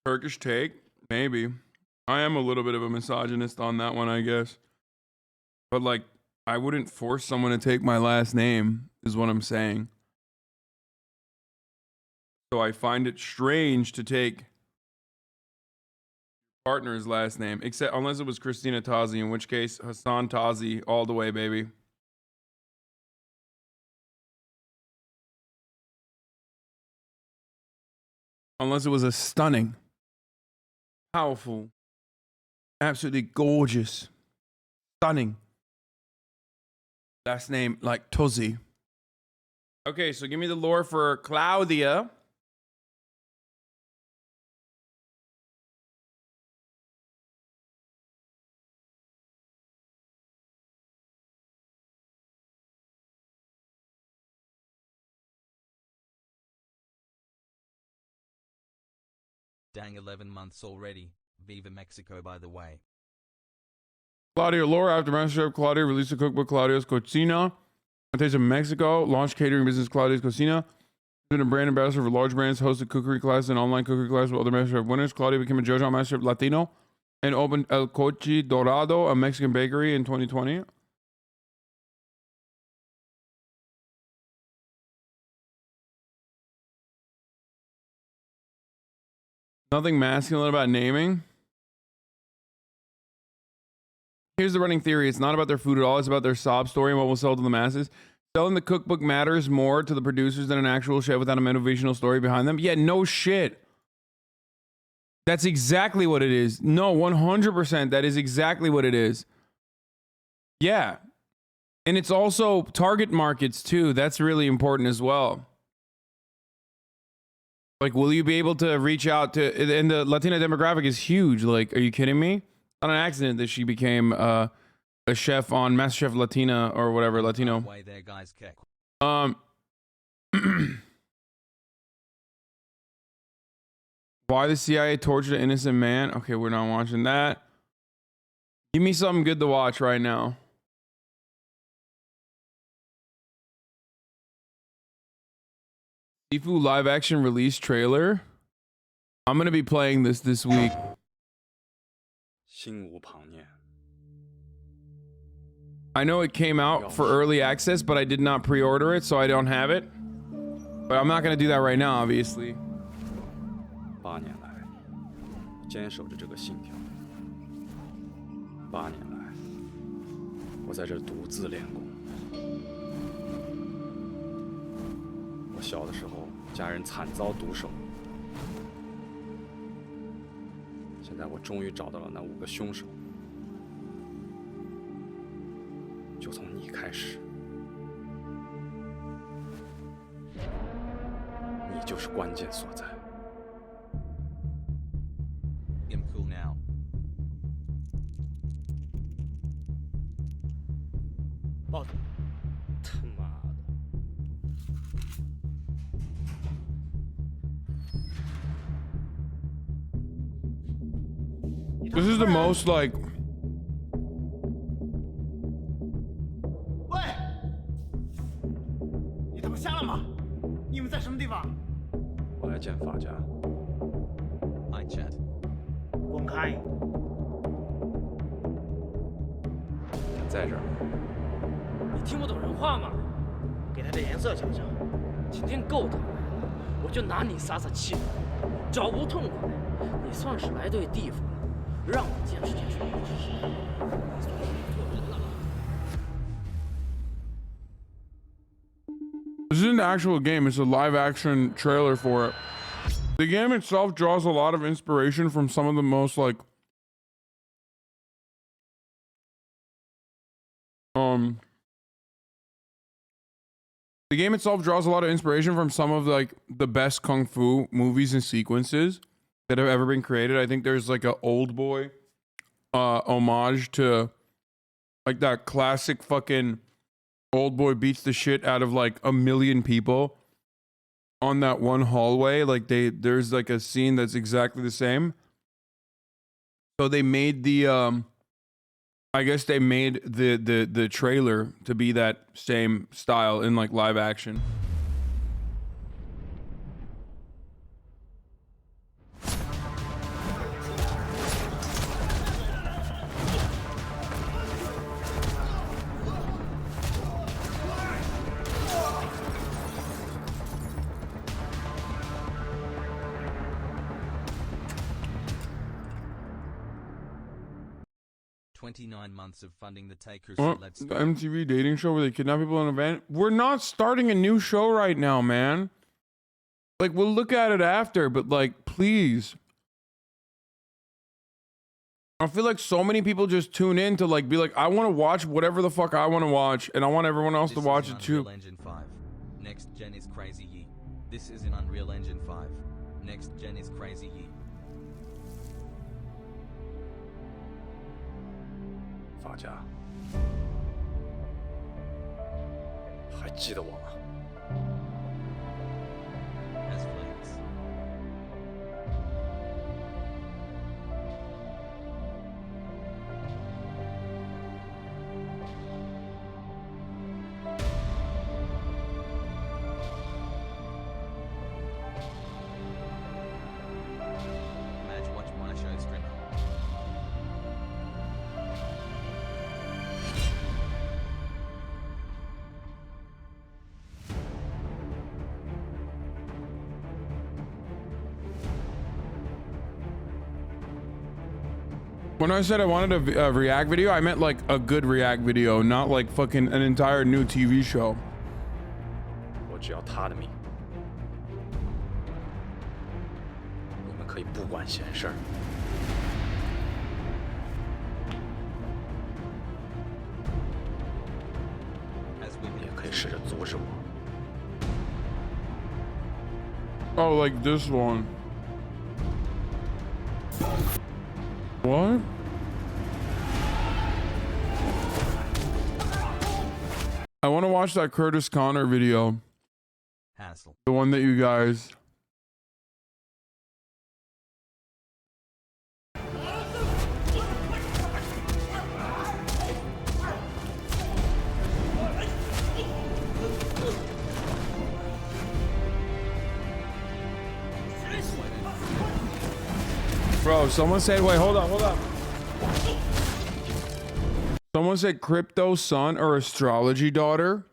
Turkish take? Maybe. I am a little bit of a misogynist on that one, I guess. But like, I wouldn't force someone to take my last name, is what I'm saying. So I find it strange to take partner's last name, except unless it was Christina Tazi, in which case Hasan Tazi all the way, baby. Unless it was a stunning, powerful, absolutely gorgeous, stunning last name like Tozzi. Okay, so give me the lore for Claudia. Dang, 11 months already. Viva Mexico, by the way. Claudia lore. After MasterChef, Claudia released a cookbook, Claudia's Cocina. A Taste of Mexico. Launched catering business, Claudia's Cocina. Been a brand ambassador for large brands. Hosted cookery classes and online cookery classes with other MasterChef winners. Claudia became a judge on MasterChef Latino and opened El Cochi Dorado, a Mexican bakery, in 2020. Nothing masculine about naming. Here's the running theory. It's not about their food at all. It's about their sob story and what will sell to the masses. Selling the cookbook matters more to the producers than an actual chef without a motivational story behind them. Yeah, no shit. That's exactly what it is. No, 100%. That is exactly what it is. Yeah. And it's also target markets too. That's really important as well. Like, will you be able to reach out to, and the Latina demographic is huge. Like, are you kidding me? Not an accident that she became a chef on MasterChef Latina or whatever, Latino. Why the CIA tortured an innocent man? Okay, we're not watching that. Give me something good to watch right now. SIFU live action release trailer. I'm gonna be playing this week. I know it came out for early access, but I did not pre-order it, so I don't have it. But I'm not gonna do that right now, obviously. 8年来，坚守着这个信条。8年来，我在这独自练功。我小的时候，家人惨遭毒手。现在我终于找到了那5个凶手。就从你开始，你就是关键所在。 报警！他妈的！ This is the most like. 喂！你他妈瞎了吗？你们在什么地方？我来见法家。Hi chat。公开。在这儿。 你听不懂人话吗？给他点颜色瞧瞧。今天够他来了，我就拿你撒撒气。找不痛快，你算是来对地方了。让我见识见识你是谁。你算是做人了。This isn't an actual game. It's a live action trailer for it. The game itself draws a lot of inspiration from some of the most like the game itself draws a lot of inspiration from some of like the best kung fu movies and sequences that have ever been created. I think there's like a Old Boy homage to like that classic fucking Old Boy beats the shit out of like 1 million people on that one hallway. Like there's like a scene that's exactly the same. So they made the I guess they made the trailer to be that same style in like live action. Months of funding the takers. The MTV dating show where they kidnap people in a van. We're not starting a new show right now, man. Like, we'll look at it after, but like, please. I feel like so many people just tune in to like be like, I want to watch whatever the fuck I want to watch, and I want everyone else to watch it too. Engine 5. Next gen is crazy ye. This is an Unreal Engine 5. Next gen is crazy ye. 法家，还记得我吗？ As flames. Madge, watch my show streamer. When I said I wanted a React video, I meant like a good React video, not like fucking an entire new TV show. 我只要他的命，你们可以不管闲事儿。也可以试着阻止我。Oh, like this one. What? I want to watch that Kurtis Connor video. Hassle. The one that you guys. Bro, someone said, wait, hold on. Someone said crypto son or astrology daughter.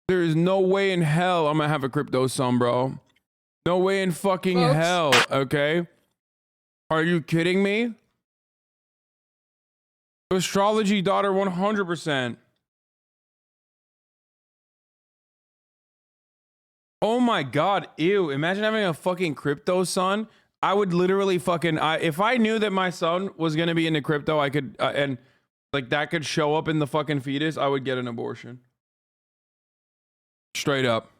There is no way in hell I'm gonna have a crypto son, bro. No way in fucking hell, okay? Are you kidding me? Astrology daughter 100%. Oh my god, ew. Imagine having a fucking crypto son. I would literally fucking if I knew that my son was going to be into crypto, I could and like that could show up in the fucking fetus, I would get an abortion. Straight up.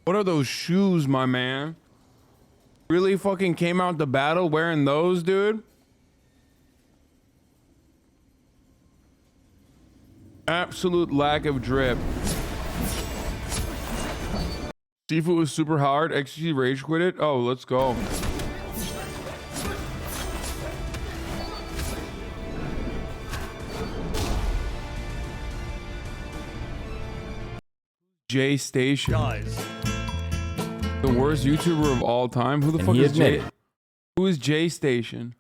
What are those shoes, my man? Really fucking came out to battle wearing those, dude? Absolute lack of drip. SIFU was super hard. XG rage quit it. Oh, let's go. J Station. Guys. The worst YouTuber of all time. Who the fuck is J? Who is J Station?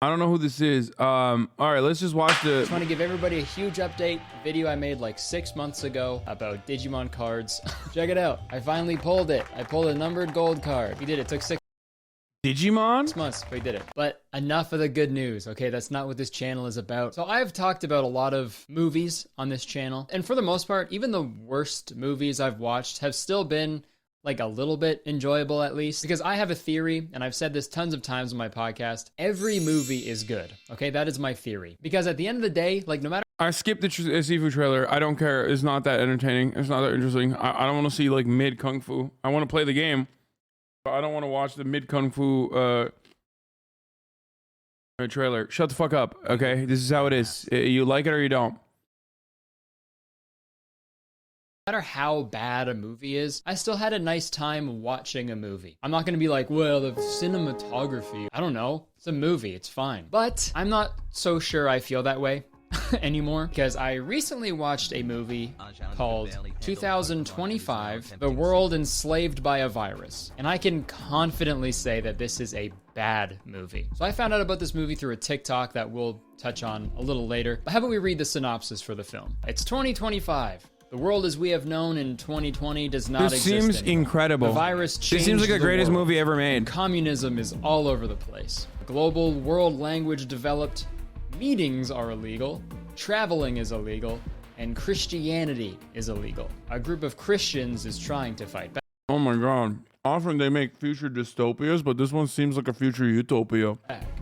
I don't know who this is. All right, let's just watch the. Just want to give everybody a huge update. A video I made like 6 months ago about Digimon cards. Check it out. I finally pulled it. I pulled a numbered gold card. We did it. It took 6 Digimon? months. We did it. But enough of the good news. Okay, that's not what this channel is about. So I've talked about a lot of movies on this channel, and for the most part, even the worst movies I've watched have still been like a little bit enjoyable, at least, because I have a theory, and I've said this tons of times on my podcast. Every movie is good. Okay, that is my theory. Because at the end of the day, like no matter. I skipped the SIFU trailer. I don't care. It's not that entertaining. It's not that interesting. I don't want to see like mid kung fu. I want to play the game, but I don't want to watch the mid kung fu trailer. Shut the fuck up. Okay, this is how it is. You like it or you don't. No matter how bad a movie is, I still had a nice time watching a movie. I'm not gonna be like, well, the cinematography, I don't know. It's a movie, it's fine. But I'm not so sure I feel that way anymore, because I recently watched a movie called 2025, The World Enslaved by a Virus. And I can confidently say that this is a bad movie. So I found out about this movie through a TikTok that we'll touch on a little later. But how about we read the synopsis for the film? It's 2025. The world as we have known in 2020 does not exist anymore. This seems incredible. The virus changed This seems like the greatest movie ever made. Communism is all over the place. Global world language developed. Meetings are illegal. Traveling is illegal. And Christianity is illegal. A group of Christians is trying to fight back. Oh my god. Often they make future dystopias, but this one seems like a future utopia.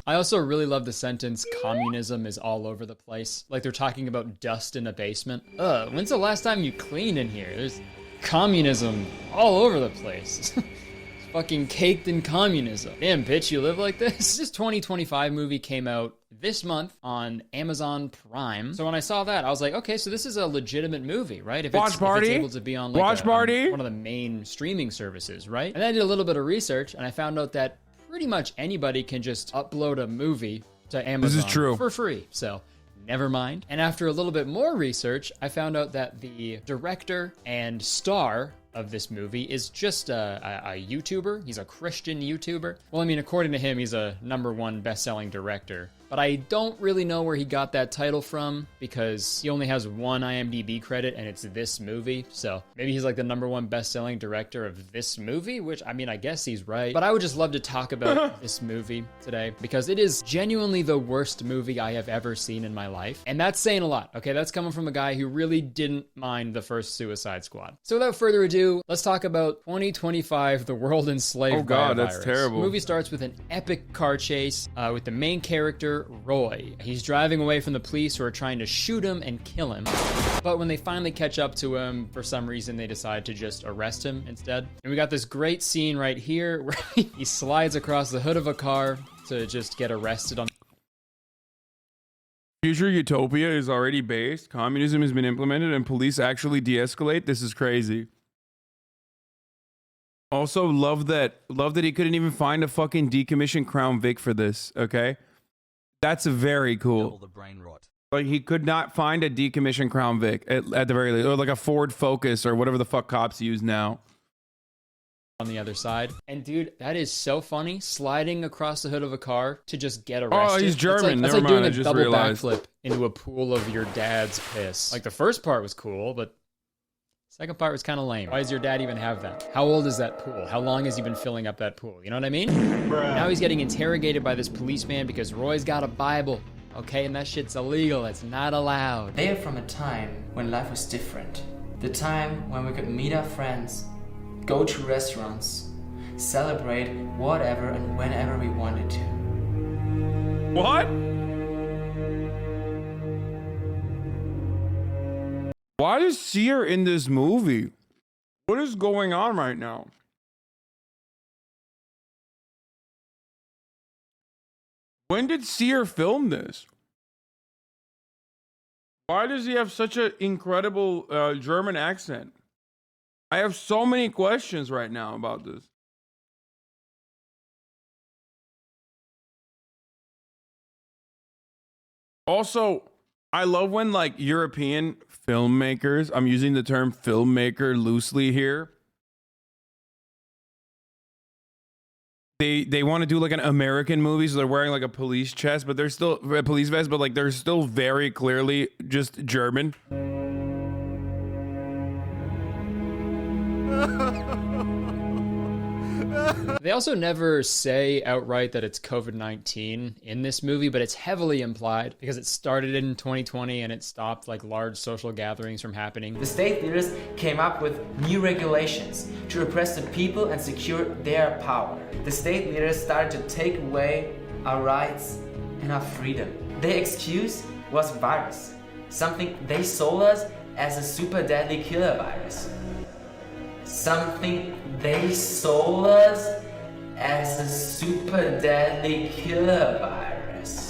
I also really love the sentence, communism is all over the place. Like they're talking about dust in a basement. When's the last time you cleaned in here? There's communism all over the place. It's fucking caked in communism. Damn, bitch, you live like this? This 2025 movie came out this month on Amazon Prime. So when I saw that, I was like, okay, so this is a legitimate movie, right? If it's able to be on like one of the main streaming services, right? And then I did a little bit of research, and I found out that pretty much anybody can just upload a movie to Amazon This is true. for free. So Never mind. And after a little bit more research, I found out that the director and star of this movie is just a YouTuber. He's a Christian YouTuber. Well, I mean, according to him, he's a #1 best-selling director. But I don't really know where he got that title from because he only has one IMDb credit and it's this movie. So maybe he's like the #1 best-selling director of this movie, which, I mean, I guess he's right. But I would just love to talk about this movie today because it is genuinely the worst movie I have ever seen in my life. And that's saying a lot, okay? That's coming from a guy who really didn't mind the first Suicide Squad. So without further ado, let's talk about 2025, The World Enslaved by a God, that's Virus. terrible. The movie starts with an epic car chase with the main character, Roy. He's driving away from the police who are trying to shoot him and kill him. But when they finally catch up to him, for some reason, they decide to just arrest him instead. And we got this great scene right here where he slides across the hood of a car to just get arrested on. Future utopia is already based. Communism has been implemented and police actually de-escalate. This is crazy. Also, love that he couldn't even find a fucking decommissioned Crown Vic for this, okay? That's very cool. The brain rot. Like, he could not find a decommissioned Crown Vic at the very least, or like a Ford Focus or whatever the fuck cops use now. On the other side. And dude, that is so funny. Sliding across the hood of a car to just get arrested. Oh, he's German. That's Never like doing mind, I a just double realized. backflip into a pool of your dad's piss. Like the first part was cool, but second part was kind of lame. Why does your dad even have that? How old is that pool? How long has he been filling up that pool? You know what I mean? Bruh. Now he's getting interrogated by this policeman because Roy's got a Bible. Okay, and that shit's illegal. It's not allowed. They are from a time when life was different. The time when we could meet our friends, go to restaurants, celebrate whatever and whenever we wanted to. What? Why is Sear in this movie? What is going on right now? When did Sear film this? Why does he have such an incredible German accent? I have so many questions right now about this. Also, I love when like European filmmakers, I'm using the term filmmaker loosely here, they want to do like an American movie, so they're wearing like a police chest, but they're still a police vest, but like they're still very clearly just German. They also never say outright that it's COVID-19 in this movie, but it's heavily implied because it started in 2020 and it stopped like large social gatherings from happening. The state leaders came up with new regulations to repress the people and secure their power. The state leaders started to take away our rights and our freedom. Their excuse was virus, something they sold us as a super deadly killer virus. Something they sold us as a super deadly killer virus.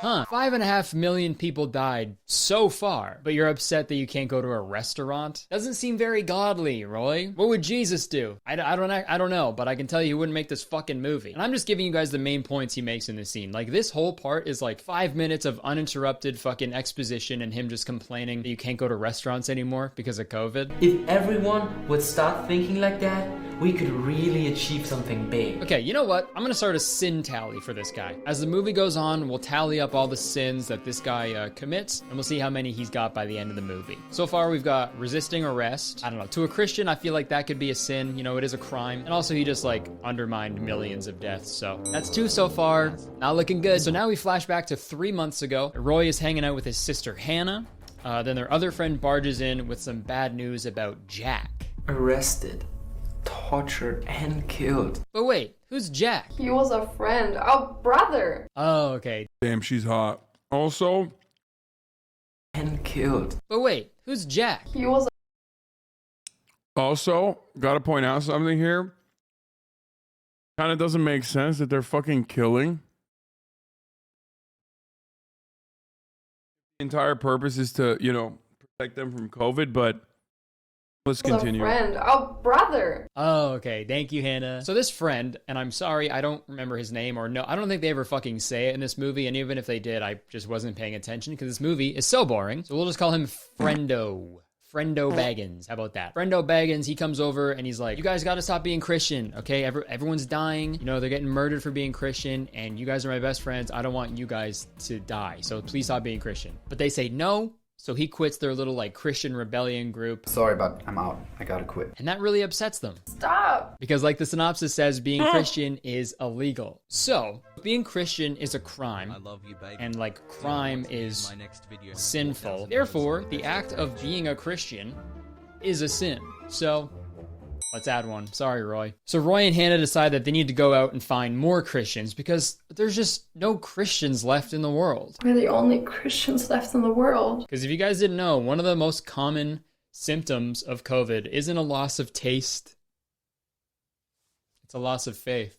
Huh. 5.5 million people died so far, but you're upset that you can't go to a restaurant? Doesn't seem very godly, Roy. What would Jesus do? I don't know, but I can tell you he wouldn't make this fucking movie. And I'm just giving you guys the main points he makes in this scene. Like, this whole part is like 5 minutes of uninterrupted fucking exposition and him just complaining that you can't go to restaurants anymore because of COVID. If everyone would start thinking like that, we could really achieve something big. Okay, you know what? I'm gonna start a sin tally for this guy. As the movie goes on, we'll tally up all the sins that this guy commits, and we'll see how many he's got by the end of the movie. So far, we've got resisting arrest. I don't know, to a Christian, I feel like that could be a sin. You know, it is a crime. And also, he just, like, undermined millions of deaths. So that's 2 so far. Not looking good. So now we flash back to 3 months ago. Roy is hanging out with his sister, Hannah. Then their other friend barges in with some bad news about Jack. Arrested, tortured, and killed. But wait, who's Jack? He was a friend, a brother. Oh, okay. Damn, she's hot. Also, and killed. But wait, who's Jack? He was also, gotta point out something here. Kind of doesn't make sense that they're fucking killing. The entire purpose is to, you know, protect them from COVID, but Let's continue. Friend. Oh, brother. Oh, okay. Thank you, Hannah. So this friend, and I'm sorry, I don't remember his name, or no, I don't think they ever fucking say it in this movie, and even if they did, I just wasn't paying attention because this movie is so boring. So we'll just call him Friendo. Friendo Baggins. How about that? Friendo Baggins, he comes over and he's like, you guys gotta stop being Christian, okay? Everyone's dying. You know, they're getting murdered for being Christian, and you guys are my best friends. I don't want you guys to die, so please stop being Christian. But they say no. So he quits their little like Christian rebellion group. Sorry, but I'm out. I gotta quit. And that really upsets them. Stop! Because like the synopsis says, being Christian is illegal. So being Christian is a crime. I love you, baby. And like crime is sinful. Therefore, the act of being a Christian is a sin. So let's add one. Sorry, Roy. So Roy and Hannah decide that they need to go out and find more Christians because there's just no Christians left in the world. We're the only Christians left in the world. Because if you guys didn't know, one of the most common symptoms of COVID isn't a loss of taste. It's a loss of faith.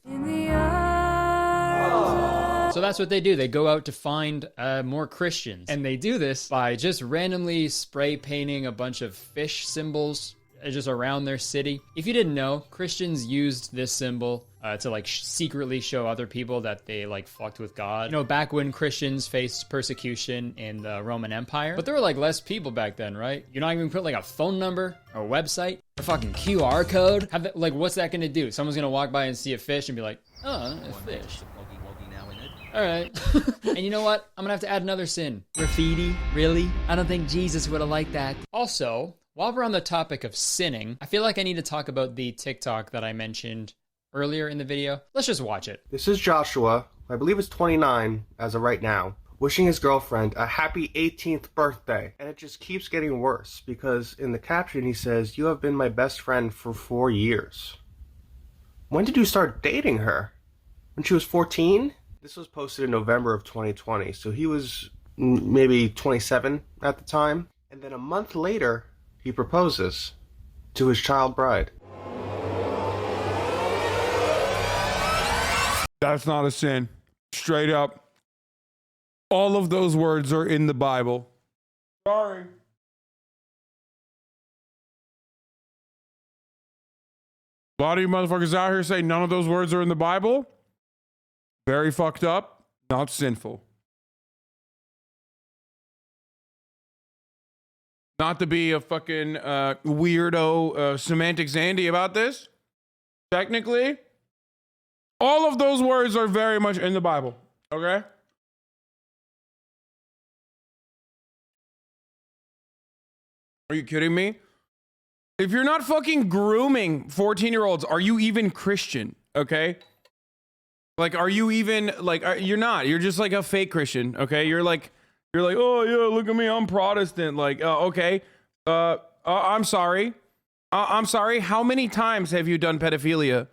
So that's what they do. They go out to find more Christians. And they do this by just randomly spray painting a bunch of fish symbols just around their city. If you didn't know, Christians used this symbol to like secretly show other people that they like fucked with God. You know, back when Christians faced persecution in the Roman Empire. But there were like less people back then, right? You're not even put like a phone number or a website, a fucking QR code. Like, what's that gonna do? Someone's gonna walk by and see a fish and be like, oh, a fish. All right. And you know what? I'm gonna have to add another sin. Graffiti? Really? I don't think Jesus would have liked that. Also, while we're on the topic of sinning, I feel like I need to talk about the TikTok that I mentioned earlier in the video. Let's just watch it. This is Joshua, I believe he's 29 as of right now, wishing his girlfriend a happy 18th birthday. And it just keeps getting worse because in the caption he says, you have been my best friend for 4 years. When did you start dating her? When she was 14? This was posted in November of 2020, so he was maybe 27 at the time. And then a month later, he proposes to his child bride. That's not a sin. Straight up. All of those words are in the Bible. Sorry. A lot of you motherfuckers out here say none of those words are in the Bible. Very fucked up, not sinful. Not to be a fucking weirdo semantics Andy about this. Technically, all of those words are very much in the Bible, okay? Are you kidding me? If you're not fucking grooming 14-year-olds, are you even Christian, okay? Like, are you even, like, you're not. You're just like a fake Christian, okay? You're like, oh, yeah, look at me, I'm Protestant. Like, okay. I'm sorry. I'm sorry. How many times have you done pedophilia?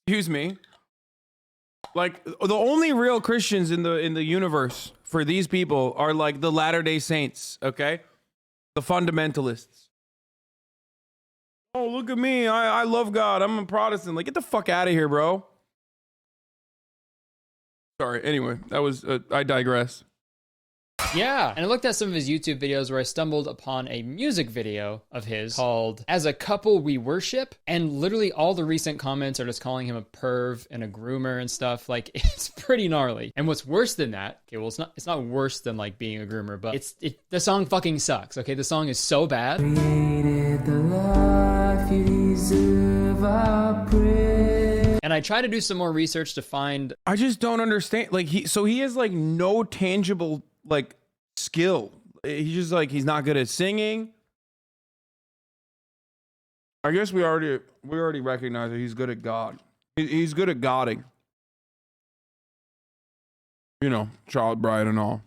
Excuse me. Like, the only real Christians in the universe for these people are like the Latter-day Saints, okay? The fundamentalists. Oh, look at me. I love God. I'm a Protestant. Like, get the fuck out of here, bro. Sorry. Anyway, that was, I digress. Yeah, and I looked at some of his YouTube videos where I stumbled upon a music video of his called As a Couple We Worship, and literally all the recent comments are just calling him a perv and a groomer and stuff. Like, it's pretty gnarly. And what's worse than that, okay, well, it's not worse than like being a groomer, but the song fucking sucks, okay? The song is so bad. Created the life you deserve, I pray. And I tried to do some more research to find. I just don't understand. Like, he has like no tangible like skill. He's just like, he's not good at singing. I guess we already recognize that he's good at God. He's good at godding. You know, child bride and all.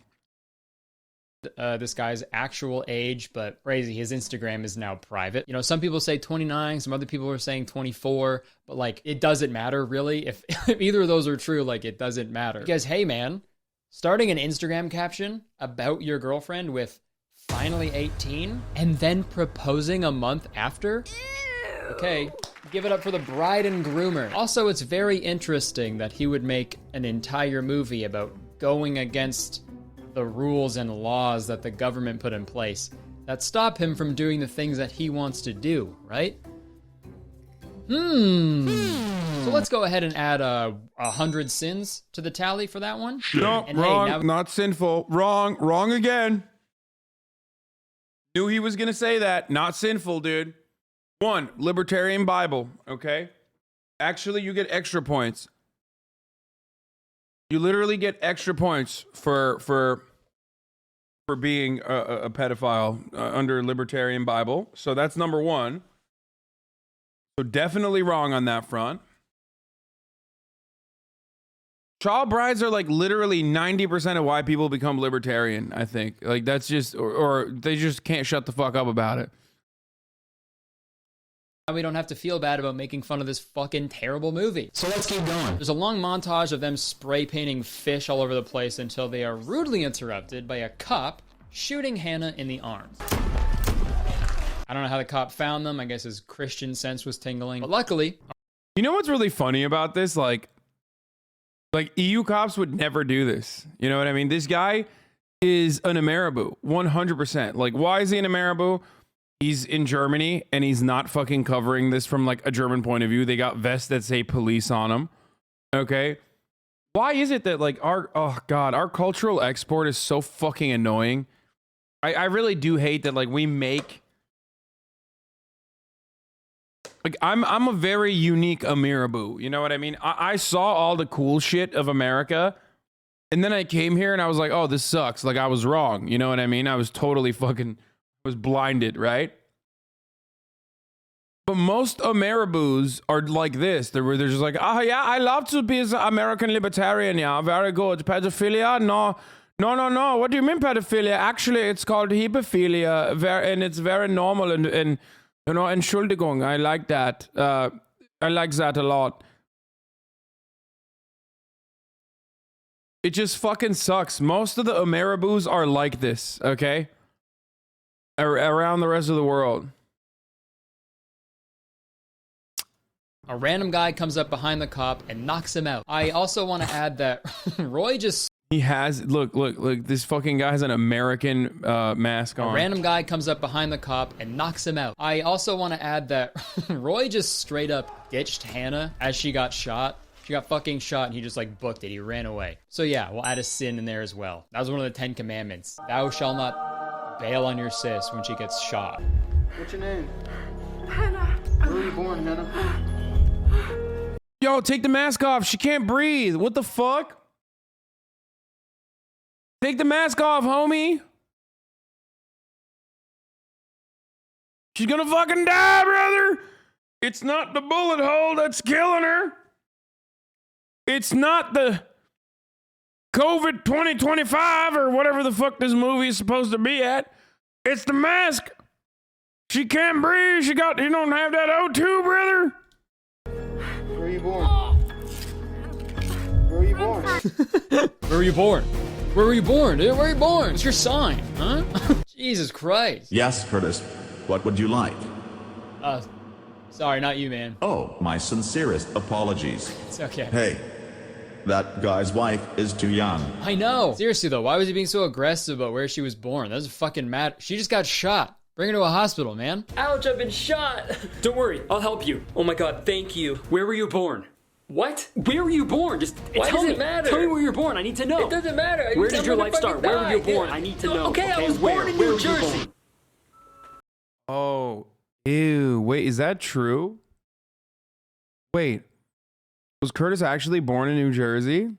This guy's actual age, but crazy, his Instagram is now private. You know, some people say 29, some other people are saying 24, but like, it doesn't matter really. If either of those are true, like, it doesn't matter. Because, hey man, starting an Instagram caption about your girlfriend with finally 18 and then proposing a month after? Okay, give it up for the bride and groomer. Also, it's very interesting that he would make an entire movie about going against the rules and laws that the government put in place. that stop him from doing the things that he wants to do, right? So let's go ahead and add 100 sins to the tally for that one. No, And wrong, hey, now not sinful. Wrong again. Knew he was gonna say that. Not sinful, dude. 1, libertarian Bible, okay? Actually, you get extra points. You literally get extra points for being a pedophile under libertarian Bible. So that's number 1. So definitely wrong on that front. Child brides are like literally 90% of why people become libertarian, I think. Like that's just, or they just can't shut the fuck up about it. we don't have to feel bad about making fun of this fucking terrible movie. So let's keep going. There's a long montage of them spray painting fish all over the place until they are rudely interrupted by a cop shooting Hannah in the arm. I don't know how the cop found them. I guess his Christian sense was tingling. But luckily... You know what's really funny about this? Like EU cops would never do this. You know what I mean? This guy is an Ameribu, 100%. Like, why is he an Ameribu? He's in Germany, and he's not fucking covering this from, like, a German point of view. They got vests that say police on them. Okay? Why is it that, like, our cultural export is so fucking annoying? I really do hate that, like, we make... Like, I'm a very unique Ameribu. You know what I mean? I saw all the cool shit of America, and then I came here and I was like, oh, this sucks. Like, I was wrong. You know what I mean? I was totally fucking... was blinded, right? But most Ameribus are like this. They're just like, oh yeah, I love to be an American libertarian. Yeah, very good. Pedophilia? No. What do you mean pedophilia? Actually, it's called hebephilia, and it's very normal and you know, Entschuldigung. I like that. I like that a lot. It just fucking sucks. Most of the Ameribus are like this, okay? Around the rest of the world. A random guy comes up behind the cop and knocks him out. I also want to add that Roy just... He has... Look. This fucking guy has an American mask on. A random guy comes up behind the cop and knocks him out. I also want to add that Roy just straight up ditched Hannah as she got shot. She got fucking shot and he just like booked it. He ran away. So yeah, we'll add a sin in there as well. That was one of the 10 commandments. Thou shalt not bail on your sis when she gets shot. What's your name? Hannah. Where were you born, Hannah? Yo, take the mask off. She can't breathe. What the fuck? Take the mask off, homie. She's gonna fucking die, brother. It's not the bullet hole that's killing her. It's not the COVID 2025 or whatever the fuck this movie is supposed to be at. It's the mask. She can't breathe. You don't have that O2, brother. Where are you born? Where were you born? Where were you born? Where were you born, dude? Where were you born? What's your sign, huh? Jesus Christ. Yes, Kurtis. What would you like? Sorry, not you, man. Oh, my sincerest apologies. It's okay. Hey, that guy's wife is too young. I know. Seriously, though, why was he being so aggressive about where she was born? That doesn't fucking matter. She just got shot. Bring her to a hospital, man. Ouch, I've been shot. Don't worry, I'll help you. Oh my god, thank you. Where were you born? What? Where were you born? Why does it matter? Tell me where you're born. I need to know. It doesn't matter. Where did your life start? Where were you born? I need to know. Okay, I was born in New Jersey. Oh, ew. Wait, is that true? Wait, was Kurtis actually born in New Jersey?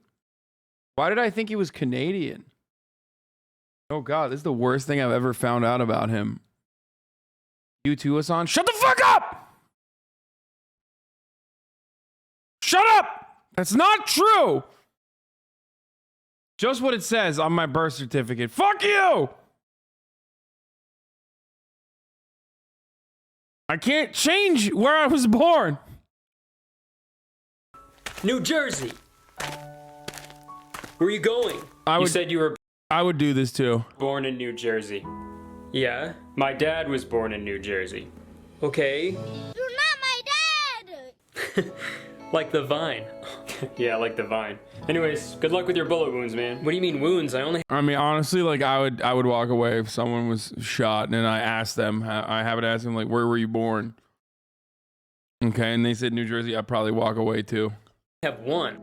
Why did I think he was Canadian? Oh god, this is the worst thing I've ever found out about him. You too, Hasan? Shut the fuck up! Shut up! That's not true! Just what it says on my birth certificate. Fuck you! I can't change where I was born. New Jersey. Where are you going? You said you were... I would do this too. Born in New Jersey. Yeah, my dad was born in New Jersey. Okay. You're not my dad! Like the vine. Yeah, like the vine. Anyways, good luck with your bullet wounds, man. What do you mean wounds? I mean, honestly, like I would walk away if someone was shot and I asked them, I have it ask them like, where were you born? Okay, and they said New Jersey, I'd probably walk away too. have one.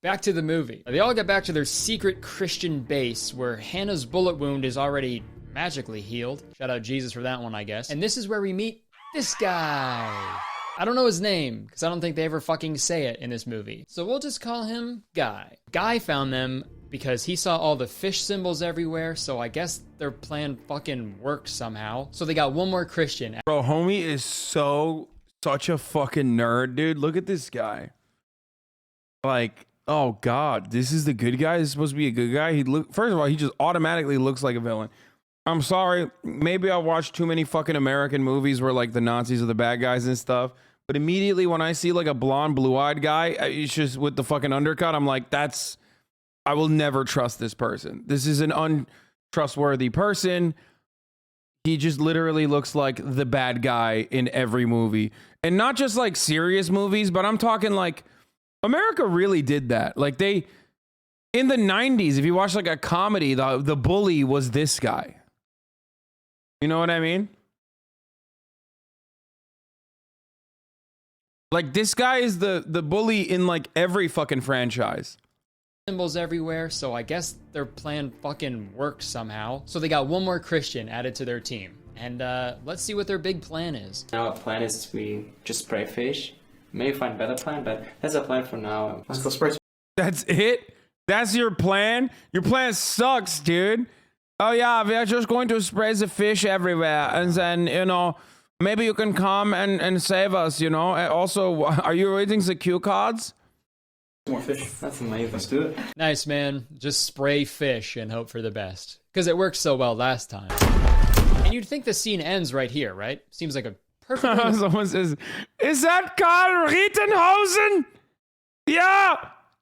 Back to the movie. They all get back to their secret Christian base where Hannah's bullet wound is already magically healed. Shout out Jesus for that one, I guess. And this is where we meet this guy. I don't know his name, because I don't think they ever fucking say it in this movie. So we'll just call him Guy. Guy found them because he saw all the fish symbols everywhere, so I guess their plan fucking worked somehow. So they got one more Christian. Bro, homie is such a fucking nerd, dude. Look at this guy. Like, oh God, this is the good guy? This is supposed to be a good guy? First of all, he just automatically looks like a villain. I'm sorry, maybe I watched too many fucking American movies where like the Nazis are the bad guys and stuff. But immediately when I see like a blonde, blue-eyed guy, it's just with the fucking undercut, I'm like, I will never trust this person. This is an untrustworthy person. He just literally looks like the bad guy in every movie. And not just like serious movies, but I'm talking like America really did that. Like in the 90s, if you watch like a comedy, the bully was this guy. You know what I mean? Like this guy is the bully in like every fucking franchise. Symbols everywhere, so I guess their plan fucking worked somehow. So they got one more Christian added to their team. And let's see what their big plan is. Now our plan is we just spray fish. Maybe find a better plan, but that's our plan for now. Let's go spray. That's it? That's your plan? Your plan sucks, dude. Oh yeah, we are just going to spray the fish everywhere. And then, you know, maybe you can come and save us, you know? Also, are you reading the cue cards? More fish. That's amazing. Let's do it. Nice, man. Just spray fish and hope for the best. Because it worked so well last time. And you'd think the scene ends right here, right? Seems like a perfect... Someone says, is that Karl Rittenhausen? Ja!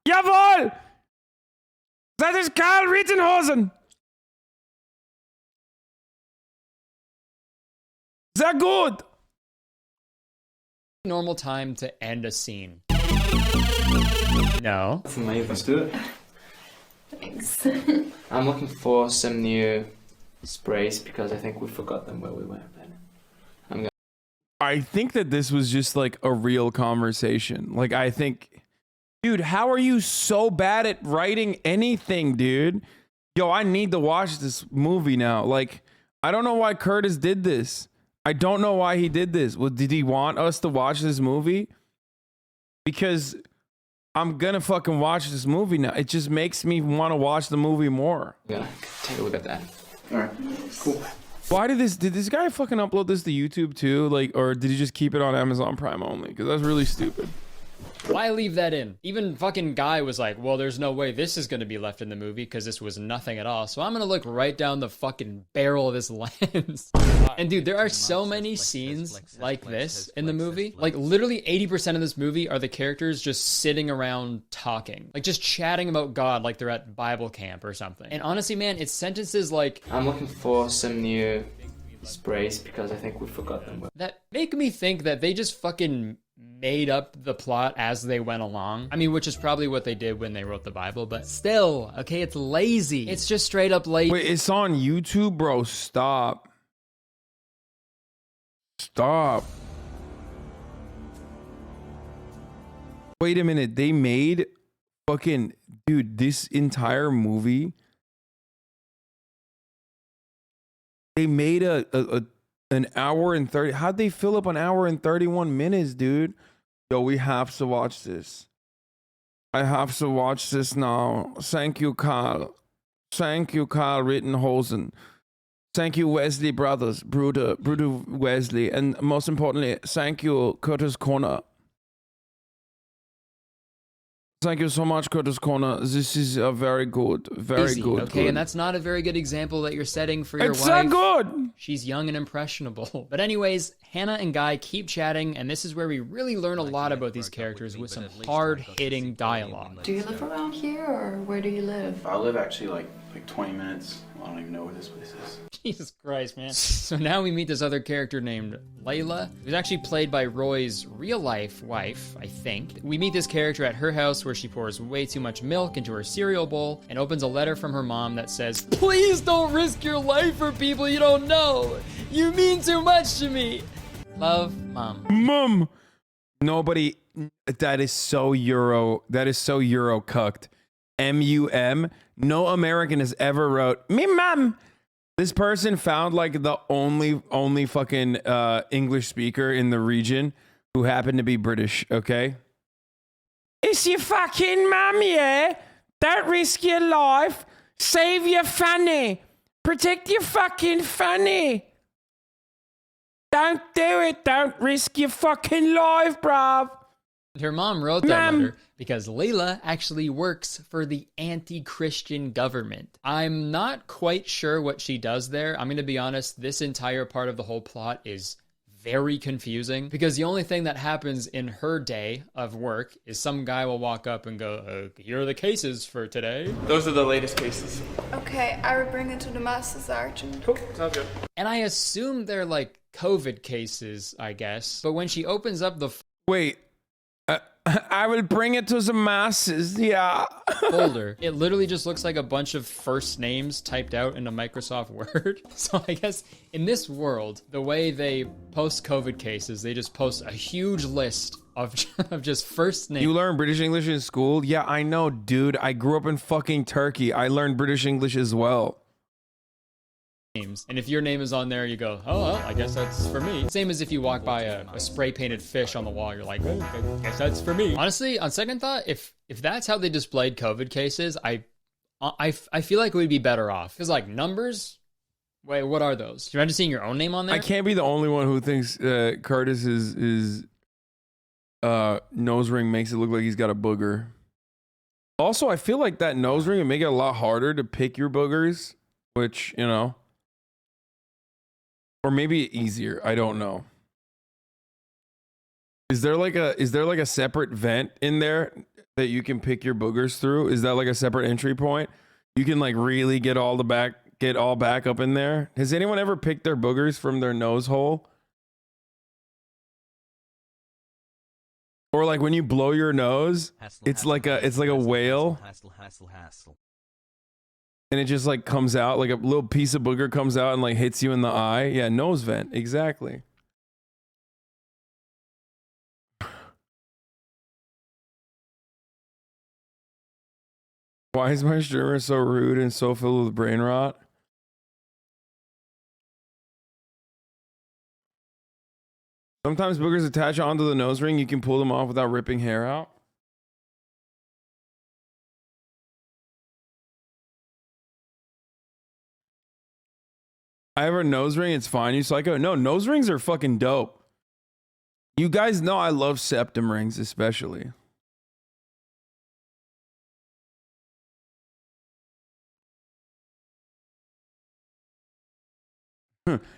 Jawohl! That is Karl Rittenhausen! Sehr gut! Normal time to end a scene. No. That's amazing. Let's do it. Thanks. I'm looking for some new sprays because I think we forgot them where we were. I think that this was just like a real conversation. Like, I think, dude, how are you so bad at writing anything, dude? Yo, I need to watch this movie now. Like, I don't know why Kurtis did this. I don't know why he did this. Well, did he want us to watch this movie? Because I'm gonna fucking watch this movie now. It just makes me want to watch the movie more. Yeah, take a look at that. All right, cool. Why did this guy fucking upload this to YouTube too? Like, or did he just keep it on Amazon Prime only? Because that's really stupid. Why leave that in? Even fucking Guy was like, well, there's no way this is going to be left in the movie because this was nothing at all. So I'm going to look right down the fucking barrel of this lens. And dude, there are so many scenes like this in the movie. Like literally 80% of this movie are the characters just sitting around talking. Like just chatting about God like they're at Bible camp or something. And honestly, man, it's sentences like... I'm looking for some new sprays because I think we forgot them. That make me think that they just fucking... made up the plot as they went along. I mean, which is probably what they did when they wrote the Bible, but still, okay, it's lazy. It's just straight up lazy. Wait, it's on YouTube, bro. Stop. Stop. Wait a minute. They made fucking... Dude, this entire movie... They made an hour and 30. How'd they fill up an hour and 31 minutes, dude? Yo, we have to watch this. I have to watch this now. Thank you, Karl. Thank you, Karl Rittenhausen. Thank you, Wesley Brothers, Bruder Wesley. And most importantly, thank you, Kurtis Corner. Thank you so much, Kurtis Corner. This is a very good, very Easy, good. Okay, good. And that's not a very good example that you're setting for your It's wife. so good. She's young and impressionable. But anyways, Hannah and Guy keep chatting, and this is where we really learn a lot about these characters with some hard-hitting dialogue. Do you live around here, or where do you live? I live actually like 20 minutes I don't even know where this place is. Jesus Christ, man. So now we meet this other character named Layla, who's actually played by Roy's real-life wife, I think. We meet this character at her house where she pours way too much milk into her cereal bowl and opens a letter from her mom that says, "Please don't risk your life for people you don't know. You mean too much to me. Love, Mom." Mom. Nobody. That is so Euro. That is so Euro cucked. M-U-M. No American has ever wrote me mom. This person found like the only fucking English speaker in the region who happened to be British. Okay. It's your fucking mum, yeah. Don't risk your life. Save your fanny. Protect your fucking fanny. Don't do it. Don't risk your fucking life, bruv. Her mom wrote that letter because Layla actually works for the anti-Christian government. I'm not quite sure what she does there. I'm going to be honest, this entire part of the whole plot is very confusing because the only thing that happens in her day of work is some guy will walk up and go, here are the cases for today. Those are the latest cases. Okay, I will bring it to the Master Sergeant. Cool, sounds good. And I assume they're like COVID cases, I guess. But when she opens up the wait, I will bring it to the masses, yeah. folder, it literally just looks like a bunch of first names typed out into Microsoft Word. So I guess in this world, the way they post COVID cases, they just post a huge list of just first names. You learn British English in school? Yeah, I know, dude. I grew up in fucking Turkey. I learned British English as well. And if your name is on there, you go, oh, well, I guess that's for me. Same as if you walk by a spray painted fish on the wall, you're like, oh, I guess that's for me. Honestly, on second thought, if that's how they displayed COVID cases, I feel like we'd be better off. Because like numbers, wait, what are those? Do you imagine seeing your own name on there? I can't be the only one who thinks Kurtis' nose ring makes it look like he's got a booger. Also, I feel like that nose ring would make it a lot harder to pick your boogers, which, you know. Or maybe easier. I don't know. Is there like a separate vent in there that you can pick your boogers through? Is that like a separate entry point? You can like really get all back up in there. Has anyone ever picked their boogers from their nose hole? Or like when you blow your nose, it's like a whale. And it just like comes out, like a little piece of booger comes out and like hits you in the eye. Yeah, nose vent, exactly. Why is my streamer so rude and so filled with brain rot? Sometimes boogers attach onto the nose ring. You can pull them off without ripping hair out. I have a nose ring. It's fine. You psycho. No, nose rings are fucking dope. You guys know I love septum rings, especially.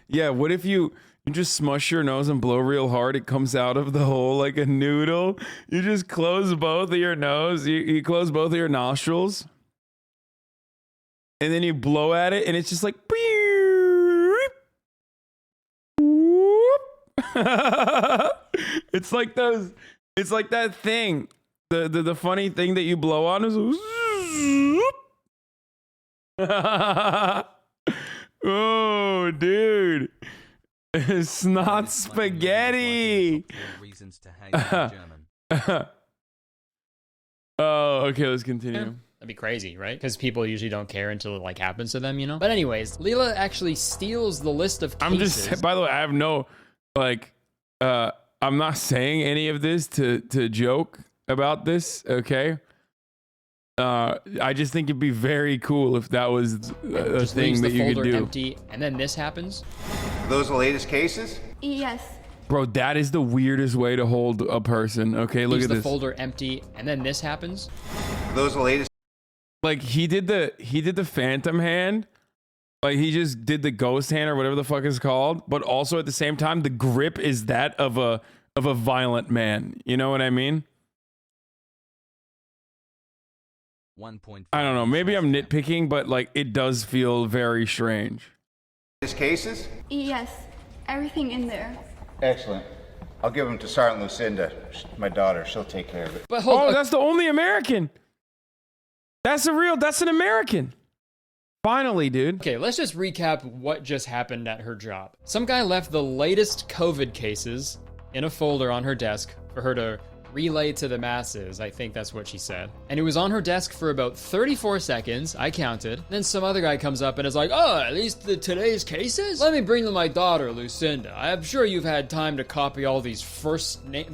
Yeah, what if you just smush your nose and blow real hard? It comes out of the hole like a noodle. You just close both of your nose. You close both of your nostrils. And then you blow at it and it's just like... It's like those. It's like that thing. The funny thing that you blow on is. Oh, dude, snot spaghetti. Oh, okay. Let's continue. That'd be crazy, right? Because people usually don't care until it like happens to them, you know. But anyways, Layla actually steals the list of cases. I'm just. By the way, I have no. Like, I'm not saying any of this to joke about this, okay? I just think it'd be very cool if that was a thing that you could do. Empty, and then this happens. Are those the latest cases? Yes. Bro, that is the weirdest way to hold a person. Okay, look at this. The folder empty, and then this happens. Are those the latest? Like he did the phantom hand. Like he just did the ghost hand or whatever the fuck it's called, but also at the same time the grip is that of a violent man. You know what I mean? 1.5. I don't know. Maybe I'm nitpicking, but like it does feel very strange. His cases? Yes, everything in there. Excellent. I'll give them to Sergeant Lucinda, my daughter. She'll take care of it. But hold on. That's the only American. That's an American. Finally, dude. Okay, let's just recap what just happened at her job. Some guy left the latest COVID cases in a folder on her desk for her to relay to the masses. I think that's what she said. And it was on her desk for about 34 seconds. I counted. Then some other guy comes up and is like, oh, at least today's cases? Let me bring them my daughter, Lucinda. I'm sure you've had time to copy all these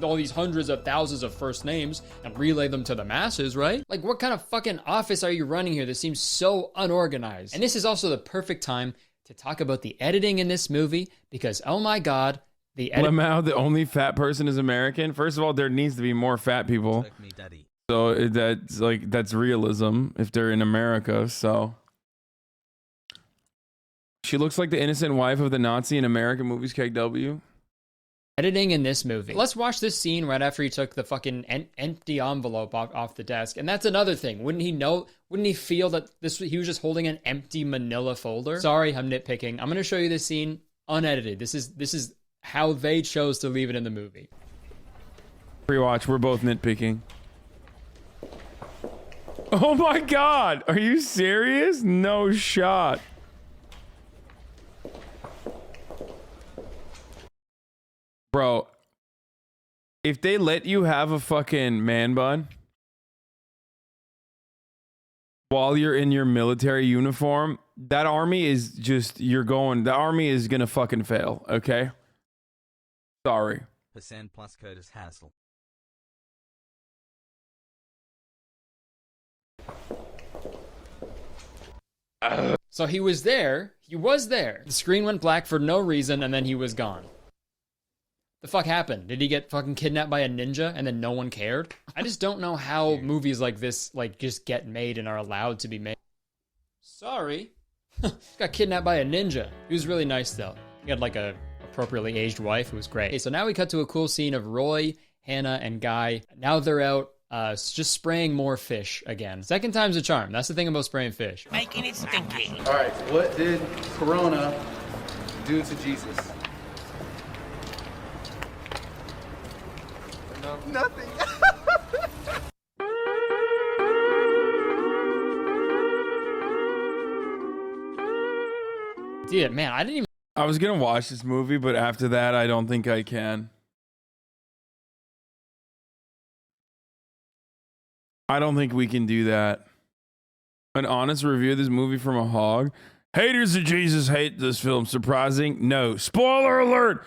all these hundreds of thousands of first names and relay them to the masses, right? Like, what kind of fucking office are you running here that seems so unorganized? And this is also the perfect time to talk about the editing in this movie because, oh my God, Lamau, the only fat person is American. First of all, there needs to be more fat people. So that's realism if they're in America. So she looks like the innocent wife of the Nazi in American movies. KW. Editing in this movie. Let's watch this scene right after he took the fucking empty envelope off the desk. And that's another thing. Wouldn't he feel that he was just holding an empty manila folder? Sorry, I'm nitpicking. I'm going to show you this scene unedited. This is how they chose to leave it in the movie. Pre-watch, we're both nitpicking. Oh my God, are you serious? No shot. Bro, if they let you have a fucking man bun while you're in your military uniform, that army is just, the army is gonna fucking fail, okay? Sorry. Hasan plus Kurtis hassle. So he was there. The screen went black for no reason, and then he was gone. The fuck happened? Did he get fucking kidnapped by a ninja and then no one cared? I just don't know how movies like this just get made and are allowed to be made. Sorry. Got kidnapped by a ninja. He was really nice though. He had like a appropriately aged wife. It was great. Okay, so now we cut to a cool scene of Roy, Hannah, and Guy. Now they're out just spraying more fish again. Second time's a charm. That's the thing about spraying fish. Making it stinky. All right, what did Corona do to Jesus? Nothing. Dude, man, I was gonna watch this movie, but after that, I don't think I can. I don't think we can do that. An honest review of this movie from a hog. Haters of Jesus hate this film. Surprising? No. Spoiler alert!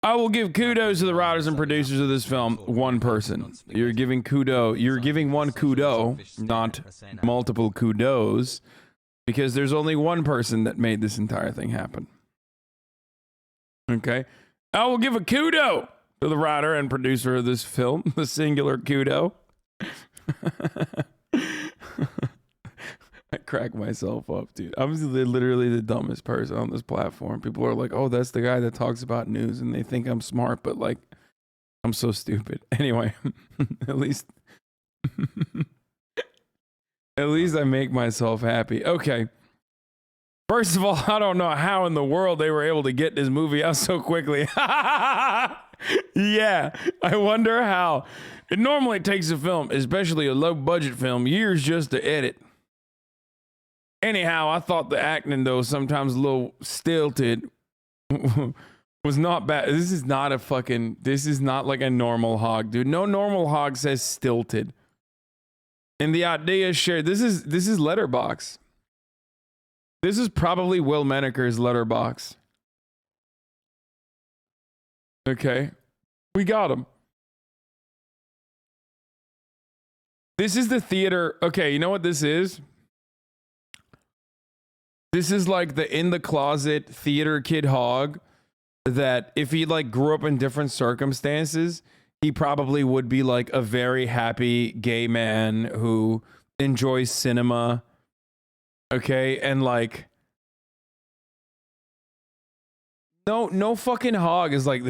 I will give kudos to the writers and producers of this film. One person. You're giving one kudo, not multiple kudos, because there's only one person that made this entire thing happen. Okay? I will give a kudo to the writer and producer of this film, the singular kudo. I crack myself up, dude. I'm literally the dumbest person on this platform. People are like, oh, that's the guy that talks about news, and they think I'm smart, but like, I'm so stupid. Anyway, at least I make myself happy. Okay. First of all, I don't know how in the world they were able to get this movie out so quickly. Yeah, I wonder how. It normally takes a film, especially a low-budget film, years just to edit. Anyhow, I thought the acting, though, sometimes a little stilted, was not bad. This is not like a normal hog, dude. No normal hog says stilted. And the idea shared, this is Letterboxd. This is probably Will Menaker's Letterboxd. Okay. We got him. This is the theater. Okay, you know what this is? This is like the in the closet theater kid hog that if he like grew up in different circumstances, he probably would be like a very happy gay man who enjoys cinema. Okay, and like no fucking hog is like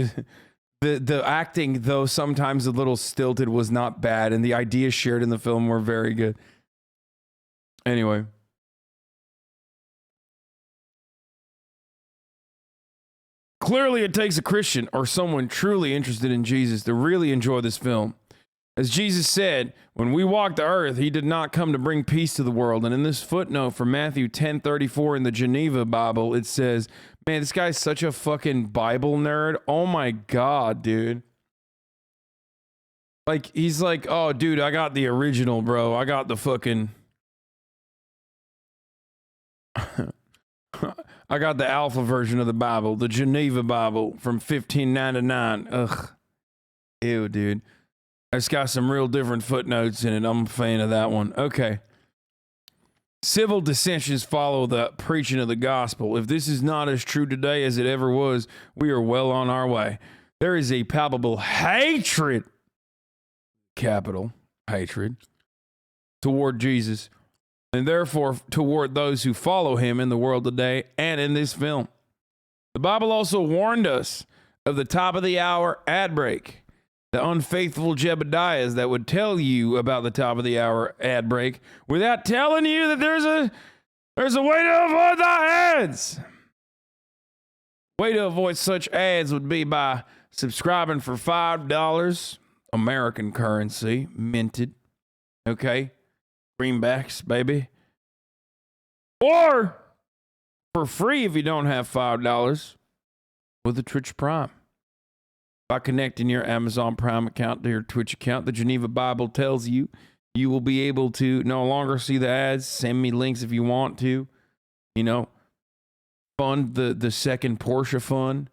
the acting, though sometimes a little stilted, was not bad, and the ideas shared in the film were very good. Anyway. Clearly, it takes a Christian or someone truly interested in Jesus to really enjoy this film. As Jesus said, when we walked the earth, he did not come to bring peace to the world. And in this footnote from Matthew 10:34 in the Geneva Bible, it says, man, this guy's such a fucking Bible nerd. Oh my God, dude. Like, he's like, oh, dude, I got the original, bro. I got the fucking... I got the alpha version of the Bible, the Geneva Bible from 1599. Ugh. Ew, dude. It's got some real different footnotes in it. I'm a fan of that one. Okay. Civil dissensions follow the preaching of the gospel. If this is not as true today as it ever was, we are well on our way. There is a palpable hatred, capital hatred, toward Jesus, and therefore toward those who follow him in the world today and in this film. The Bible also warned us of the top of the hour ad break. The unfaithful Jebediahs that would tell you about the top of the hour ad break without telling you that there's a way to avoid the ads. Way to avoid such ads would be by subscribing for $5, American currency, minted. Okay? Greenbacks, baby. Or for free if you don't have $5 with the Twitch Prime. By connecting your Amazon Prime account to your Twitch account, the Geneva Bible tells you you will be able to no longer see the ads. Send me links if you want to. You know, fund the second Porsche fund.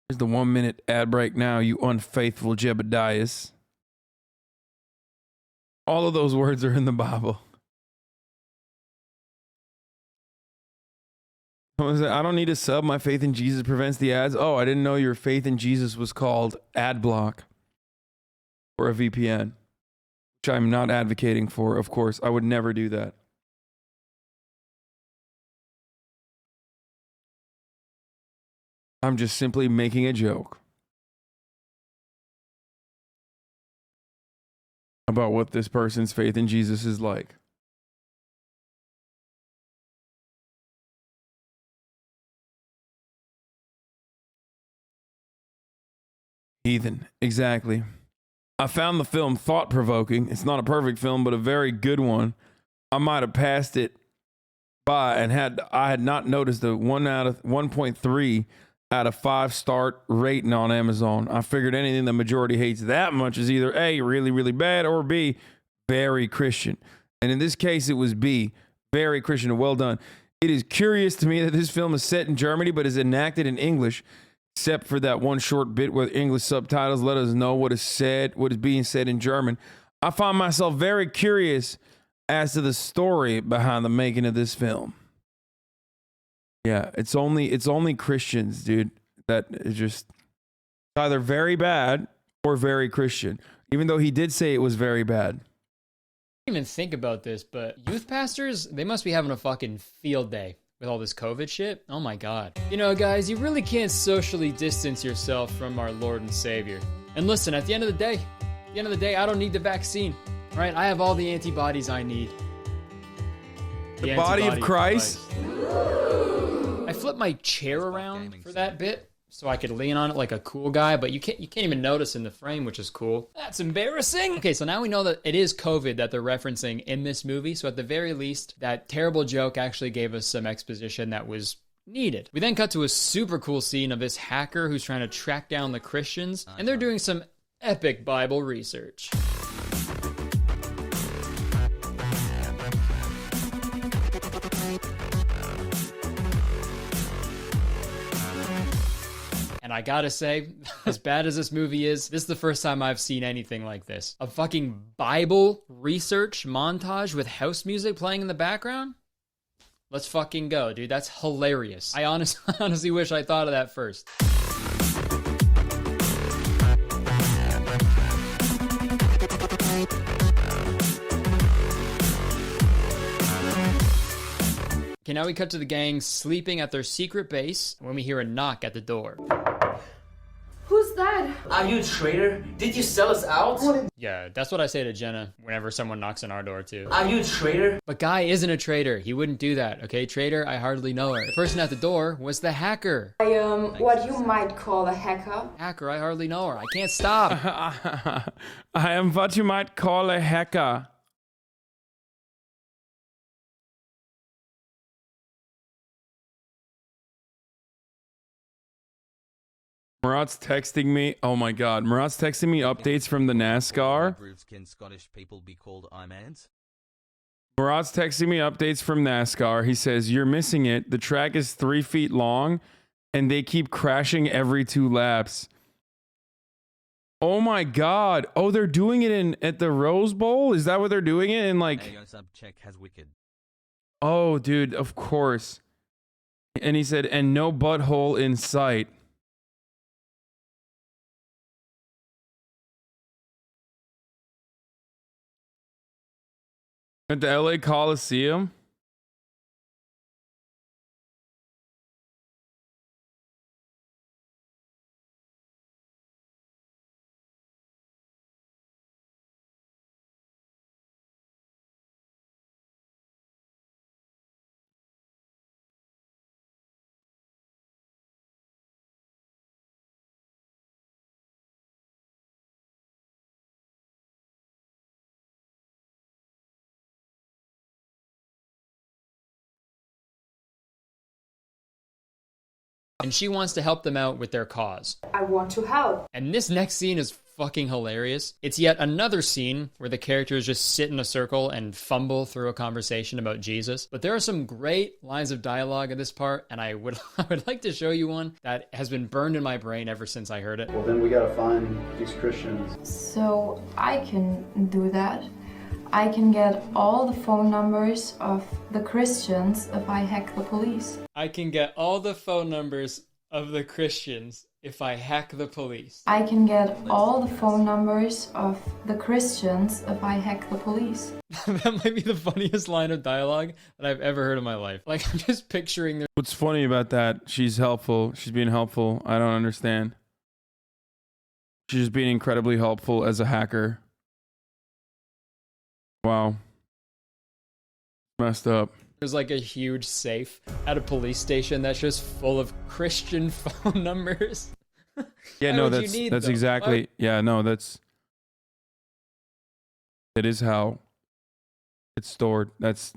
Here's the 1 minute ad break now, you unfaithful Jebediahs. All of those words are in the Bible. I don't need to sub. My faith in Jesus prevents the ads. Oh, I didn't know your faith in Jesus was called ad block or a VPN, which I'm not advocating for, of course. I would never do that. I'm just simply making a joke about what this person's faith in Jesus is like. Heathen, exactly. I found the film thought-provoking. It's not a perfect film, but a very good one. I might have passed it by and I had not noticed the 1.3 out of 5 star rating on Amazon. I figured anything the majority hates that much is either A, really, really bad, or B, very Christian. And in this case, it was B, very Christian and well done. It is curious to me that this film is set in Germany, but is enacted in English. Except for that one short bit where English subtitles let us know what is being said in German. I find myself very curious as to the story behind the making of this film. Yeah, it's only Christians, dude, that is just either very bad or very Christian. Even though he did say it was very bad. I didn't even think about this, but youth pastors, they must be having a fucking field day. With all this COVID shit? Oh my God. You know, guys, you really can't socially distance yourself from our Lord and Savior. And listen, at the end of the day, I don't need the vaccine. All right, I have all the antibodies I need. The body of Christ. I flipped my chair around for that bit so I could lean on it like a cool guy, but you can't even notice in the frame, which is cool. That's embarrassing. Okay, so now we know that it is COVID that they're referencing in this movie, so at the very least, that terrible joke actually gave us some exposition that was needed. We then cut to a super cool scene of this hacker who's trying to track down the Christians, and they're doing some epic Bible research. And I gotta say, as bad as this movie is, this is the first time I've seen anything like this. A fucking Bible research montage with house music playing in the background? Let's fucking go, dude. That's hilarious. I honestly wish I thought of that first. Okay, now we cut to the gang sleeping at their secret base when we hear a knock at the door. Who's that? Are you a traitor? Did you sell us out? Yeah, that's what I say to Jenna whenever someone knocks on our door too. Are you a traitor? But Guy isn't a traitor. He wouldn't do that, okay? Traitor, I hardly know her. The person at the door was the hacker. I am what you might call a hacker. Hacker, I hardly know her. I can't stop. I am what you might call a hacker. Murat's texting me. Oh my god. Murat's texting me updates from the NASCAR. Can Scottish people be called Imans? Murat's texting me updates from NASCAR. He says, you're missing it. The track is 3 feet long and they keep crashing every 2 laps. Oh my god. Oh, they're doing it at the Rose Bowl? Is that what they're doing it in, like? Oh, dude, of course. And he said, and no butthole in sight. At the LA Coliseum? And she wants to help them out with their cause. I want to help. And this next scene is fucking hilarious. It's yet another scene where the characters just sit in a circle and fumble through a conversation about Jesus. But there are some great lines of dialogue in this part, and I would like to show you one that has been burned in my brain ever since I heard it. Well, then we gotta find these Christians. So I can do that. I can get all the phone numbers of the Christians if I hack the police. I can get all the phone numbers of the Christians if I hack the police. I can get all the phone numbers of the Christians if I hack the police. That might be the funniest line of dialogue that I've ever heard in my life. Like, I'm just picturing their... What's funny about that? She's helpful. She's being helpful. I don't understand. She's just being incredibly helpful as a hacker. Wow. Messed up. There's like a huge safe at a police station that's just full of Christian phone numbers. Yeah, no, that's exactly. Yeah, no, that is how it's stored. That's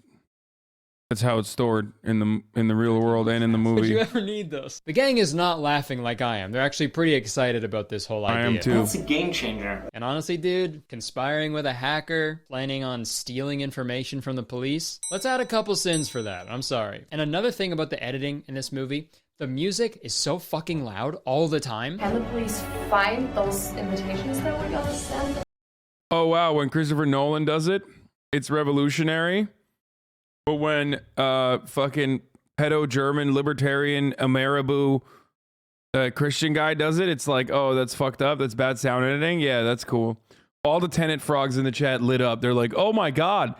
how it's stored in the real world and in the movie. Would you ever need those? The gang is not laughing like I am. They're actually pretty excited about this whole idea. I am too. It's a game changer. And honestly, dude, conspiring with a hacker, planning on stealing information from the police, let's add a couple sins for that. I'm sorry. And another thing about the editing in this movie, the music is so fucking loud all the time. Can the police find those invitations that we're gonna send? Oh wow, when Christopher Nolan does it, it's revolutionary. But when fucking pedo German libertarian Ameribu Christian guy does it, it's like, oh, that's fucked up. That's bad sound editing. Yeah, that's cool. All the Tenet frogs in the chat lit up. They're like, oh my god.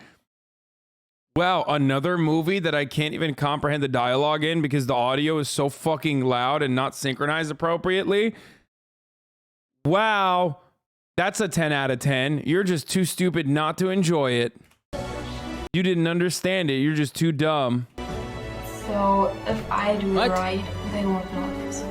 Wow, another movie that I can't even comprehend the dialogue in because the audio is so fucking loud and not synchronized appropriately. Wow. That's a 10 out of 10. You're just too stupid not to enjoy it. You didn't understand it. You're just too dumb. So if I do it right, they won't notice.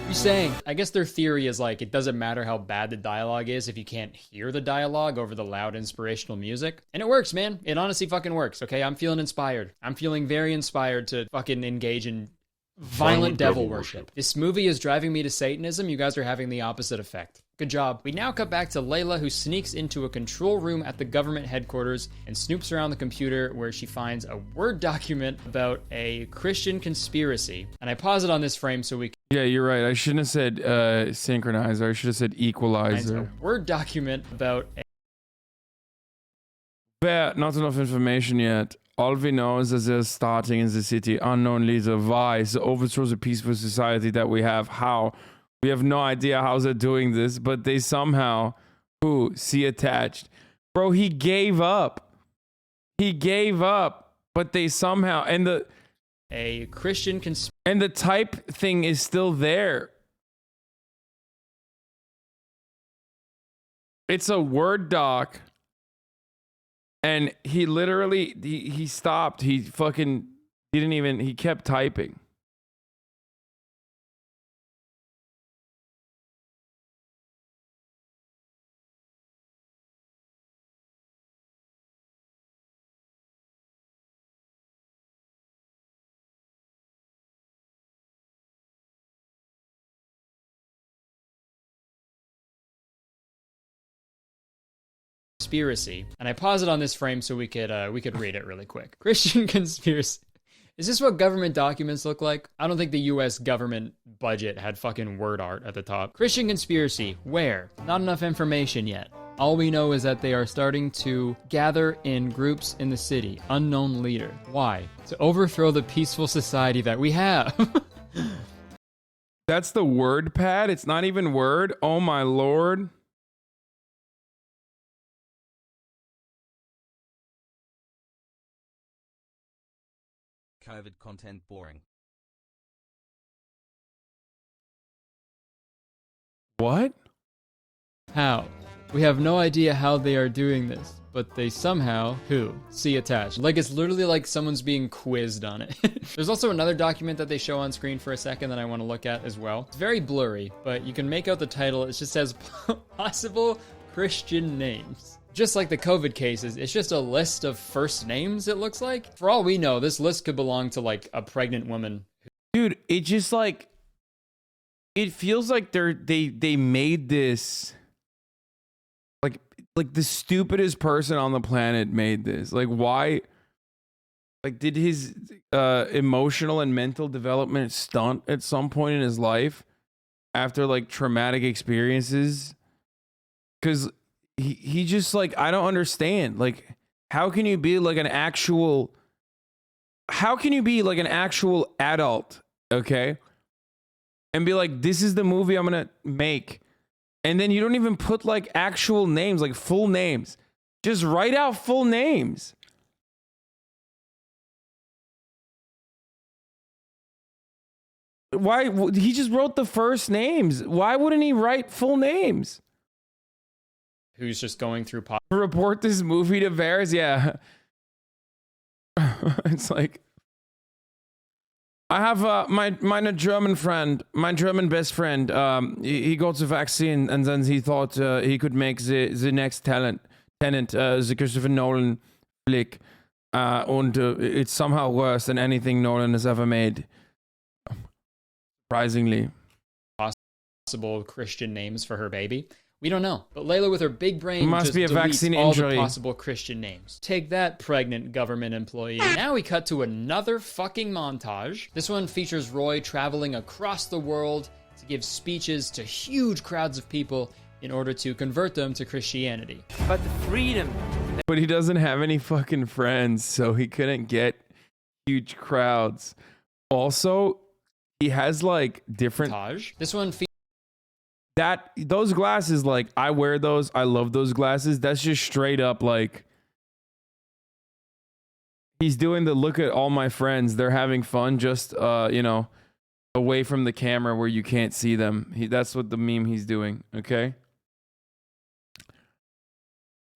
You're saying, I guess their theory is like, it doesn't matter how bad the dialogue is if you can't hear the dialogue over the loud inspirational music. And it works, man. It honestly fucking works, okay? I'm feeling inspired. I'm feeling very inspired to fucking engage in violent devil worship. This movie is driving me to Satanism. You guys are having the opposite effect. Good job. We now cut back to Layla, who sneaks into a control room at the government headquarters and snoops around the computer where she finds a Word document about a Christian conspiracy. And I pause it on this frame so we can... Yeah, you're right. I shouldn't have said synchronizer. I should have said equalizer. A Word document about a... But not enough information yet. All we know is that they're starting in the city. Unknown leader. Why? So overthrow the peaceful society that we have. How? We have no idea how they're doing this, but they somehow... Who? See attached. Bro, he gave up. He gave up. But they somehow... And the... A Christian conspiracy. And the type thing is still there. It's a Word doc. And he literally, he stopped. He fucking didn't even, he kept typing. Conspiracy, and I pause it on this frame so we could read it really quick. Christian conspiracy. Is this what government documents look like? I don't think the US government budget had fucking word art at the top. Christian conspiracy. Where? Not enough information yet. All we know is that they are starting to gather in groups in the city. Unknown leader. Why? To overthrow the peaceful society that we have. That's the word pad? It's not even Word? Oh my lord. COVID content boring. What? How? We have no idea how they are doing this, but they somehow, who? See attached. Like it's literally like someone's being quizzed on it. There's also another document that they show on screen for a second that I want to look at as well. It's very blurry, but you can make out the title. It just says possible Christian names. Just like the COVID cases, it's just a list of first names, it looks like. For all we know, this list could belong to like a pregnant woman. Dude, it just like, it feels like they made this like the stupidest person on the planet made this. Like why? Like did his emotional and mental development stunt at some point in his life after like traumatic experiences? Because he just like, I don't understand. Like, how can you be like an actual adult, okay? And be like, this is the movie I'm gonna make. And then you don't even put like actual names, like full names. Just write out full names. Why? He just wrote the first names. Why wouldn't he write full names? Who's just going through report this movie to VODs? Yeah. It's like, I have my German friend, my German best friend. He got the vaccine and then he thought he could make the next Tenant, the Christopher Nolan flick. And it's somehow worse than anything Nolan has ever made. Surprisingly. Possible Christian names for her baby. We don't know, but Layla with her big brain must just be a vaccine all injury. the possible Christian names. Take that, pregnant government employee. Now we cut to another fucking montage. This one features Roy traveling across the world to give speeches to huge crowds of people in order to convert them to Christianity. But the freedom. But he doesn't have any fucking friends, so he couldn't get huge crowds. Also, he has like different. This one those glasses, like I wear those. I love those glasses. That's just straight up like he's doing the look at all my friends. They're having fun, just you know, away from the camera where you can't see them. That's what the meme he's doing. Okay.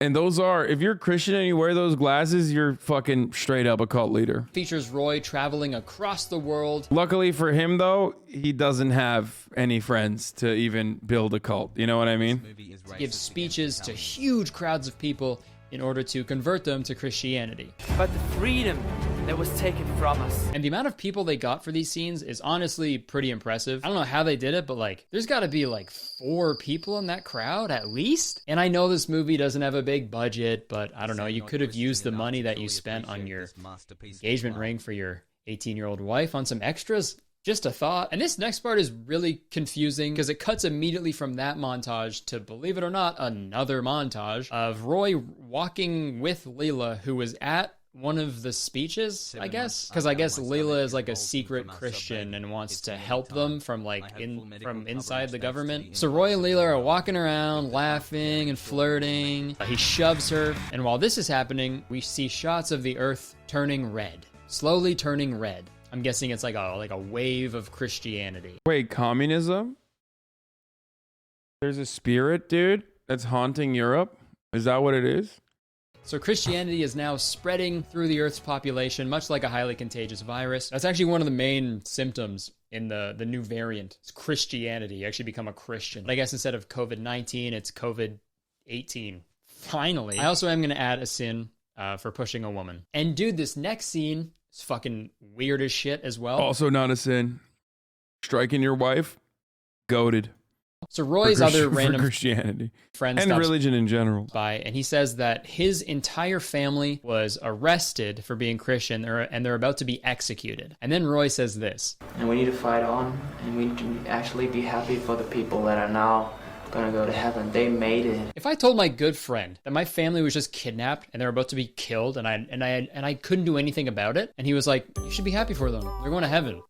And those are, if you're Christian and you wear those glasses, you're fucking straight up a cult leader. Features Roy traveling across the world. Luckily for him, though, he doesn't have any friends to even build a cult. You know what I mean? To give speeches to huge crowds of people in order to convert them to Christianity. But the freedom that was taken from us. And the amount of people they got for these scenes is honestly pretty impressive. I don't know how they did it, but like, there's gotta be like 4 people in that crowd at least. And I know this movie doesn't have a big budget, but I don't know, you could have used the money that you spent on your engagement ring for your 18-year-old wife on some extras. Just a thought. And this next part is really confusing because it cuts immediately from that montage to, believe it or not, another montage of Roy walking with Leela, who was at one of the speeches, I guess, because I guess Leela is like a secret Christian and wants to help them from like from inside the government. So Roy and Leela are walking around, laughing and flirting. He shoves her, and while this is happening, we see shots of the earth turning red, slowly turning red. I'm guessing it's like a wave of Christianity. Wait, communism? There's a spirit, dude? that's haunting Europe? Is that what it is? So Christianity is now spreading through the Earth's population, much like a highly contagious virus. That's actually one of the main symptoms in the new variant. It's Christianity. You actually become a Christian. I guess instead of COVID-19, it's COVID-18. Finally. I also am going to add a sin for pushing a woman. And dude, this next scene is fucking weird as shit as well. Also not a sin. Striking your wife, goated. So Roy's other random Christianity friend and religion in general by, and he says that his entire family was arrested for being Christian, and they're about to be executed. And then Roy says this: and we need to fight on, and we need to actually be happy for the people that are now gonna go to heaven. They made it. If I told my good friend that my family was just kidnapped and they're about to be killed, and I couldn't do anything about it, and he was like, "You should be happy for them. They're going to heaven,"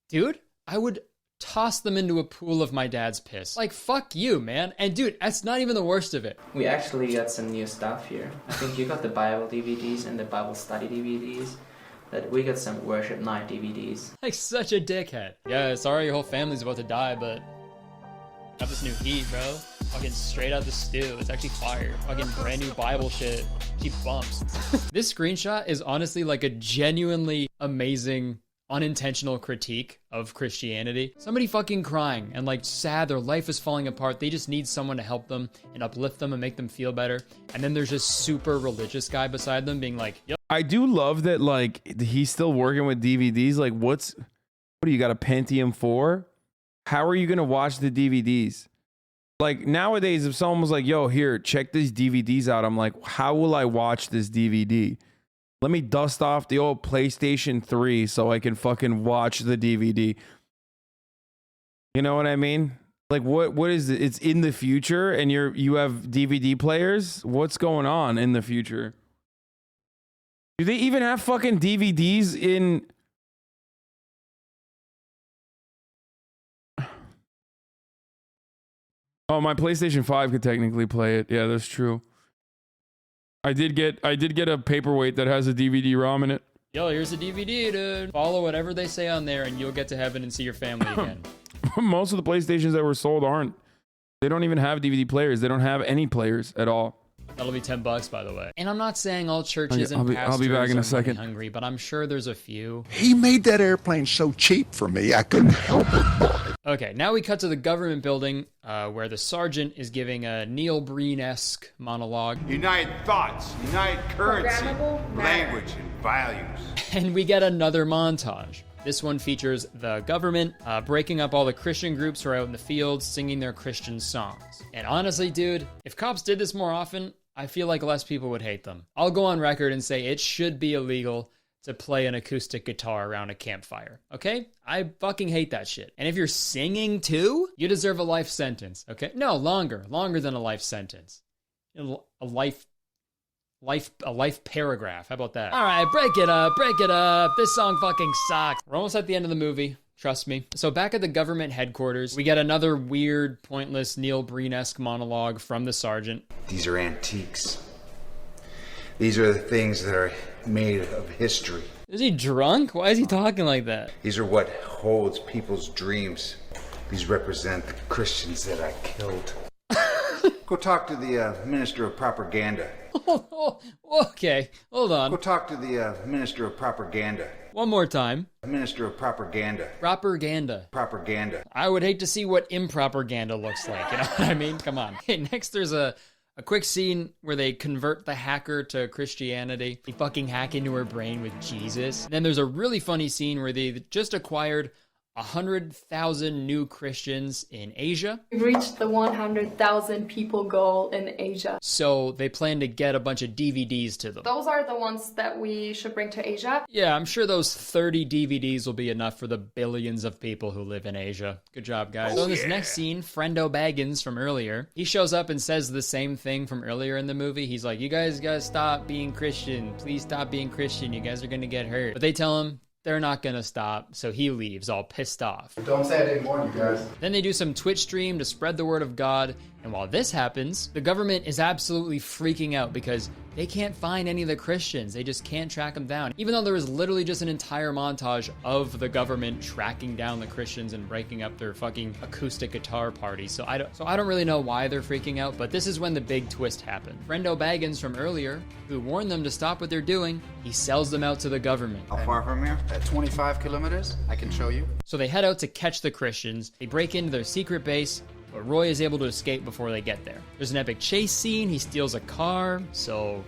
dude, I would toss them into a pool of my dad's piss. Like, fuck you, man. And dude, that's not even the worst of it. We actually got some new stuff here. I think you got the Bible DVDs and the Bible study DVDs. That we got some worship night DVDs. Like, such a dickhead. Yeah, sorry your whole family's about to die, but got this new heat, bro. Fucking straight out the stew. It's actually fire. Fucking brand new Bible shit. She bumps. This screenshot is honestly like a genuinely amazing unintentional critique of Christianity. Somebody fucking crying and like sad, their life is falling apart. They just need someone to help them and uplift them and make them feel better. And then there's this super religious guy beside them being like, yo. I do love that, like, he's still working with DVDs. Like, what do you got, a Pentium 4? How are you gonna watch the DVDs? Like, nowadays, if someone was like, yo, here, check these DVDs out, I'm like, how will I watch this DVD? Let me dust off the old PlayStation 3 so I can fucking watch the DVD. You know what I mean? Like, what is it? It's in the future and you have DVD players? What's going on in the future? Do they even have fucking DVDs in... Oh, my PlayStation 5 could technically play it. Yeah, that's true. I did get a paperweight that has a DVD-ROM in it. Yo, here's a DVD, dude. Follow whatever they say on there and you'll get to heaven and see your family again. Most of the PlayStations that were sold they don't even have DVD players. They don't have any players at all. That'll be $10, by the way. And I'm not saying all churches and pastors I'll be back in a second. Are hungry, but I'm sure there's a few. He made that airplane so cheap for me, I couldn't help it. Okay, now we cut to the government building where the sergeant is giving a Neil Breen-esque monologue. Unite thoughts, unite currency, language, and values. And we get another montage. This one features the government breaking up all the Christian groups who are out in the fields singing their Christian songs. And honestly, dude, if cops did this more often, I feel like less people would hate them. I'll go on record and say it should be illegal to play an acoustic guitar around a campfire, okay? I fucking hate that shit. And if you're singing too, you deserve a life sentence, okay? No, longer than a life sentence. A life paragraph. How about that? All right, break it up. This song fucking sucks. We're almost at the end of the movie. Trust me. So back at the government headquarters, we get another weird, pointless Neil Breen-esque monologue from the sergeant. These are antiques. These are the things that are made of history. Is he drunk? Why is he talking like that? These are what holds people's dreams. These represent the Christians that I killed. Go talk to the Minister of Propaganda. Okay, hold on. Go talk to the Minister of Propaganda. One more time. Minister of Propaganda. Propaganda. I would hate to see what impropaganda looks like, you know what I mean? Come on. Okay, next there's a quick scene where they convert the hacker to Christianity. They fucking hack into her brain with Jesus. And then there's a really funny scene where they just acquired 100,000 new Christians in Asia. We've reached the 100,000 people goal in Asia. So they plan to get a bunch of DVDs to them. Those are the ones that we should bring to Asia. Yeah, I'm sure those 30 DVDs will be enough for the billions of people who live in Asia. Good job, guys. So in this next scene, Friendo Baggins from earlier, he shows up and says the same thing from earlier in the movie. He's like, you guys gotta stop being Christian. Please stop being Christian. You guys are gonna get hurt. But they tell him they're not gonna stop, so he leaves all pissed off. Don't say I didn't warn you guys. Then they do some Twitch stream to spread the word of God, And while this happens, the government is absolutely freaking out because they can't find any of the Christians. They just can't track them down. Even though there was literally just an entire montage of the government tracking down the Christians and breaking up their fucking acoustic guitar party. So I don't really know why they're freaking out, but this is when the big twist happened. Friendo Baggins from earlier, who warned them to stop what they're doing, he sells them out to the government. How far from here? At 25 kilometers, I can show you. So they head out to catch the Christians. They break into their secret base, but Roy is able to escape before they get there. There's an epic chase scene. He steals a car, so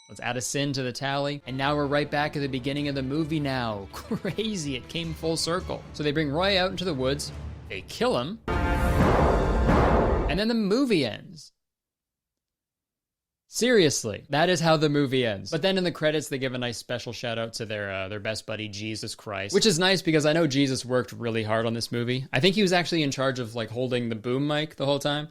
let's add a sin to the tally. And now we're right back at the beginning of the movie now. Crazy, it came full circle. So they bring Roy out into the woods, they kill him, and then the movie ends. Seriously, that is how the movie ends. But then in the credits, they give a nice special shout out to their best buddy, Jesus Christ, which is nice because I know Jesus worked really hard on this movie. I think he was actually in charge of like holding the boom mic the whole time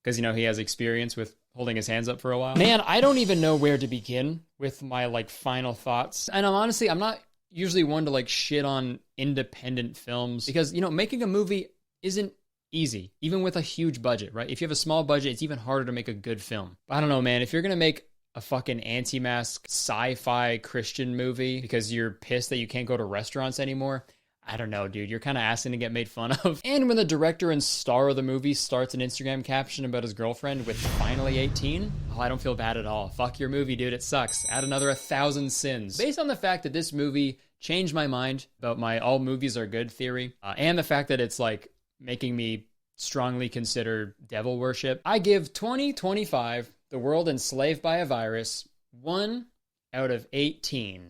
because, you know, he has experience with holding his hands up for a while. Man, I don't even know where to begin with my like final thoughts. And I'm not usually one to like shit on independent films because, you know, making a movie isn't easy, even with a huge budget, right? If you have a small budget, it's even harder to make a good film. I don't know, man. If you're gonna make a fucking anti-mask sci-fi Christian movie because you're pissed that you can't go to restaurants anymore, I don't know, dude. You're kind of asking to get made fun of. And when the director and star of the movie starts an Instagram caption about his girlfriend with finally 18, oh, I don't feel bad at all. Fuck your movie, dude. It sucks. Add another 1,000 sins. Based on the fact that this movie changed my mind about my all movies are good theory, and the fact that it's like making me strongly consider devil worship, I give 2025, The World Enslaved by a Virus, 1 out of 18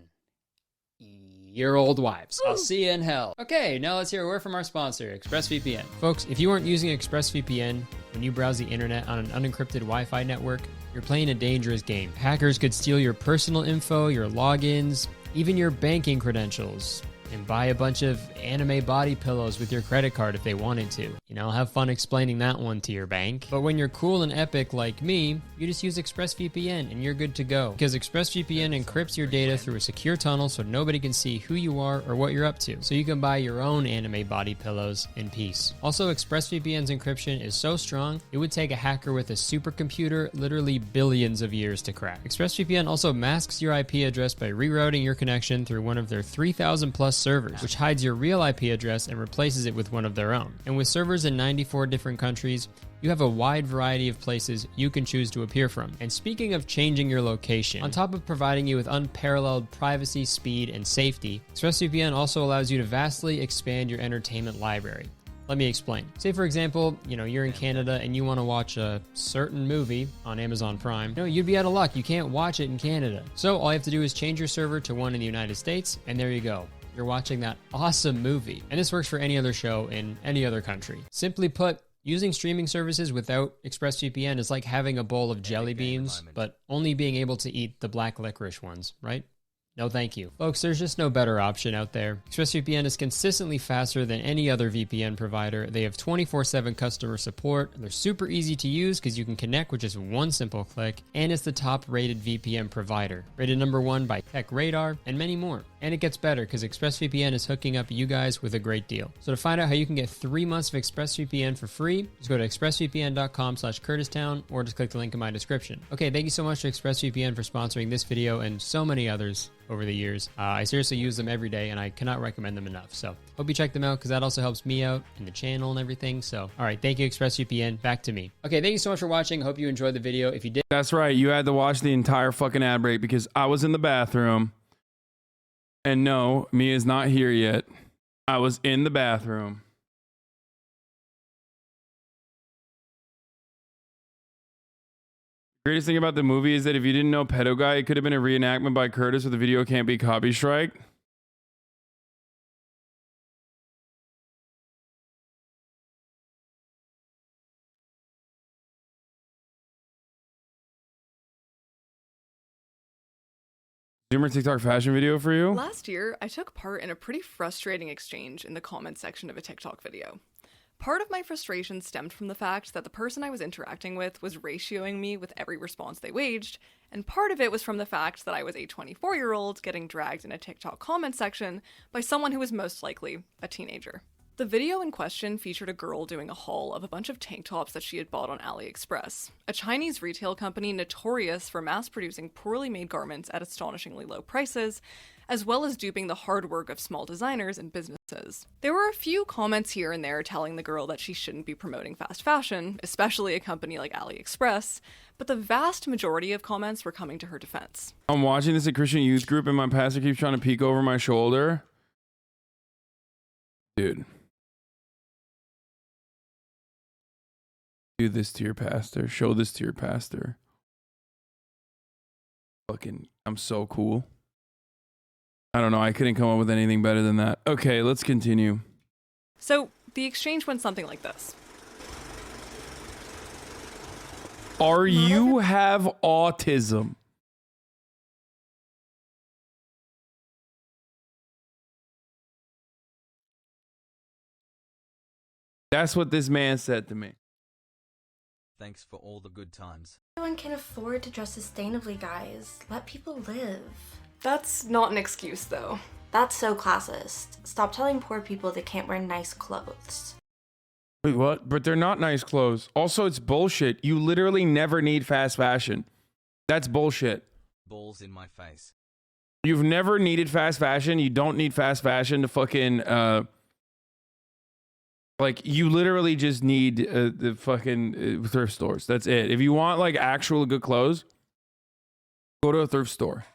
year-old wives. I'll see you in hell. Okay, now let's hear a word from our sponsor, ExpressVPN. Folks, if you aren't using ExpressVPN when you browse the internet on an unencrypted Wi-Fi network, you're playing a dangerous game. Hackers could steal your personal info, your logins, even your banking credentials, and buy a bunch of anime body pillows with your credit card if they wanted to. You know, have fun explaining that one to your bank. But when you're cool and epic like me, you just use ExpressVPN and you're good to go. Because ExpressVPN encrypts your data through a secure tunnel so nobody can see who you are or what you're up to. So you can buy your own anime body pillows in peace. Also, ExpressVPN's encryption is so strong, it would take a hacker with a supercomputer literally billions of years to crack. ExpressVPN also masks your IP address by rerouting your connection through one of their 3,000 plus servers, which hides your real IP address and replaces it with one of their own. And with servers in 94 different countries, you have a wide variety of places you can choose to appear from. And speaking of changing your location, on top of providing you with unparalleled privacy, speed, and safety, ExpressVPN also allows you to vastly expand your entertainment library. Let me explain. Say for example, you're in Canada and you want to watch a certain movie on Amazon Prime. You'd be out of luck. You can't watch it in Canada. So all you have to do is change your server to one in the United States, and there you go. You're watching that awesome movie. And this works for any other show in any other country. Simply put, using streaming services without ExpressVPN is like having a bowl of jelly beans, but only being able to eat the black licorice ones, right? No thank you. Folks, there's just no better option out there. ExpressVPN is consistently faster than any other VPN provider. They have 24/7 customer support. They're super easy to use because you can connect with just one simple click, and it's the top rated VPN provider. Rated #1 by TechRadar, and many more. And it gets better because ExpressVPN is hooking up you guys with a great deal. So to find out how you can get 3 months of ExpressVPN for free, just go to expressvpn.com/KurtisTown or just click the link in my description. Okay, thank you so much to ExpressVPN for sponsoring this video and so many others over the years. I seriously use them every day and I cannot recommend them enough. So hope you check them out because that also helps me out and the channel and everything. So, all right, thank you, ExpressVPN. Back to me. Okay, thank you so much for watching. Hope you enjoyed the video. If you did, that's right. You had to watch the entire fucking ad break because I was in the bathroom. And no, Mia's not here yet. I was in the bathroom. The greatest thing about the movie is that if you didn't know Pedo Guy, it could have been a reenactment by Kurtis with the video can't be copy strike. Zoomer TikTok fashion video for you? Last year, I took part in a pretty frustrating exchange in the comment section of a TikTok video. Part of my frustration stemmed from the fact that the person I was interacting with was ratioing me with every response they waged, and part of it was from the fact that I was a 24-year-old getting dragged in a TikTok comment section by someone who was most likely a teenager. The video in question featured a girl doing a haul of a bunch of tank tops that she had bought on AliExpress, a Chinese retail company notorious for mass-producing poorly made garments at astonishingly low prices, as well as duping the hard work of small designers and businesses. There were a few comments here and there telling the girl that she shouldn't be promoting fast fashion, especially a company like AliExpress, but the vast majority of comments were coming to her defense. I'm watching this at Christian youth group and my pastor keeps trying to peek over my shoulder. Dude. Do this to your pastor. Show this to your pastor. Fucking, I'm so cool. I don't know. I couldn't come up with anything better than that. Okay, let's continue. So the exchange went something like this. Are you have autism? That's what this man said to me. Thanks for all the good times. Everyone can afford to dress sustainably, guys. Let people live. That's not an excuse, though. That's so classist. Stop telling poor people they can't wear nice clothes. Wait, what? But they're not nice clothes. Also, it's bullshit. You literally never need fast fashion. That's bullshit. Balls in my face. You've never needed fast fashion. You don't need fast fashion to fucking, like, you literally just need the fucking thrift stores. That's it. If you want, like, actual good clothes, go to a thrift store.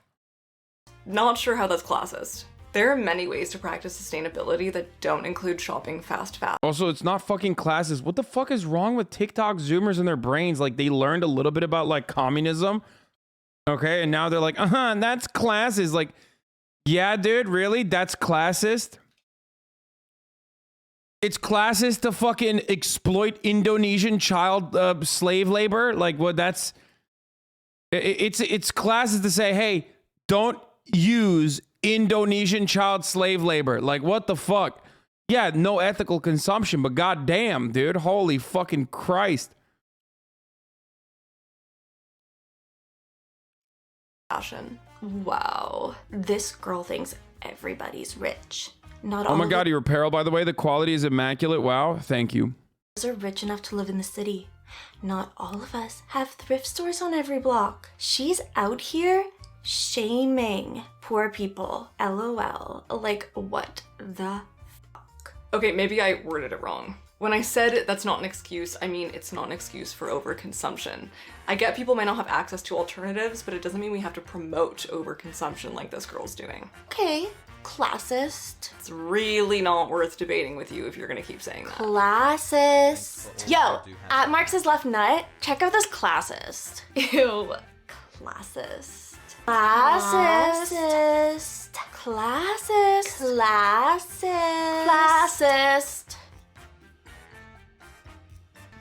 Not sure how that's classist. There are many ways to practice sustainability that don't include shopping fast fashion. Also, it's not fucking classes. What the fuck is wrong with TikTok Zoomers in their brains? Like, they learned a little bit about, like, communism. Okay, and now they're like, that's classist. Like, yeah, dude, really? That's classist? It's classist to fucking exploit Indonesian child slave labor? Like, what? That's... It's classist to say, hey, don't use Indonesian child slave labor. Like, what the fuck? Yeah, no ethical consumption, but goddamn, dude, holy fucking Christ. Fashion. Wow. This girl thinks everybody's rich. Not all Oh my god, your apparel, by the way, the quality is immaculate. Wow, thank you. Are rich enough to live in the city. Not all of us have thrift stores on every block. She's out here shaming poor people. LOL. Like, what the fuck? Okay, maybe I worded it wrong. When I said that's not an excuse, I mean it's not an excuse for overconsumption. I get people might not have access to alternatives, but it doesn't mean we have to promote overconsumption like this girl's doing. Okay, classist. It's really not worth debating with you if you're gonna keep saying that. Classist. Yo, at Marx's left nut, check out this classist. Ew. Classist. Classist. Classist. Classist.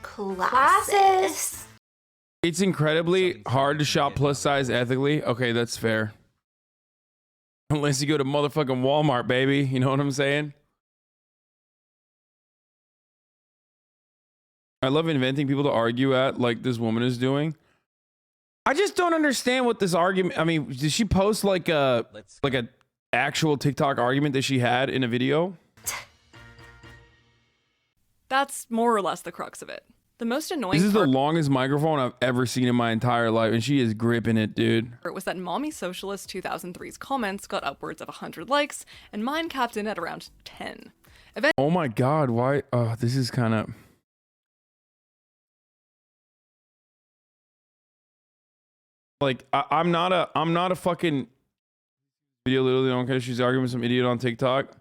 Classist. It's incredibly hard to shop plus size ethically. Okay, that's fair. Unless you go to motherfucking Walmart, baby. You know what I'm saying? I love inventing people to argue at, like this woman is doing. I just don't understand what this argument... I mean, did she post like a actual TikTok argument that she had in a video? That's more or less the crux of it. The most annoying This is the part longest microphone I've ever seen in my entire life, and she is gripping it, dude. was that Mommy Socialist 2003's comments got upwards of 100 likes, and mine capped in at around 10. Oh my god, why? Oh, this is kind of... Like, I'm not a fucking video. Literally don't care. She's arguing with some idiot on TikTok.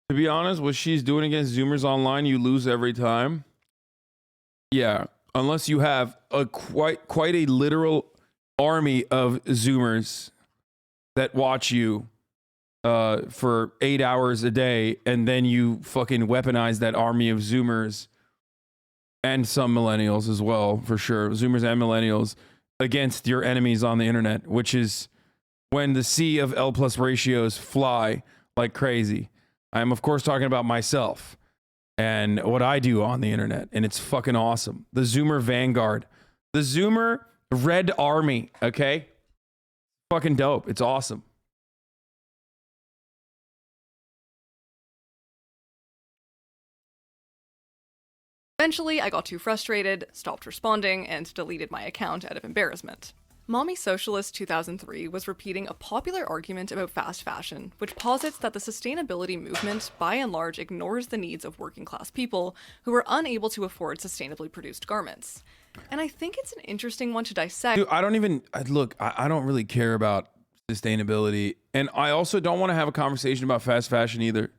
To be honest, what she's doing against Zoomers online, you lose every time. Yeah, unless you have a quite a literal army of Zoomers that watch you for 8 hours a day, and then you fucking weaponize that army of Zoomers and some millennials as well, for sure. Zoomers and millennials against your enemies on the internet, which is when the sea of L+ ratios fly like crazy. I'm, of course, talking about myself and what I do on the internet, and it's fucking awesome. The Zoomer Vanguard. The Zoomer Red Army, okay? Fucking dope. It's awesome. Eventually, I got too frustrated, stopped responding, and deleted my account out of embarrassment. Mommy Socialist 2003 was repeating a popular argument about fast fashion, which posits that the sustainability movement by and large ignores the needs of working class people who are unable to afford sustainably produced garments. And I think it's an interesting one to dissect. Dude, I don't really care about sustainability. And I also don't want to have a conversation about fast fashion either.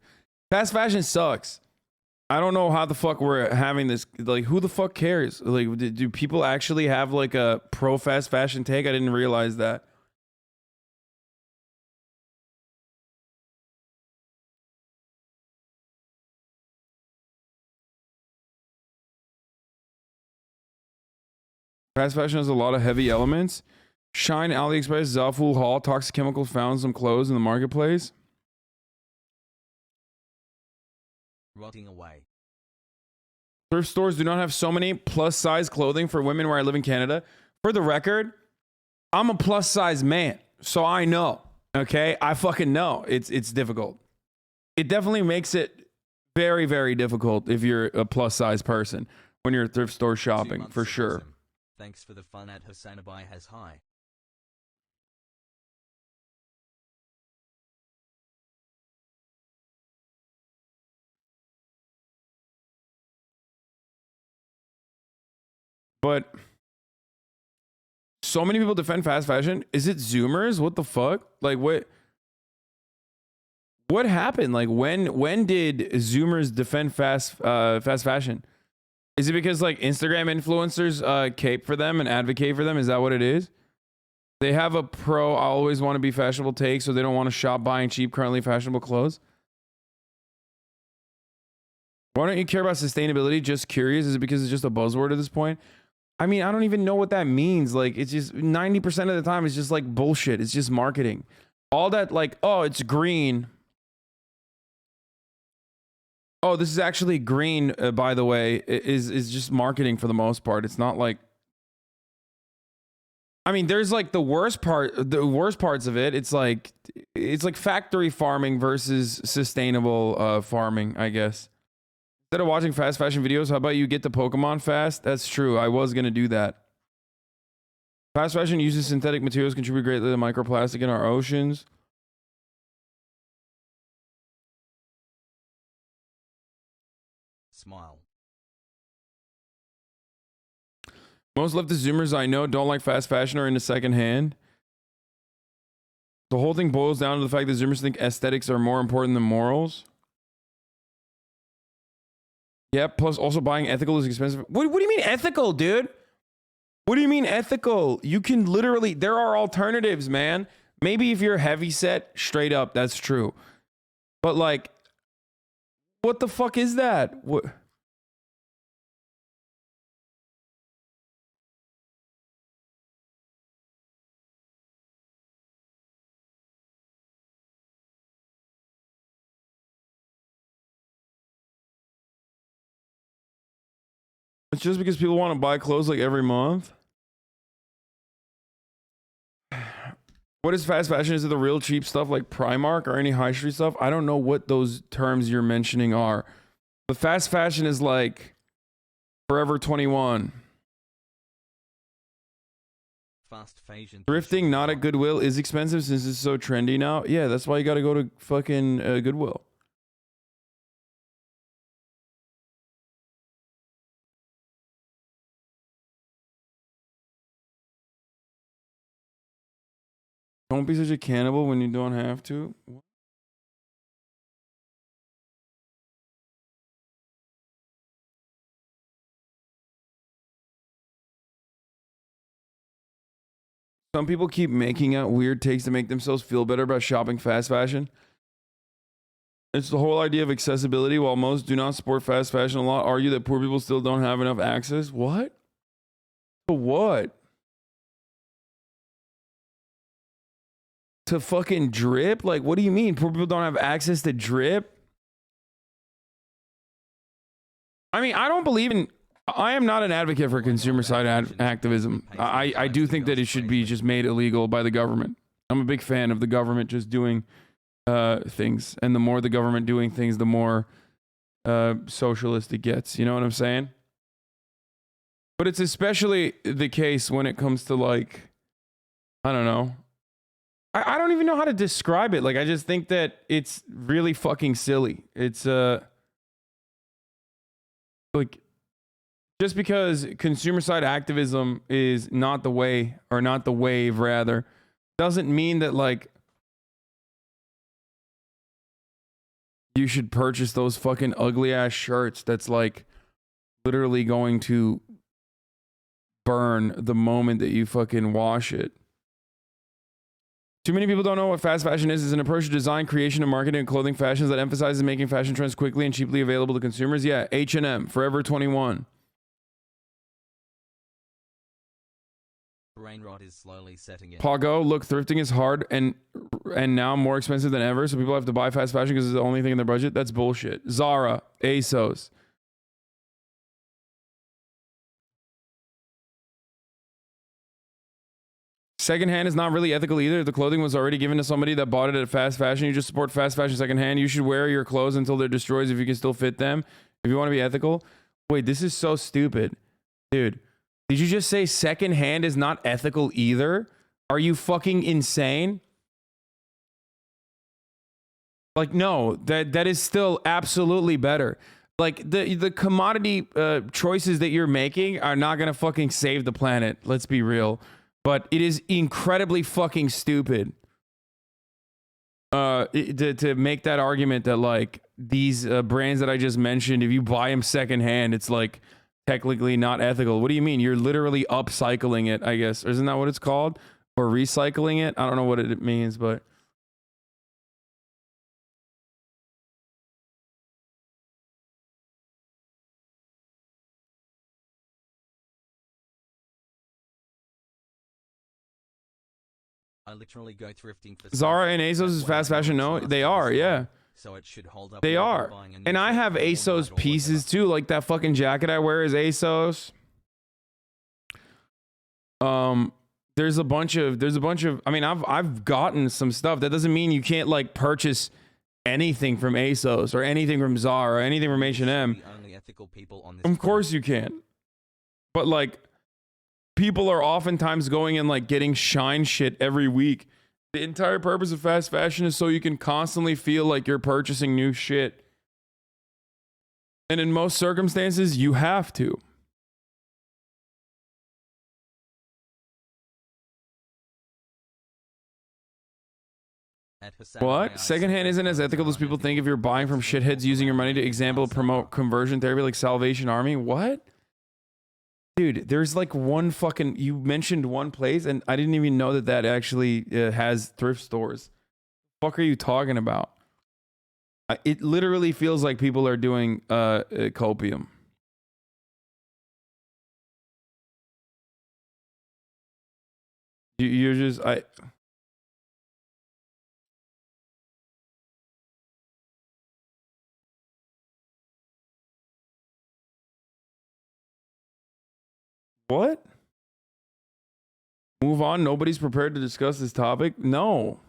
Fast fashion sucks. I don't know how the fuck we're having this. Like, who the fuck cares? Like, do people actually have like a pro fast fashion take? I didn't realize that. Fast fashion has a lot of heavy elements. Shine, AliExpress, Zaful, Hall, Toxic Chemicals found some clothes in the marketplace. Rotting away. Thrift stores do not have so many plus size clothing for women where I live in Canada. For the record, I'm a plus size man, so I know. Okay, I fucking know it's difficult. It definitely makes it very, very difficult if you're a plus size person when you're thrift store shopping, for sure. Awesome. Thanks for the fun at HasanAbi has high. But so many people defend fast fashion. Is it Zoomers? What the fuck? Like what happened? Like when did Zoomers defend fast fashion? Is it because like Instagram influencers cape for them and advocate for them? Is that what it is? They have a pro I always want to be fashionable take, so they don't want to shop buying cheap currently fashionable clothes. Why don't you care about sustainability? Just curious. Is it because it's just a buzzword at this point? I mean, I don't even know what that means. Like, it's just 90% of the time, it's just like bullshit. It's just marketing. All that, like, oh, it's green. Oh, this is actually green, by the way, is just marketing for the most part. It's not like, I mean, there's like the worst parts of it. It's like factory farming versus sustainable farming, I guess. Instead of watching fast fashion videos, how about you get the Pokemon fast? That's true. I was going to do that. Fast fashion uses synthetic materials, contribute greatly to microplastic in our oceans. Smile. Most leftist Zoomers I know don't like fast fashion or into secondhand. The whole thing boils down to the fact that Zoomers think aesthetics are more important than morals. Yeah, plus also buying ethical is expensive. What do you mean ethical, dude? What do you mean ethical? You can literally, there are alternatives, man. Maybe if you're heavy set, straight up, that's true. But like, what the fuck is that? What? It's just because people want to buy clothes like every month. What is fast fashion? Is it the real cheap stuff like Primark or any high street stuff? I don't know what those terms you're mentioning are. The fast fashion is like Forever 21. Fast fashion. Thrifting, not at Goodwill, is expensive since it's so trendy now. Yeah, that's why you got to go to fucking Goodwill. Don't be such a cannibal when you don't have to. Some people keep making out weird takes to make themselves feel better about shopping fast fashion. It's the whole idea of accessibility. While most do not support fast fashion, a lot argue that poor people still don't have enough access. What? To what? To fucking drip? Like, what do you mean? Poor people don't have access to drip? I mean, I don't believe in... I am not an advocate for consumer side activism. I do think that it should be just made illegal by the government. I'm a big fan of the government just doing things. And the more the government doing things, the more socialist it gets. You know what I'm saying? But it's especially the case when it comes to like, I don't know. I don't even know how to describe it. Like, I just think that it's really fucking silly. It's like, just because consumer side activism is not the way, or not the wave rather, doesn't mean that like you should purchase those fucking ugly ass shirts that's like literally going to burn the moment that you fucking wash it. Too many people don't know what fast fashion is. It's an approach to design, creation, and marketing of clothing fashions that emphasizes making fashion trends quickly and cheaply available to consumers. Yeah, H&M, Forever 21. Brain rot is slowly setting in. Pogo, look, thrifting is hard and now more expensive than ever, so people have to buy fast fashion because it's the only thing in their budget. That's bullshit. Zara, ASOS. Secondhand is not really ethical either. If the clothing was already given to somebody that bought it at fast fashion, you just support fast fashion secondhand. You should wear your clothes until they're destroyed if you can still fit them. If you want to be ethical. Wait, this is so stupid. Dude, did you just say secondhand is not ethical either? Are you fucking insane? Like, no, that is still absolutely better. Like, the commodity choices that you're making are not going to fucking save the planet. Let's be real. But it is incredibly fucking stupid to make that argument that like these brands that I just mentioned, if you buy them secondhand, it's like technically not ethical. What do you mean? You're literally upcycling it, I guess. Isn't that what it's called? Or recycling it? I don't know what it means, but... I literally go thrifting for Zara and ASOS is fast fashion. No, they are, yeah. So it should hold up. They are. And I have ASOS pieces too. Like that fucking jacket I wear is ASOS. There's a bunch of I mean, I've gotten some stuff. That doesn't mean you can't like purchase anything from ASOS or anything from Zara or anything from H&M. Of course you can. But like, people are oftentimes going and like getting shine shit every week. The entire purpose of fast fashion is so you can constantly feel like you're purchasing new shit. And in most circumstances, you have to. What? Secondhand isn't as ethical as people think if you're buying from shitheads using your money to, example, promote conversion therapy like Salvation Army. What? Dude, there's like one fucking... You mentioned one place, and I didn't even know that actually has thrift stores. What the fuck are you talking about? It literally feels like people are doing copium. You're just... What? Move on. Nobody's prepared to discuss this topic. No.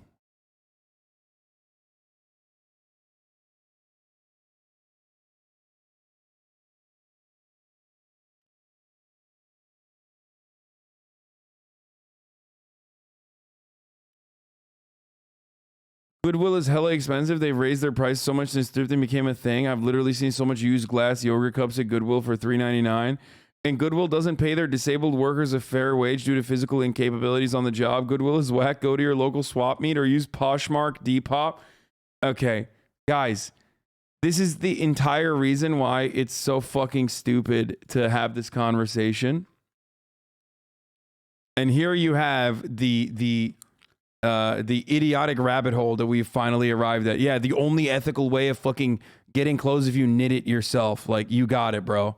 Goodwill is hella expensive. They've raised their price so much since thrifting became a thing. I've literally seen so much used glass yogurt cups at Goodwill for $3.99. And Goodwill doesn't pay their disabled workers a fair wage due to physical incapabilities on the job. Goodwill is whack. Go to your local swap meet or use Poshmark, DePop. Okay, guys, this is the entire reason why it's so fucking stupid to have this conversation. And here you have the idiotic rabbit hole that we've finally arrived at. Yeah, the only ethical way of fucking getting clothes if you knit it yourself. Like, you got it, bro.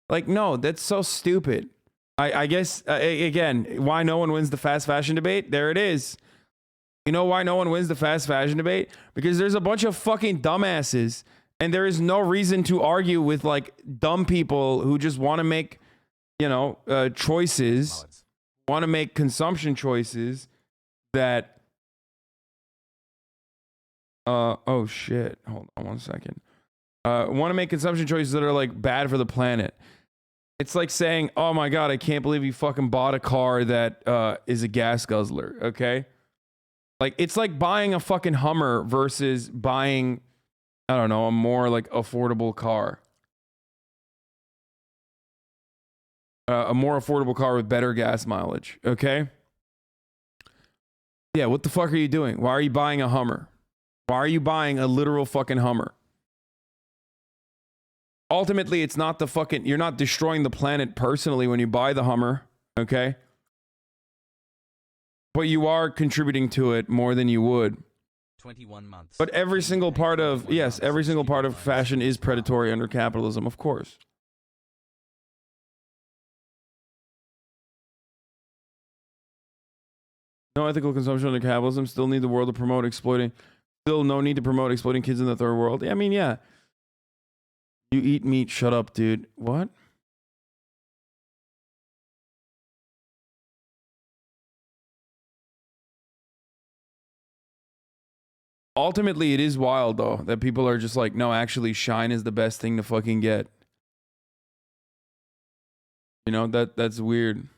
Like, no, that's so stupid. I guess, again, why no one wins the fast fashion debate? There it is. You know why no one wins the fast fashion debate? Because there's a bunch of fucking dumbasses, and there is no reason to argue with, like, dumb people who just want to make, you know, choices, want to make consumption choices that... oh, shit. Hold on one second. Want to make consumption choices that are, like, bad for the planet. It's like saying, oh my God, I can't believe you fucking bought a car that is a gas guzzler, okay? Like, it's like buying a fucking Hummer versus buying, I don't know, a more like affordable car. A more affordable car with better gas mileage, okay? Yeah, what the fuck are you doing? Why are you buying a Hummer? Why are you buying a literal fucking Hummer? Ultimately, it's not the fucking, you're not destroying the planet personally when you buy the Hummer, okay? But you are contributing to it more than you would. 21 months. But every single part of, yes, every single part of fashion is predatory under capitalism, of course. No ethical consumption under capitalism. Still need the world to promote exploiting. Still no need to promote exploiting kids in the third world. I mean, yeah. You eat meat. Shut up, dude. What? Ultimately, it is wild, though, that people are just like, no, actually, Shine is the best thing to fucking get. You know, that's weird.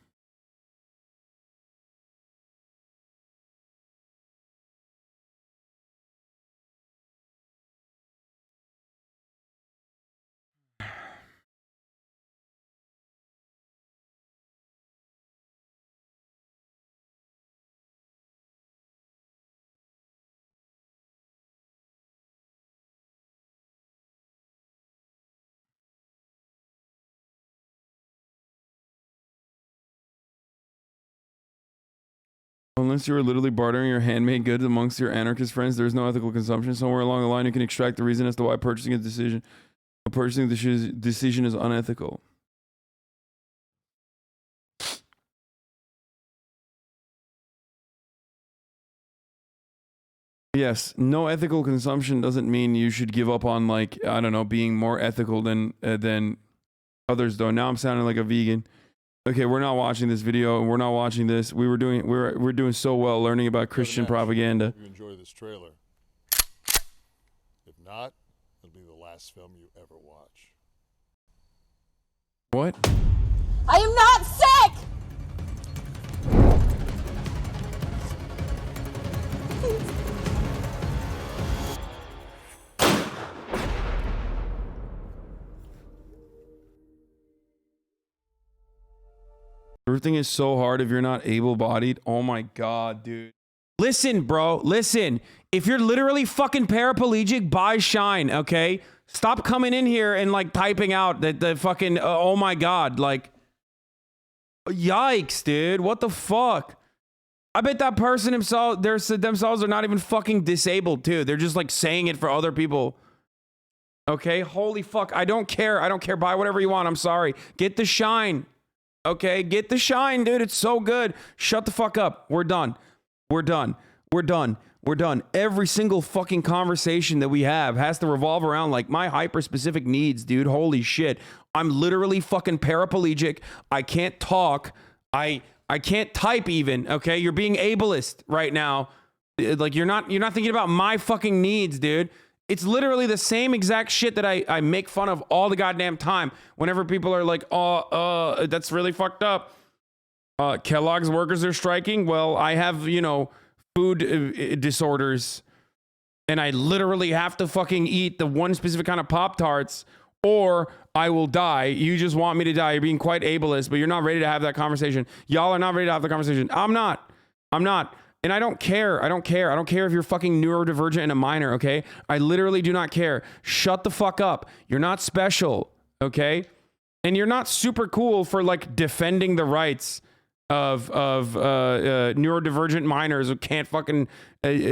Unless you are literally bartering your handmade goods amongst your anarchist friends, there is no ethical consumption. Somewhere along the line, you can extract the reason as to why purchasing a decision is unethical. Yes, no ethical consumption doesn't mean you should give up on, like, I don't know, being more ethical than others, though. Now I'm sounding like a vegan. Okay, we're not watching this video, and we're not watching this. We're doing so well learning about Christian propaganda. Hope you enjoy this trailer. If not, it'll be the last film you ever watch. What? I am not sick! Everything is so hard if you're not able-bodied. Oh my God, dude. Listen, bro. Listen. If you're literally fucking paraplegic, buy Shine, okay? Stop coming in here and, like, typing out that the fucking, oh my God, like, yikes, dude. What the fuck? I bet that person themselves are not even fucking disabled, too. They're just, like, saying it for other people. Okay? Holy fuck. I don't care. I don't care. Buy whatever you want. I'm sorry. Get the Shine. Okay, get the Shine, dude. It's so good. Shut the fuck up. We're done. We're done. We're done. We're done. Every single fucking conversation that we have has to revolve around, like, my hyper-specific needs, dude. Holy shit. I'm literally fucking paraplegic. I can't talk. I can't type even, okay? You're being ableist right now. Like, you're not thinking about my fucking needs, dude. It's literally the same exact shit that I make fun of all the goddamn time. Whenever people are like, oh, that's really fucked up. Kellogg's workers are striking. Well, I have, you know, food disorders. And I literally have to fucking eat the one specific kind of Pop-Tarts or I will die. You just want me to die. You're being quite ableist, but you're not ready to have that conversation. Y'all are not ready to have the conversation. I'm not. And I don't care. I don't care if you're fucking neurodivergent and a minor, okay? I literally do not care. Shut the fuck up. You're not special, okay? And you're not super cool for, like, defending the rights of neurodivergent minors who can't fucking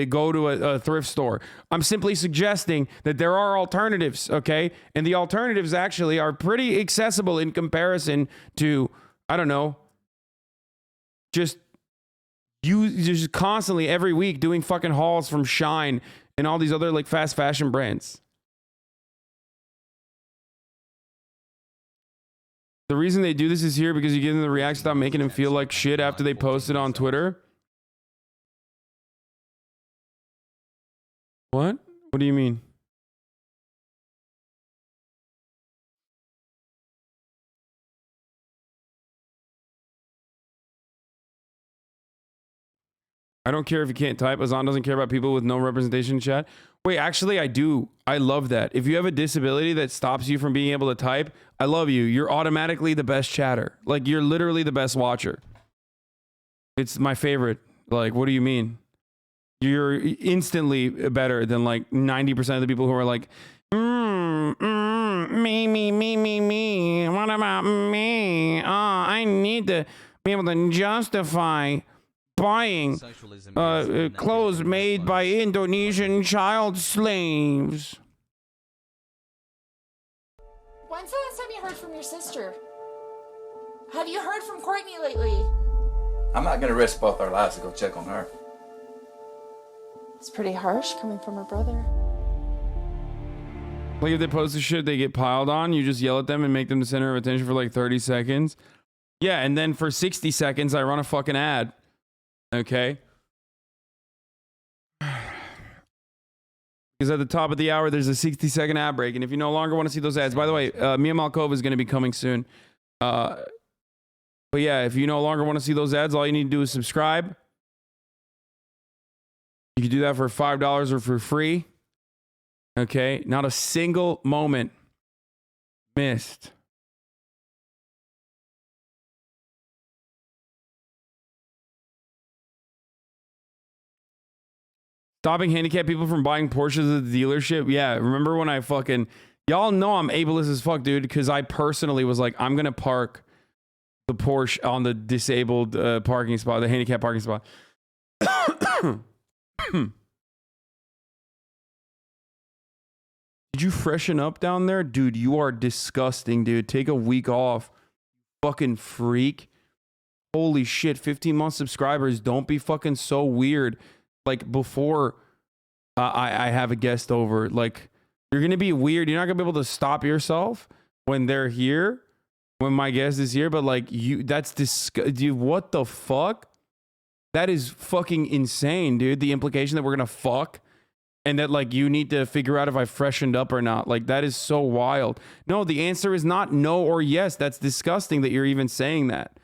go to a thrift store. I'm simply suggesting that there are alternatives, okay? And the alternatives actually are pretty accessible in comparison to, I don't know, just constantly every week doing fucking hauls from Shine and all these other, like, fast fashion brands. The reason they do this is here because you give them the reaction without making them feel like shit after they post it on Twitter. What? What do you mean? I don't care if you can't type. Hasan doesn't care about people with no representation in chat. Wait, actually, I do. I love that. If you have a disability that stops you from being able to type, I love you. You're automatically the best chatter. Like, you're literally the best watcher. It's my favorite. Like, what do you mean? You're instantly better than like 90% of the people who are like, me. What about me? Oh, I need to be able to justify buying clothes made by Indonesian child slaves. When's the last time you heard from your sister? Have you heard from Courtney lately? I'm not gonna risk both our lives to go check on her. It's pretty harsh coming from her brother. Like if they post the shit they get piled on, you just yell at them and make them the center of attention for like 30 seconds. Yeah, and then for 60 seconds, I run a fucking ad. Okay? Because at the top of the hour, there's a 60-second ad break. And if you no longer want to see those ads, by the way, Mia Malkova is going to be coming soon. But yeah, if you no longer want to see those ads, all you need to do is subscribe. You can do that for $5 or for free. Okay? Not a single moment missed. Stopping handicapped people from buying Porsches at the dealership. Yeah, remember when I fucking... Y'all know I'm ableist as fuck, dude, because I personally was like, I'm going to park the Porsche on the disabled parking spot, the handicapped parking spot. Did you freshen up down there? Dude, you are disgusting, dude. Take a week off. Fucking freak. Holy shit, 15-month subscribers. Don't be fucking so weird. Like, before I have a guest over, like, you're going to be weird. You're not going to be able to stop yourself when they're here, when my guest is here. But, like, that's dude, what the fuck? That is fucking insane, dude. The implication that we're going to fuck and that, like, you need to figure out if I freshened up or not. Like, that is so wild. No, the answer is not no or yes. That's disgusting that you're even saying that.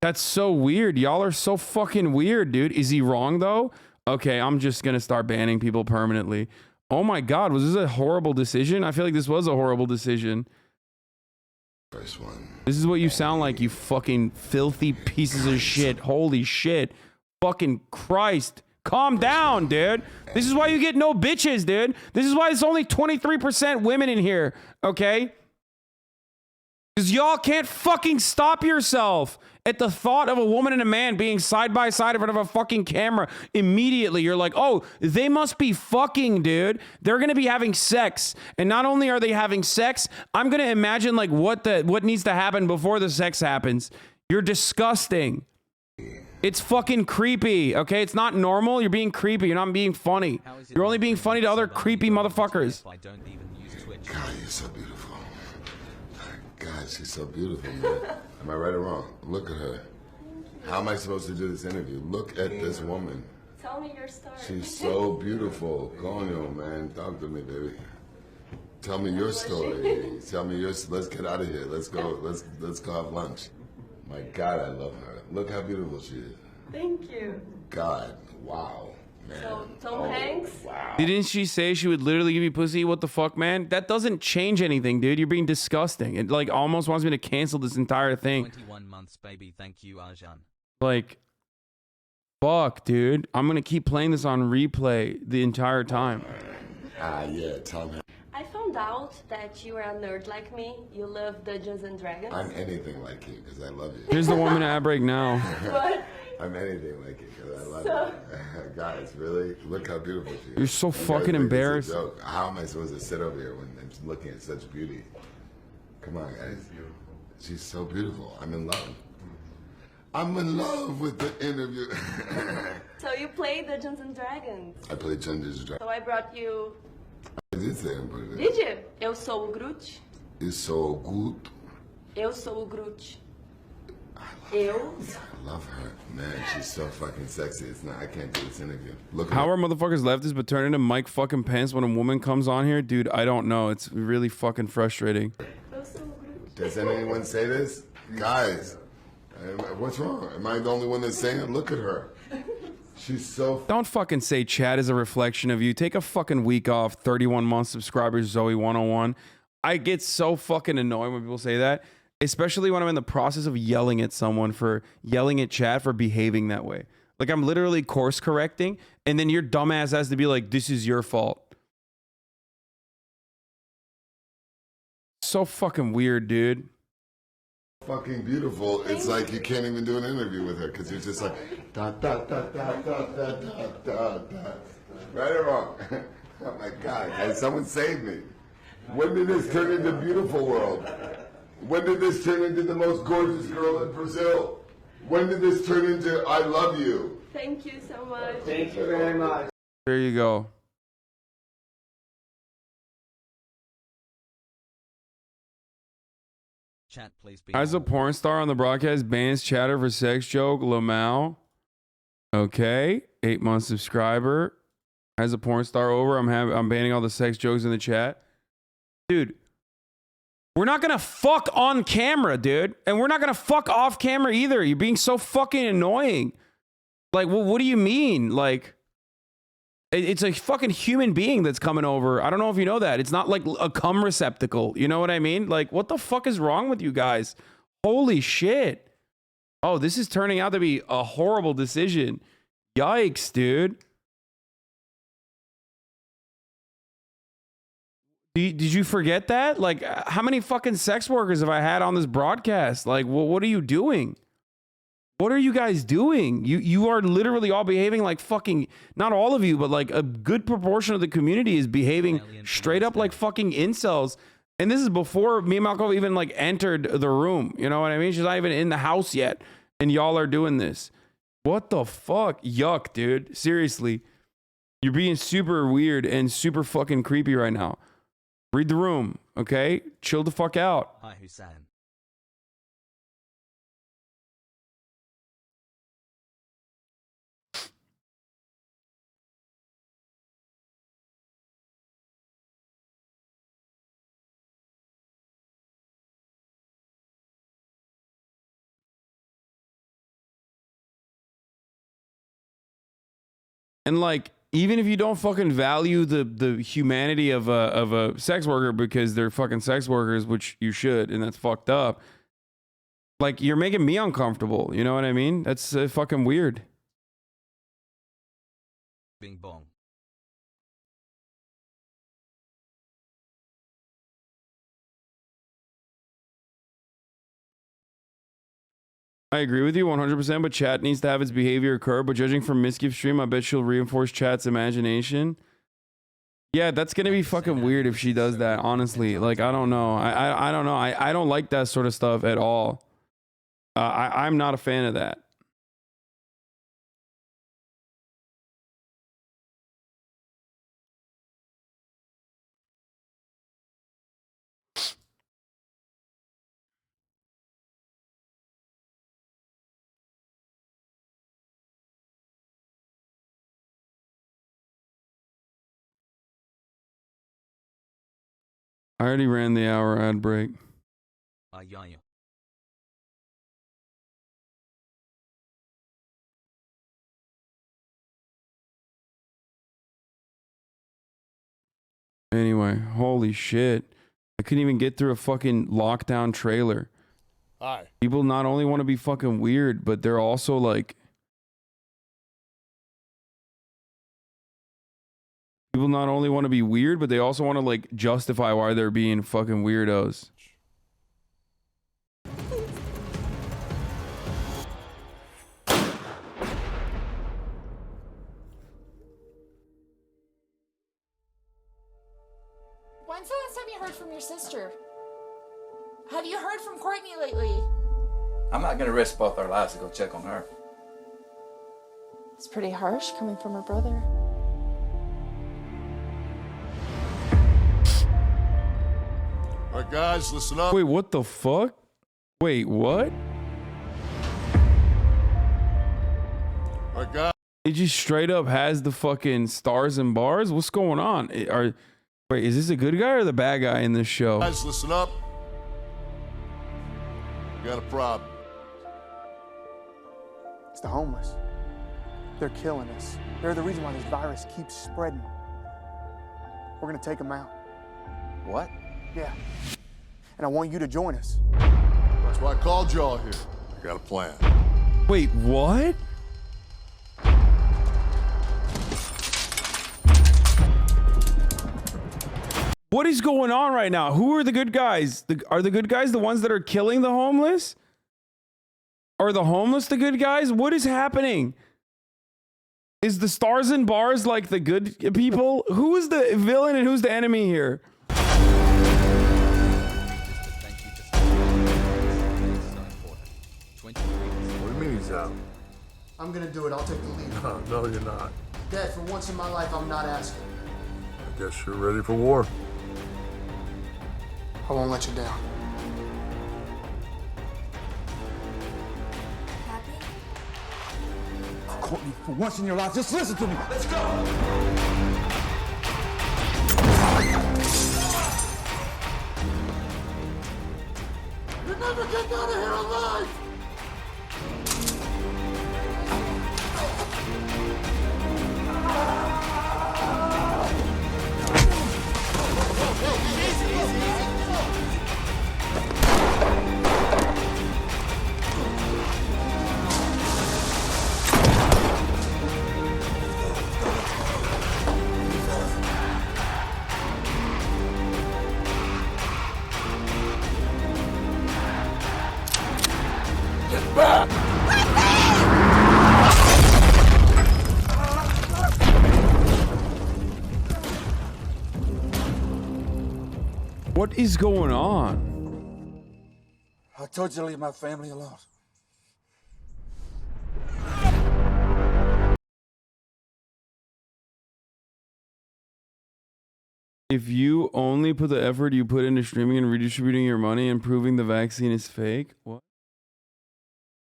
That's so weird. Y'all are so fucking weird, dude. Is he wrong, though? Okay, I'm just going to start banning people permanently. Oh my God, was this a horrible decision? I feel like this was a horrible decision. First one. This is what you sound like, you fucking filthy pieces of shit. Holy shit. Fucking Christ. Calm down, dude. This is why you get no bitches, dude. This is why it's only 23% women in here, okay? Because y'all can't fucking stop yourself at the thought of a woman and a man being side by side in front of a fucking camera. Immediately, you're like, oh, they must be fucking, dude. They're going to be having sex. And not only are they having sex, I'm going to imagine like what needs to happen before the sex happens. You're disgusting. It's fucking creepy, okay? It's not normal. You're being creepy. You're not being funny. You're only being funny to other creepy motherfuckers. God, you're so beautiful. God, she's so beautiful, man. Am I right or wrong? Look at her. How am I supposed to do this interview? Look at this woman. Tell me your story. She's so beautiful. Coño, man. Talk to me, baby. Tell me your story. Tell me yours. Let's get out of here. Let's go. Let's go have lunch. My God, I love her. Look how beautiful she is. Thank you. God, wow. Man. So, Tom Hanks? Wow. Didn't she say she would literally give you pussy? What the fuck, man? That doesn't change anything, dude. You're being disgusting. It like almost wants me to cancel this entire thing. 21 months, baby. Thank you, Hasan. Like, fuck, dude. I'm gonna keep playing this on replay the entire time. Yeah, Tom Hanks. I found out that you are a nerd like me. You love Dungeons and Dragons. I'm anything like you because I love you. Here's the 1 minute ad break now. What? I'm anything like you because I love you. Guys, really? Look how beautiful she is. You're so You fucking guys think embarrassed. this is a joke. How am I supposed to sit over here when I'm looking at such beauty? Come on, guys. She's so beautiful. I'm in love. I'm in love with the interview. So you play Dungeons and Dragons. I play Dungeons and Dragons. So I brought you... I did say I'm pretty good. Did you? Eu sou o Groot. It's so good. Eu sou o Groot. I love her. Man, she's so fucking sexy. It's not, I can't do this interview. Look at How her. are motherfuckers leftists but turn into Mike fucking Pence when a woman comes on here? Dude, I don't know. It's really fucking frustrating. Does anyone say this? Guys, What's wrong? Am I the only one that's saying it? Look at her. She's so... Don't fucking say chat is a reflection of you. Take a fucking week off. 31 month subscribers, Zoe 101. I get so fucking annoyed when people say that, especially when I'm in the process of yelling at someone for yelling at chat for behaving that way. Like, I'm literally course correcting, and then your dumbass has to be like, this is your fault. So fucking weird, dude. fucking beautiful. It's like you can't even do an interview with her because you're just like, da, da, da, da, da, da, da, da, da. Right or wrong? Oh my God, guys, someone save me. When did this turn into beautiful world? When did this turn into the most gorgeous girl in Brazil? When did this turn into I love you? Thank you so much. Thank you very much. There you go. Chat, please be. As a porn star on the broadcast bans chatter for sex joke. Lamau. Okay. 8-month subscriber. As a porn star over, I'm banning all the sex jokes in the chat. Dude. We're not gonna fuck on camera, dude. And we're not gonna fuck off camera either. You're being so fucking annoying. Like, well, what do you mean? Like, it's a fucking human being that's coming over. I don't know if you know that. It's not like a cum receptacle. You know what I mean? Like, what the fuck is wrong with you guys? Holy shit. Oh, this is turning out to be a horrible decision. Yikes, dude. Did you forget that? Like, how many fucking sex workers have I had on this broadcast? Like, what are you doing? What are you guys doing? You are literally all behaving like fucking, not all of you, but like a good proportion of the community is behaving straight up like fucking incels. And this is before me and Malkova even like entered the room. You know what I mean? She's not even in the house yet. And y'all are doing this. What the fuck? Yuck, dude. Seriously. You're being super weird and super fucking creepy right now. Read the room, okay? Chill the fuck out. Hi, Hasan. And like, even if you don't fucking value the humanity of a sex worker because they're fucking sex workers, which you should, and that's fucked up. Like, you're making me uncomfortable. You know what I mean? That's fucking weird. Bing bong. I agree with you 100%, but chat needs to have its behavior occur. But judging from Miskiff stream, I bet she'll reinforce chat's imagination. Yeah, that's gonna be fucking weird if she does that, honestly. Like, I don't know. I don't know. I don't like that sort of stuff at all. I'm not a fan of that. I already ran the hour ad break. Yeah. Anyway, holy shit. I couldn't even get through a fucking lockdown trailer. Hi. People not only want to be fucking weird, but they're also like... People not only want to be weird, but they also want to like justify why they're being fucking weirdos. When's the last time you heard from your sister? Have you heard from Courtney lately? I'm not gonna risk both our lives to go check on her. It's pretty harsh coming from her brother. All right, guys, listen up. Wait, what the fuck? Wait, what? All right, guys. It just straight up has the fucking stars and bars? What's going on? Wait, is this a good guy or the bad guy in this show? Guys, listen up. We got a problem. It's the homeless. They're killing us. They're the reason why this virus keeps spreading. We're gonna take them out. What? Yeah. And I want you to join us. That's why I called you all here. I got a plan. Wait, what? What is going on right now? Who are the good guys? Are the good guys the ones that are killing the homeless? Are the homeless the good guys? What is happening? Is the stars and bars like the good people? Who is the villain and who's the enemy here? What do you mean he's out? I'm gonna do it. I'll take the lead. No, you're not. Dad, for once in my life, I'm not asking. I guess you're ready for war. I won't let you down. Courtney, for once in your life, just listen to me. Let's go. You're never getting out of here alive! Get back! What is going on? I told you to leave my family alone. If you only put the effort you put into streaming and redistributing your money and proving the vaccine is fake, what?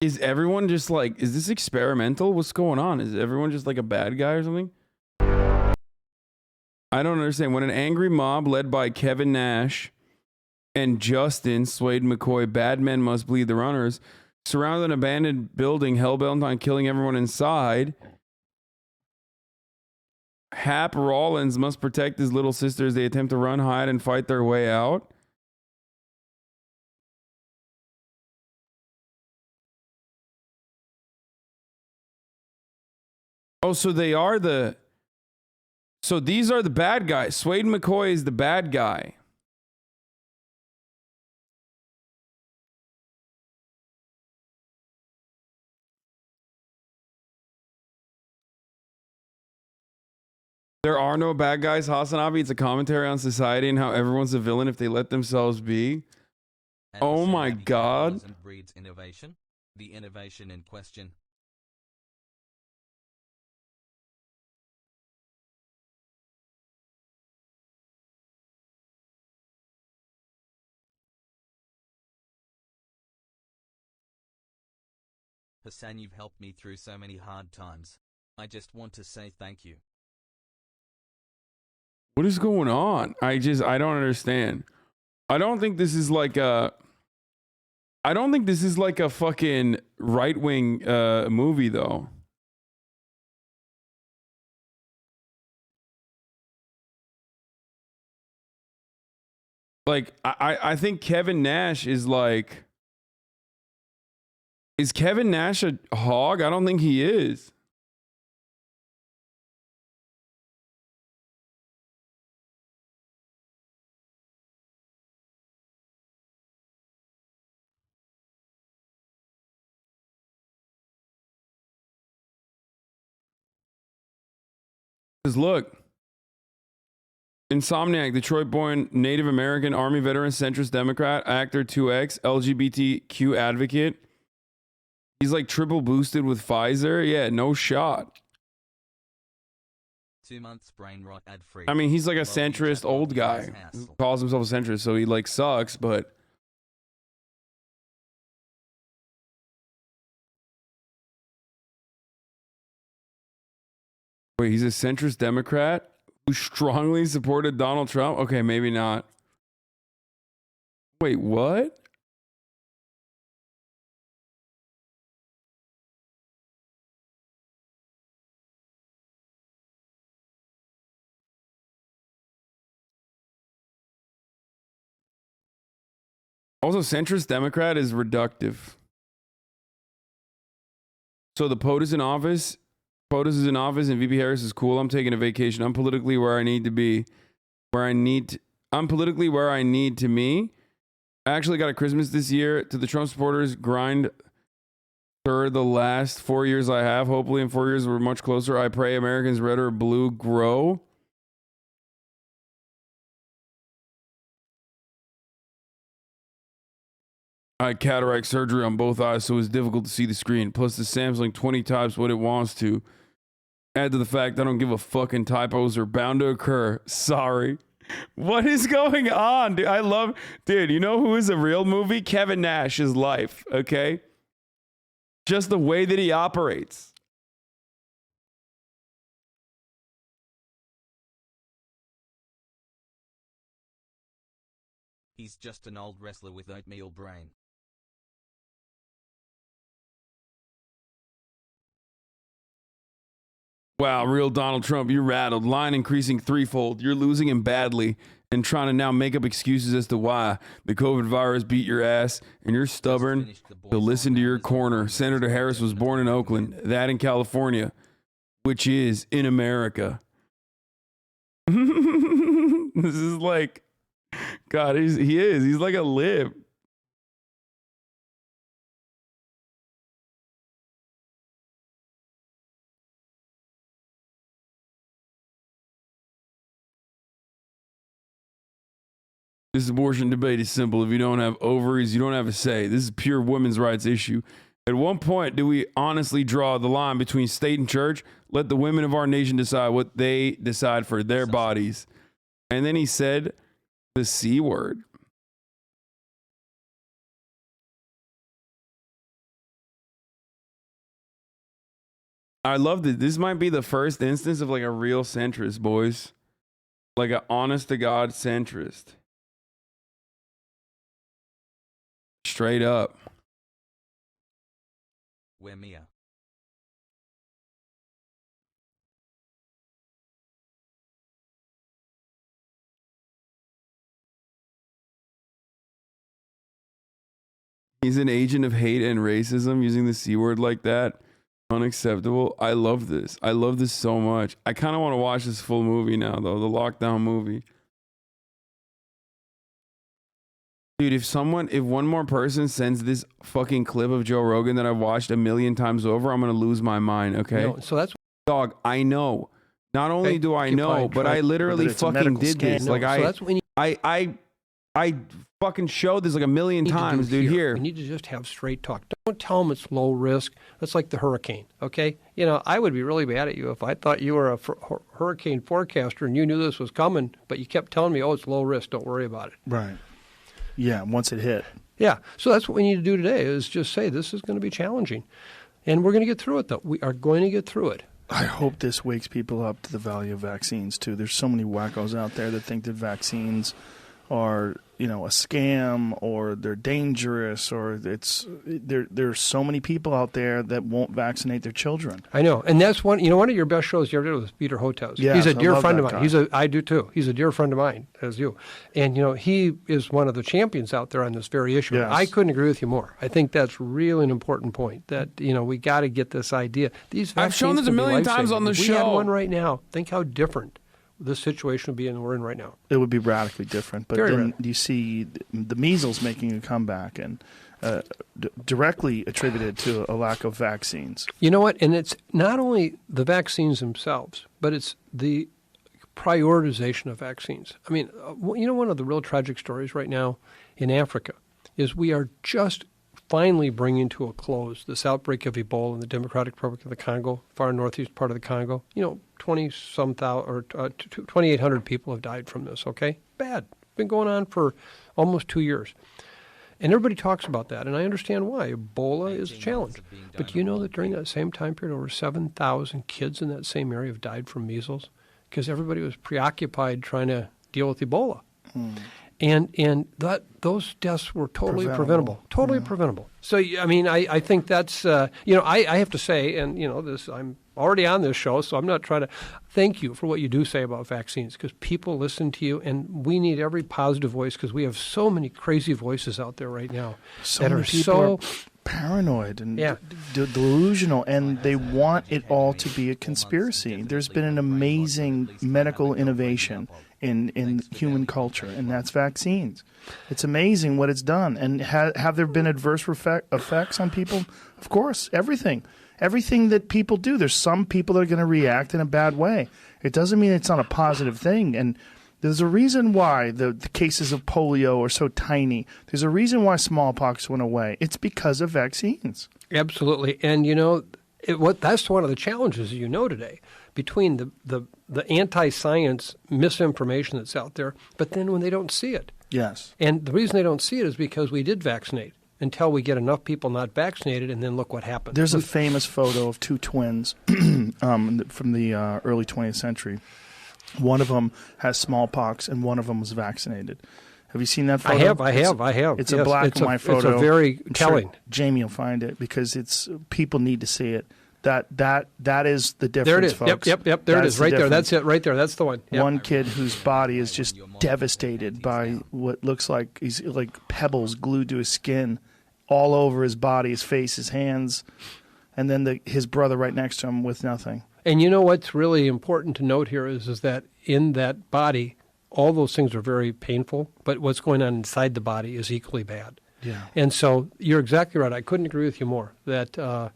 Is everyone just like, is this experimental? What's going on? Is everyone just like a bad guy or something? I don't understand. When an angry mob led by Kevin Nash and Justin Slade McCoy, bad men must bleed the runners, surround an abandoned building, hellbent on killing everyone inside, Hap Rollins must protect his little sister as they attempt to run, hide, and fight their way out. Oh, so they are the... So these are the bad guys. Swade McCoy is the bad guy. There are no bad guys, HasanAbi. It's a commentary on society and how everyone's a villain if they let themselves be. Oh my God. Breeds innovation. The innovation in question. Hasan, you've helped me through so many hard times. I just want to say thank you. What is going on? I don't understand. I don't think this is like a fucking right-wing movie though. Like I think Kevin Nash is like, is Kevin Nash a hog? I don't think he is. Because look, Insomniac, Detroit-born Native American Army veteran, centrist Democrat, actor 2X, LGBTQ advocate. He's like triple boosted with Pfizer. Yeah, no shot. 2 months brain rot ad free. I mean, he's like a centrist old guy who calls himself a centrist, so he like sucks, but wait, he's a centrist Democrat who strongly supported Donald Trump? Okay, maybe not. Wait, what? Also, centrist Democrat is reductive. So the POTUS is in office. POTUS is in office and VP Harris is cool. I'm taking a vacation. I'm politically where I need to be. I'm politically where I need to be. I actually got a Christmas this year to the Trump supporters. Grind for the last 4 years I have. Hopefully in 4 years we're much closer. I pray Americans red or blue grow. I had cataract surgery on both eyes, so it's difficult to see the screen. Plus, the Samsung 20 types what it wants to. Add to the fact I don't give a fucking typos are bound to occur. Sorry. What is going on, dude? Dude, you know who is a real movie? Kevin Nash's life, okay? Just the way that he operates. He's just an old wrestler with oatmeal brain. Wow, real Donald Trump, you're rattled. Line increasing threefold. You're losing him badly and trying to now make up excuses as to why the COVID virus beat your ass, and you're stubborn to listen to your corner. Senator Harris was born in Oakland, that in California, which is in America. This is like, God, he's like a lib. This abortion debate is simple. If you don't have ovaries, you don't have a say. This is a pure women's rights issue. At one point, do we honestly draw the line between state and church? Let the women of our nation decide what they decide for their bodies. And then he said the C word. I love this. This might be the first instance of like a real centrist, boys. Like an honest to God centrist. Straight up. Where Mia? He's an agent of hate and racism using the C word like that. Unacceptable. I love this. I love this so much. I kind of want to watch this full movie now, though. The lockdown movie. Dude, if one more person sends this fucking clip of Joe Rogan that I've watched 1,000,000 times over, I'm going to lose my mind, okay? No, so that's... Dog, I know. Not only do I know, but I literally fucking did this. No, like, so that's when I fucking showed this like 1,000,000 times, dude, here. We need to just have straight talk. Don't tell them it's low risk. That's like the hurricane, okay? You know, I would be really mad at you if I thought you were a hurricane forecaster and you knew this was coming, but you kept telling me, oh, it's low risk, don't worry about it. Right. Yeah, once it hit. Yeah, so that's what we need to do today is just say this is going to be challenging. And we're going to get through it, though. We are going to get through it. I hope this wakes people up to the value of vaccines, too. There's so many wackos out there that think that vaccines are, you know, a scam or they're dangerous or there's so many people out there that won't vaccinate their children. I know. And that's one of your best shows you ever did was Peter Hotez. Yes, he's a dear friend of mine. Guy. I do too. He's a dear friend of mine, as you. And, you know, he is one of the champions out there on this very issue. Yes. I couldn't agree with you more. I think that's really an important point that, you know, we got to get this idea. These vaccines I've shown this 1,000,000 times on the show. If we had one right now, think how different this situation would be we're in right now. It would be radically different. But Very then radical. you see the measles making a comeback and directly attributed to a lack of vaccines. You know what? And it's not only the vaccines themselves, but it's the prioritization of vaccines. I mean, you know, one of the real tragic stories right now in Africa is we are just finally bringing to a close this outbreak of Ebola in the Democratic Republic of the Congo, far northeast part of the Congo. You know, 2,800 people have died from this, okay? Bad. It's been going on for almost 2 years. And everybody talks about that, and I understand why. Ebola is a challenge. But you know that during that same time period, over 7,000 kids in that same area have died from measles because everybody was preoccupied trying to deal with Ebola. And those deaths were totally preventable. Totally preventable. So, I mean, I think that's, I have to say, and, I'm already on this show, so I'm not trying to thank you for what you do say about vaccines, because people listen to you, and we need every positive voice, because we have so many crazy voices out there right now that are so paranoid and delusional, and they want it all to be a conspiracy. There's been an amazing medical innovation in human culture, and that's vaccines. It's amazing what it's done. And have there been adverse effects on people? Of course, everything that people do. There's some people that are going to react in a bad way. It doesn't mean it's not a positive thing. And there's a reason why the cases of polio are so tiny. There's a reason why smallpox went away. It's because of vaccines. Absolutely. And, that's one of the challenges, today, between the anti-science misinformation that's out there, but then when they don't see it. Yes. And the reason they don't see it is because we did vaccinate until we get enough people not vaccinated, and then look what happens. There's a famous photo of two twins from the early 20th century. One of them has smallpox, and one of them was vaccinated. Have you seen that photo? I have. It's a black and white photo. It's a very telling. Sure Jamie will find it, because people need to see it. That is the difference, there it is. Folks. Yep. There it is, right there. That's it, right there. That's the one. Yep. One kid whose body is just devastated by what looks like he's like pebbles glued to his skin, all over his body, his face, his hands, and then his brother right next to him with nothing. And what's really important to note here is that in that body, all those things are very painful, but what's going on inside the body is equally bad. Yeah. And so you're exactly right. I couldn't agree with you more that